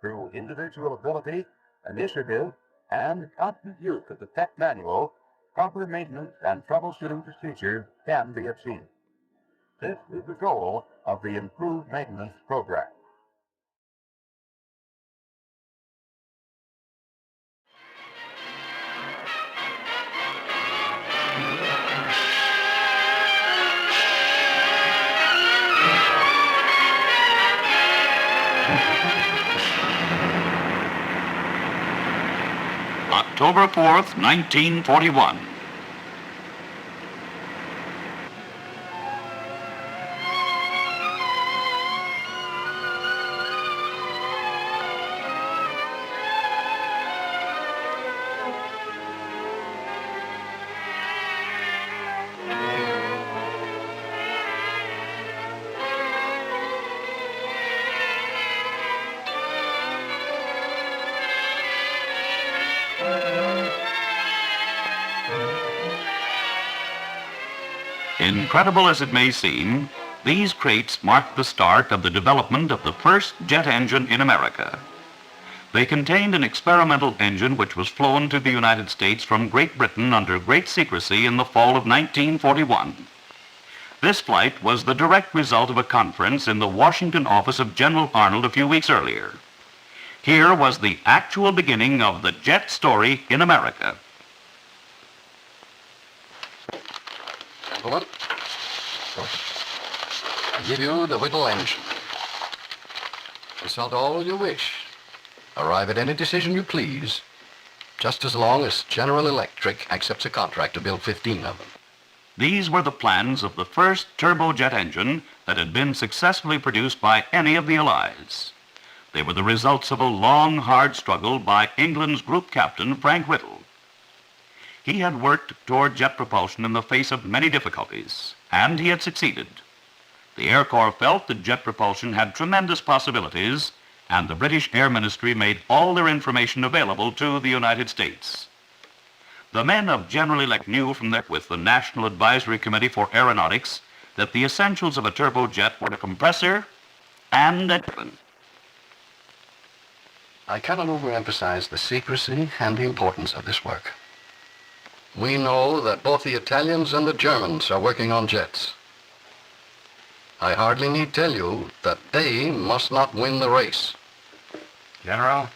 Through individual ability, initiative, and constant use of the tech manual, proper maintenance and troubleshooting procedures can be achieved. This is the goal of the Improved Maintenance Program. October 4th, 1941. Incredible as it may seem, these crates marked the start of the development of the first jet engine in America. They contained an experimental engine which was flown to the United States from Great Britain under great secrecy in the fall of 1941. This flight was the direct result of a conference in the Washington office of General Arnold a few weeks earlier. Here was the actual beginning of the jet story in America. Gentlemen, I give you the Whittle engine. Consult all you wish. Arrive at any decision you please, just as long as General Electric accepts a contract to build 15 of them. These were the plans of the first turbojet engine that had been successfully produced by any of the Allies. They were the results of a long, hard struggle by England's group captain, Frank Whittle. He had worked toward jet propulsion in the face of many difficulties, and he had succeeded. The Air Corps felt that jet propulsion had tremendous possibilities, and the British Air Ministry made all their information available to the United States. The men of General Electric knew from their with the National Advisory Committee for Aeronautics that the essentials of a turbojet were a compressor and a engine. I cannot overemphasize the secrecy and the importance of this work. We know that both the Italians and the Germans are working on jets. I hardly need tell you that they must not win the race. General,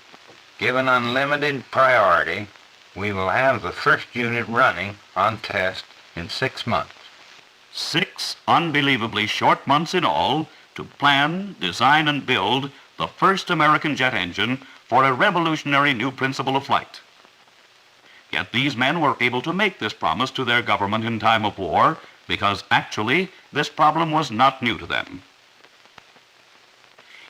given unlimited priority, we will have the first unit running on test in 6 months. 6 unbelievably short months in all to plan, design, and build the first American jet engine for a revolutionary new principle of flight. Yet these men were able to make this promise to their government in time of war because actually this problem was not new to them.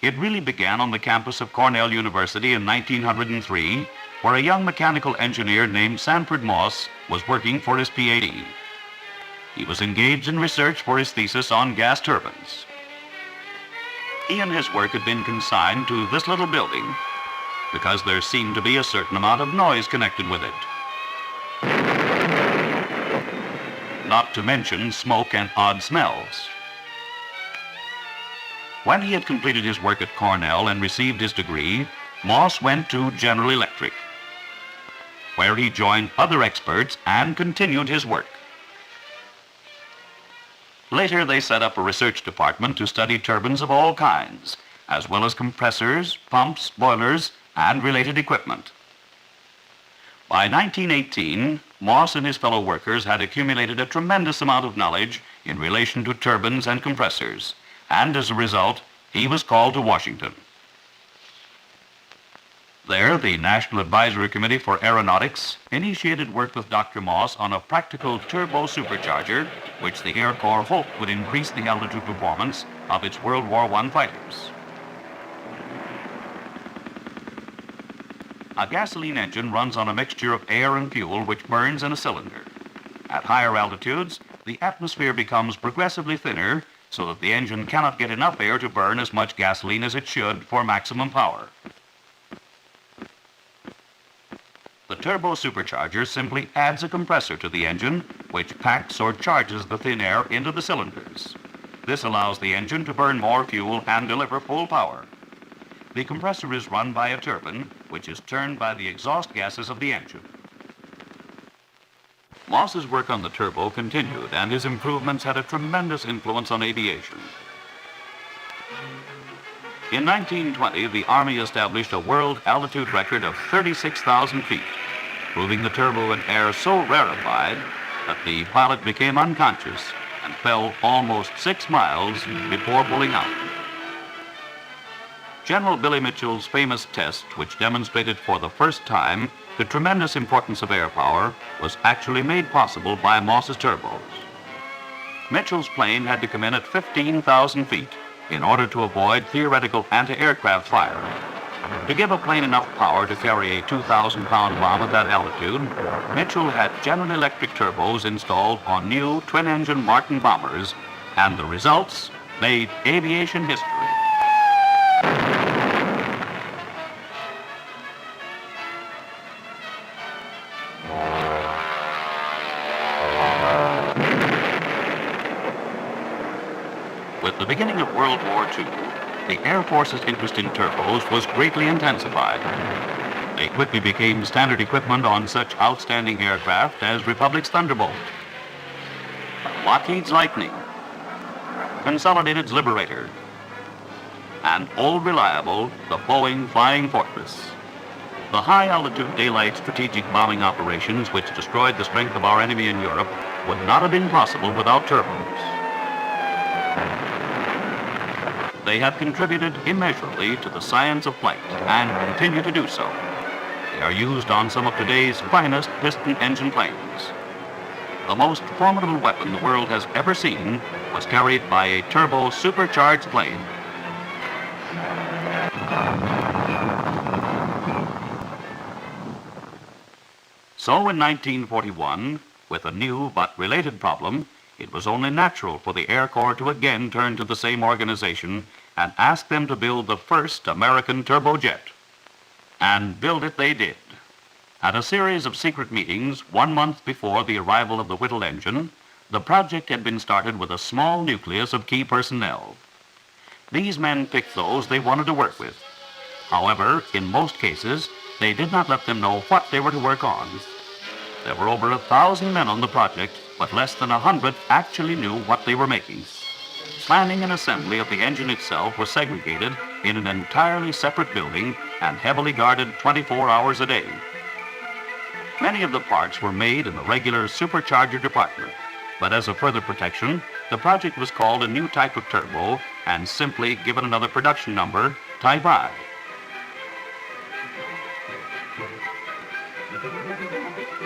It really began on the campus of Cornell University in 1903, where a young mechanical engineer named Sanford Moss was working for his PhD. He was engaged in research for his thesis on gas turbines. He and his work had been consigned to this little building because there seemed to be a certain amount of noise connected with it. Not to mention smoke and odd smells. When he had completed his work at Cornell and received his degree, Moss went to General Electric, where he joined other experts and continued his work. Later, they set up a research department to study turbines of all kinds, as well as compressors, pumps, boilers, and related equipment. By 1918, Moss and his fellow workers had accumulated a tremendous amount of knowledge in relation to turbines and compressors, and as a result, he was called to Washington. There, the National Advisory Committee for Aeronautics initiated work with Dr. Moss on a practical turbo supercharger, which the Air Corps hoped would increase the altitude performance of its World War I fighters. A gasoline engine runs on a mixture of air and fuel which burns in a cylinder. At higher altitudes, the atmosphere becomes progressively thinner so that the engine cannot get enough air to burn as much gasoline as it should for maximum power. The turbo supercharger simply adds a compressor to the engine, which packs or charges the thin air into the cylinders. This allows the engine to burn more fuel and deliver full power. The compressor is run by a turbine, which is turned by the exhaust gases of the engine. Moss's work on the turbo continued, and his improvements had a tremendous influence on aviation. In 1920, the Army established a world altitude record of 36,000 feet, proving the turbo and air so rarefied that the pilot became unconscious and fell almost 6 miles before pulling out. General Billy Mitchell's famous test, which demonstrated for the first time the tremendous importance of air power, was actually made possible by Moss's turbos. Mitchell's plane had to come in at 15,000 feet in order to avoid theoretical anti-aircraft fire. To give a plane enough power to carry a 2,000-pound bomb at that altitude, Mitchell had General Electric turbos installed on new twin-engine Martin bombers, and the results made aviation history. With the beginning of World War II, the Air Force's interest in turbos was greatly intensified. They quickly became standard equipment on such outstanding aircraft as Republic's Thunderbolt, Lockheed's Lightning, Consolidated's Liberator, and old reliable, the Boeing Flying Fortress. The high-altitude daylight strategic bombing operations which destroyed the strength of our enemy in Europe would not have been possible without turbos. They have contributed immeasurably to the science of flight and continue to do so. They are used on some of today's finest piston engine planes. The most formidable weapon the world has ever seen was carried by a turbo supercharged plane. So in 1941, with a new but related problem, it was only natural for the Air Corps to again turn to the same organization and ask them to build the first American turbojet. And build it they did. At a series of secret meetings 1 month before the arrival of the Whittle engine, the project had been started with a small nucleus of key personnel. These men picked those they wanted to work with. However, in most cases, they did not let them know what they were to work on. There were over 1,000 men on the project, but less than 100 actually knew what they were making. Planning and assembly of the engine itself were segregated in an entirely separate building and heavily guarded 24 hours a day. Many of the parts were made in the regular supercharger department, but as a further protection, the project was called a new type of turbo and simply given another production number, Type I.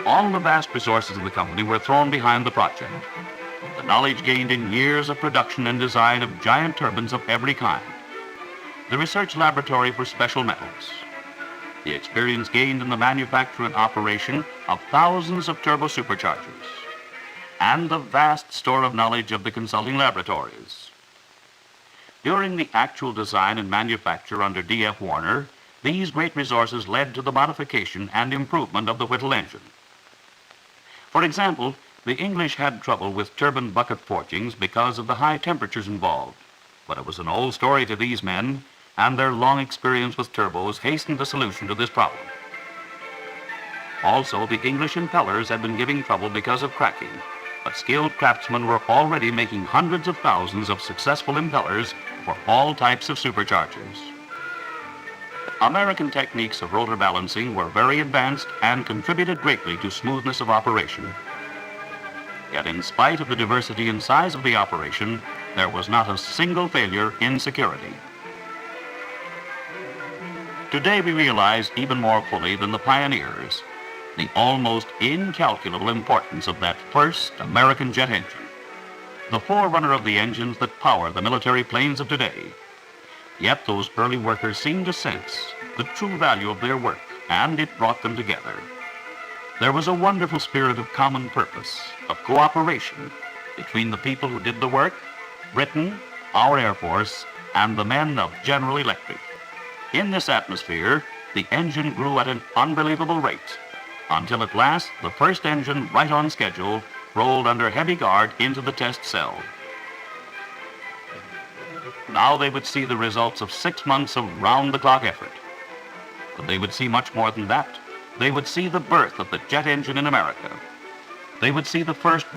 All the vast resources of the company were thrown behind the project. The knowledge gained in years of production and design of giant turbines of every kind. the research laboratory for special metals, the experience gained in the manufacture and operation of thousands of turbo superchargers, and the vast store of knowledge of the consulting laboratories. During the actual design and manufacture under D.F. Warner, these great resources led to the modification and improvement of the Whittle engine. For example, the English had trouble with turbine bucket forgings because of the high temperatures involved, but it was an old story to these men, and their long experience with turbos hastened the solution to this problem. Also, the English impellers had been giving trouble because of cracking, but skilled craftsmen were already making hundreds of thousands of successful impellers for all types of superchargers. American techniques of rotor balancing were very advanced and contributed greatly to smoothness of operation. Yet in spite of the diversity and size of the operation, there was not a single failure in security. Today we realize even more fully than the pioneers the almost incalculable importance of that first American jet engine, the forerunner of the engines that power the military planes of today. Yet those early workers seemed to sense the true value of their work, and it brought them together. There was a wonderful spirit of common purpose, of cooperation between the people who did the work, Britain, our Air Force, and the men of General Electric. In this atmosphere, the engine grew at an unbelievable rate, until at last the first engine, right on schedule, rolled under heavy guard into the test cell. Now they would see the results of 6 months of round-the-clock effort. But they would see much more than that. They would see the birth of the jet engine in America. They would see the first